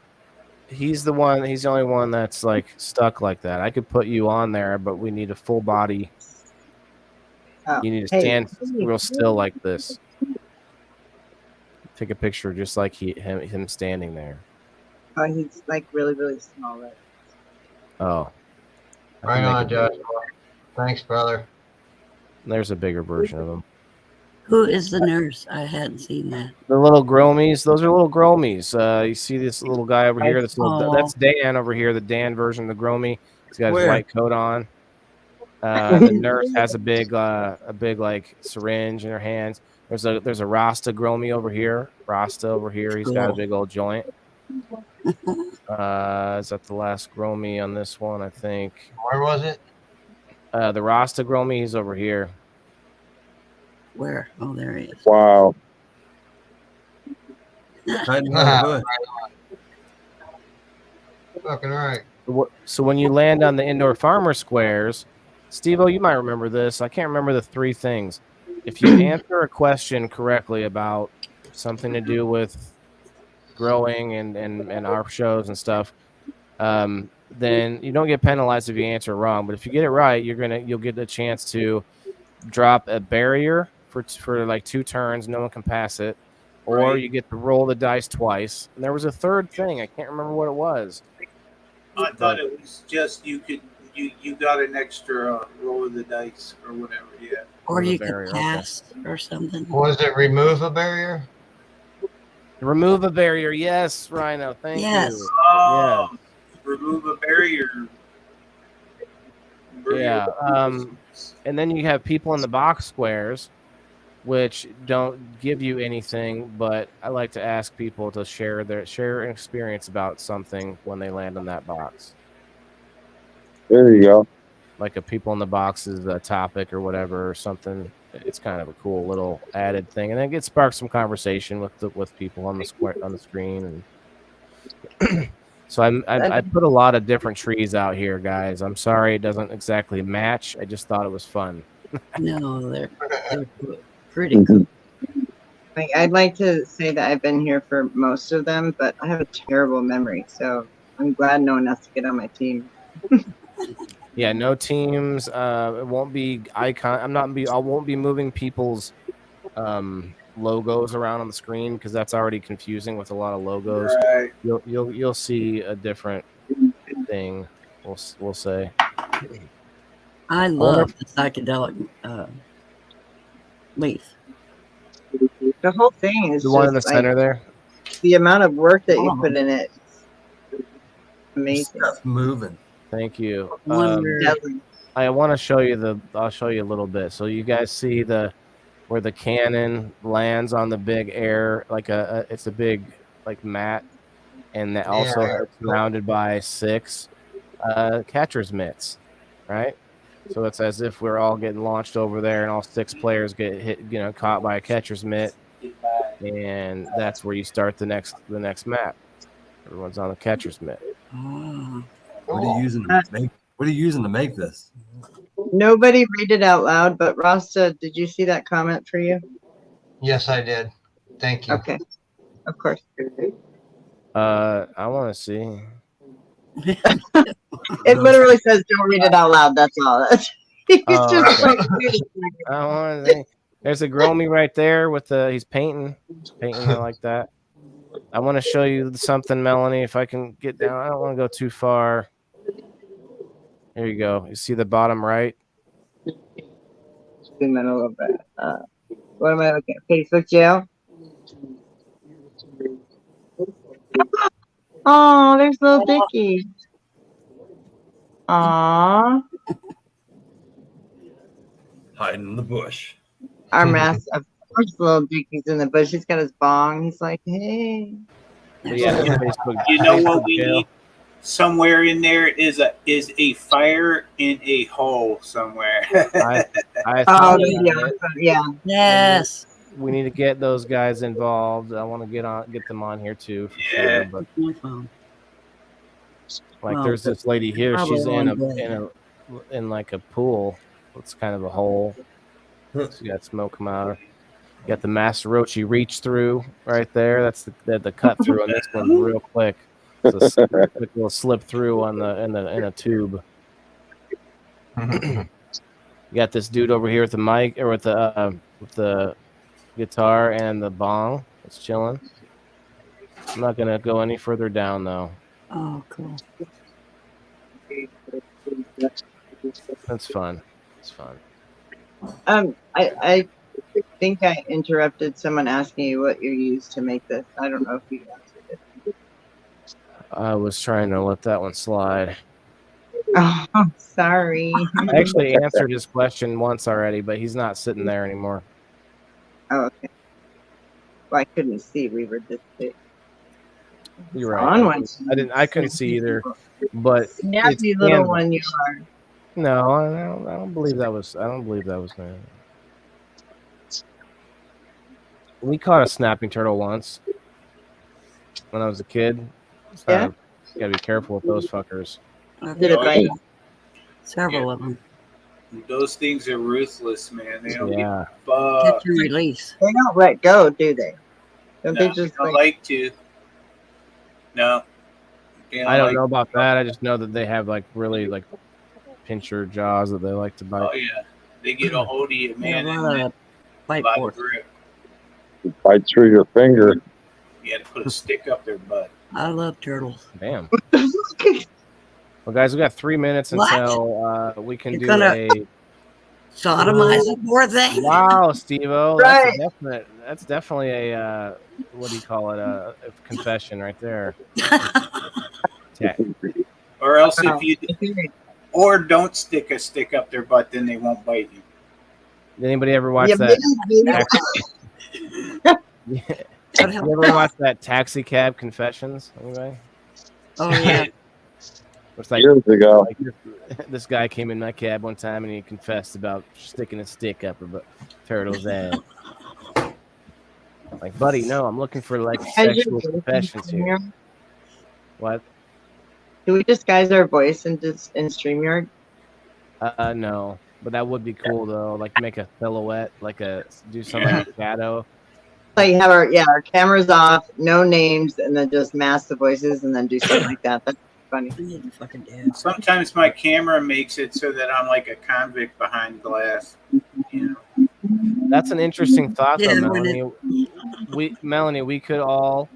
He's the only one that's like stuck like that. I could put you on there, but we need a full body. Oh, You need to stand real still like this. Take a picture just like him standing there. Oh, he's like really, really small. Right? Oh. Right on, Josh. Thanks, brother. There's a bigger version of him. Who is the nurse? I hadn't seen that. The little Gromies. Those are little Gromies. You see this little guy over here? That's Dan over here, the Dan version of the Gromie. He's got his white coat on. The nurse has a big like syringe in her hands. There's a Rasta Gromie over here. Rasta over here. He's got a big old joint. Is that the last Gromie on this one? I think. Where was it? The Rasta Gromie. He's over here. Where? Oh, there he is. Wow. Fucking right. So when you land on the indoor farmer squares, Steve-O, you might remember this. I can't remember the 3 things. If you answer a question correctly about something to do with growing and our shows and stuff, then you don't get penalized if you answer wrong. But if you get it right, you'll get a chance to drop a barrier for like 2 turns. No one can pass it. Or you get to roll the dice twice. And there was a 3rd thing. I can't remember what it was. I thought it was just you got an extra roll of the dice or whatever. Yeah. Or you could pass or something. Was it remove a barrier? Remove a barrier. Yes, Rhino. Thank you. Oh, yeah. Remove a barrier. Yeah. And then you have people in the box squares. which don't give you anything, but I like to ask people to share an experience about something when they land on that box. There you go. Like a people in the box is a topic or whatever or something. It's kind of a cool little added thing, and it sparks some conversation with people on the screen. And so I put a lot of different trees out here, guys. I'm sorry it doesn't exactly match. I just thought it was fun. No, they're pretty cool. I'd like to say that I've been here for most of them, but I have a terrible memory, so I'm glad no one has to get on my team. Yeah, no teams. It won't be icon. I won't be moving people's logos around on the screen because that's already confusing with a lot of logos. Right. You'll see a different thing. We'll say. I love the psychedelic leaf. The whole thing is the one just in the center there. The amount of work that you put in it. Amazing. Stuff moving. Thank you. Deadly. I want to show you I'll show you a little bit. So you guys see where the cannon lands on the big air, like it's a big like mat, and that also is surrounded by 6 catcher's mitts, right? So it's as if we're all getting launched over there, and all 6 players get hit, caught by a catcher's mitt, and that's where you start the next map. Everyone's on the catcher's mitt. What are you using to make? What are you using to make this? Nobody read it out loud, but Rasta, did you see that comment for you? Yes, I did. Thank you. Okay, of course. I want to see. It literally says, "Don't read it out loud." That's all. He's just okay. like. I want to see. There's a Gromy right there with he's painting it like that. I want to show you something, Melanie. If I can get down, I don't want to go too far. Here you go. You see the bottom right? Zoom in a little bit. What am I looking at? Facebook jail. Oh, there's little Dickie. Aww. Hiding in the bush. Our mass, of course, little Dickie's in the bush. He's got his bong. He's like, hey. But yeah, Facebook, You know Facebook what we jail. need? Somewhere in there is a fire in a hole somewhere. I Oh, it. yeah. Yes. We need to get those guys involved. I want to get them on here too, for sure. But like, there's this lady here. She's in like a pool. It's kind of a hole. She got smoke come out. You got the Master Rochi reach through right there. That's the cut through on this one, real quick. It's a quick little slip through in a tube. You got this dude over here with the mic or with the guitar and the bong. It's chilling. I'm not gonna go any further down though. Oh, cool. That's fun. It's fun. I think I interrupted someone asking you what you used to make this. I don't know if you answered it. I was trying to let that one slide. Oh, sorry. I actually answered his question once already, but he's not sitting there anymore. Oh, okay. Well, I couldn't see. We were this big. You're right. On one. I couldn't see either. But Nasty little one you are. No, I don't believe that was. I don't believe that was there. We caught a snapping turtle once when I was a kid. Yeah. You gotta be careful with those fuckers. Did it bite? Several of them. Those things are ruthless, man. They don't Yeah. Catch and release. They don't let go, do they? Don't No, they just don't like to. No. I don't know about that. I just know that they have like really like pincher jaws that they like to bite. Oh yeah, they get a hold of you, man. Yeah, a lot of bite lot of force. grip. Bite through your finger. You had to put a stick up their butt. I love turtles. Damn. Well, guys, we got 3 minutes until we can do a Sodomize the poor thing. Wow, Steve-O. Right. That's definitely a what do you call it? A confession right there. Yeah. Or else if you or don't stick a stick up their butt, then they won't bite you. Did anybody ever watch Yeah, that? maybe. You ever watch that Taxi Cab Confessions? Anybody? Oh yeah. It's like, Years ago. like this guy came in my cab one time and he confessed about sticking a stick up a turtle's ass. Like, buddy, no, I'm looking for like sexual confessions here. What? Do we disguise our voice in StreamYard? No, but that would be cool though. Like make a silhouette, do some like a shadow. Like have our cameras off, no names, and then just mask the voices and then do something like that. That's funny. Sometimes my camera makes it so that I'm like a convict behind glass. You know. That's an interesting thought, though, Melanie. We could all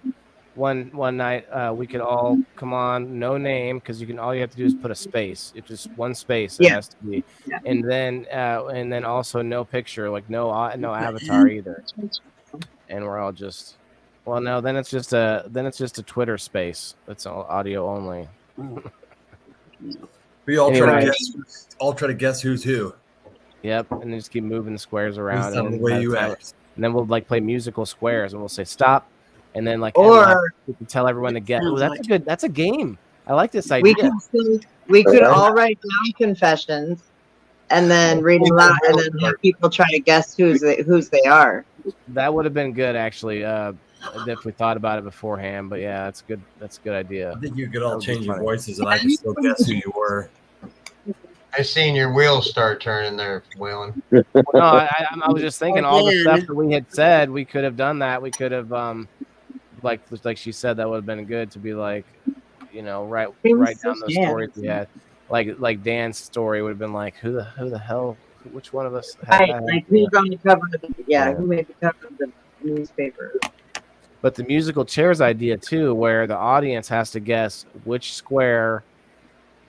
one night we could all come on, no name, because all you have to do is put a space. It's just one space. It has to be, and then also no picture, like no avatar either. And we're all just, well, no, then it's just a Twitter space. It's all audio only. We all try to guess who's who. Yep, and then just keep moving the squares around. And the way you act. And then we'll like play musical squares, and we'll say stop, and then we can tell everyone to guess. Oh, that's a game. I like this idea. We could all write down confessions, and then read them out, and then have people try to guess whose they are. That would have been good, actually. If we thought about it beforehand, but yeah, that's good. That's a good idea. I think you could all change your voices, and I can still guess who you were. I seen your wheels start turning there, Waylon. No, I was just thinking all the stuff that we had said. We could have done that. We could have, like she said, that would have been good to be like, write down those stories we had. Like Dan's story would have been like, who the hell, which one of us? Who's on the cover of who made the cover of the newspaper? But the musical chairs idea too, where the audience has to guess which square.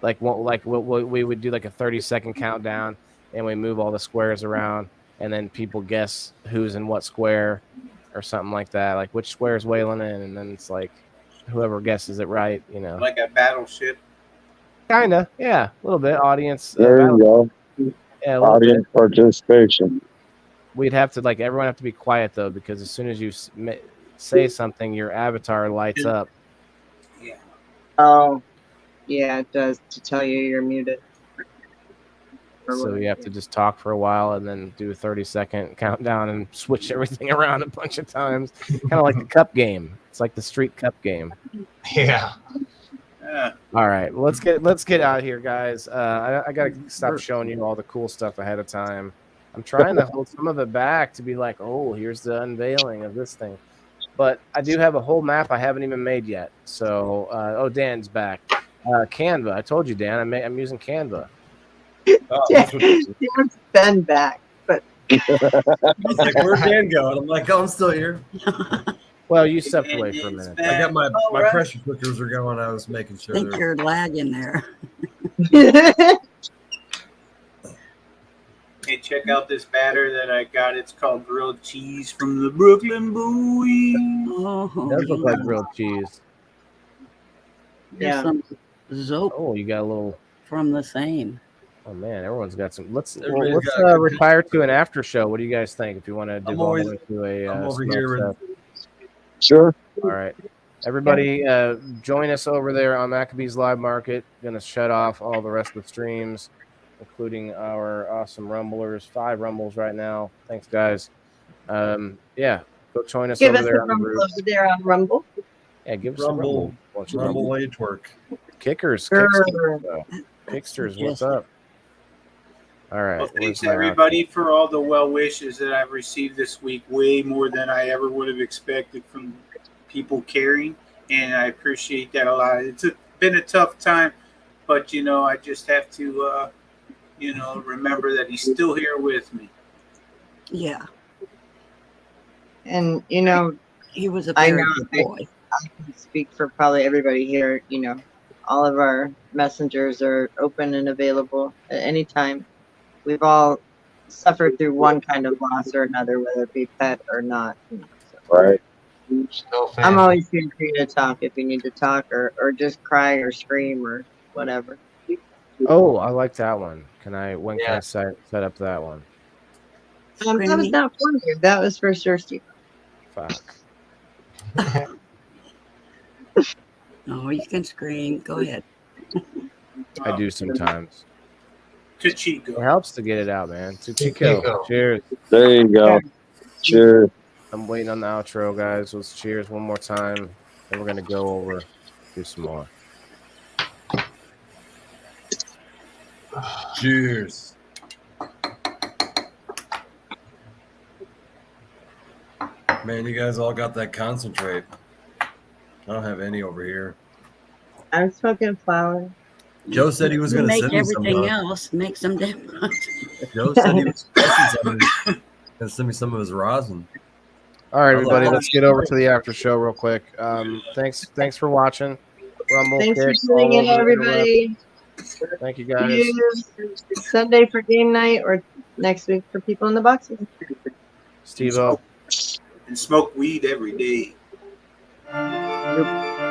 Like we would do like a 30-second countdown, and we move all the squares around, and then people guess who's in what square, or something like that. Like which square is Waylon in, and then it's like whoever guesses it right, Like a battleship. Kinda, yeah, a little bit. Audience. There you go. Yeah, audience participation. We'd have to everyone have to be quiet though, because as soon as you say something, your avatar lights up. Yeah. Oh. Yeah, it does, to tell you you're muted. So you have to just talk for a while and then do a 30-second countdown and switch everything around a bunch of times. Kind of like the cup game. It's like the street cup game. Yeah. All right, well, let's get out of here, guys. I gotta stop showing you all the cool stuff ahead of time. I'm trying to hold some of it back to be like, oh, here's the unveiling of this thing. But I do have a whole map I haven't even made yet. So, Dan's back. Canva. I told you, Dan. I'm using Canva. Dan's been back, but he's like, "Where'd Dan go?" And I'm like, "Oh, I'm still here." Well, you stepped away for a minute. I got my pressure cookers were going. I was making sure. I think you're lagging there. Hey, check out this batter that I got. It's called grilled cheese from the Brooklyn Bowie. Oh, it does look like grilled cheese. Yeah. Some Zope. Oh, you got a little from the same. Oh man, everyone's got some. Let's retire to an after show. What do you guys think? If you want to do I'm over here. Sure. All right, everybody, join us over there on Maccabees Live Market. Going to shut off all the rest of the streams, including our awesome Rumblers. 5 Rumbles right now. Thanks, guys. Yeah, go join us over there. Over there on Rumble. Yeah, give us Rumble. a Rumble. While you twerk. Kickers. Kicksters, what's up? All right. Well, thanks everybody for all the well wishes that I've received this week. Way more than I ever would have expected from people caring, and I appreciate that a lot. It's been a tough time, but I just have to, remember that he's still here with me. Yeah. And he was a very good boy. I can speak for probably everybody here. All of our messengers are open and available at any time. We've all suffered through one kind of loss or another, whether it be pet or not. Right. I'm always here for you to talk if you need to talk or just cry or scream or whatever. Oh, I like that one. When can I set up that one? That was not for you. That was for Sir Steve. Fuck. No, you can scream. Go ahead. I do sometimes. To Chico. It helps to get it out, man. To Chico. Cheers. There you go. Cheers. I'm waiting on the outro, guys. Let's cheers one more time. Then we're gonna go over, do some more. Cheers. Man, you guys all got that concentrate. I don't have any over here. I'm smoking flower. Joe said he was going to make send me some. everything else. Make some damn. Joe said he was going to send me some of his rosin. All right, everybody, let's get over to the after show real quick. Thanks for watching. Rumble, Thanks Kick, for tuning in, all over everybody. Thank you, guys. See you Sunday for game night or next week for people in the boxes. Steve-O. And smoke weed every day. Yep.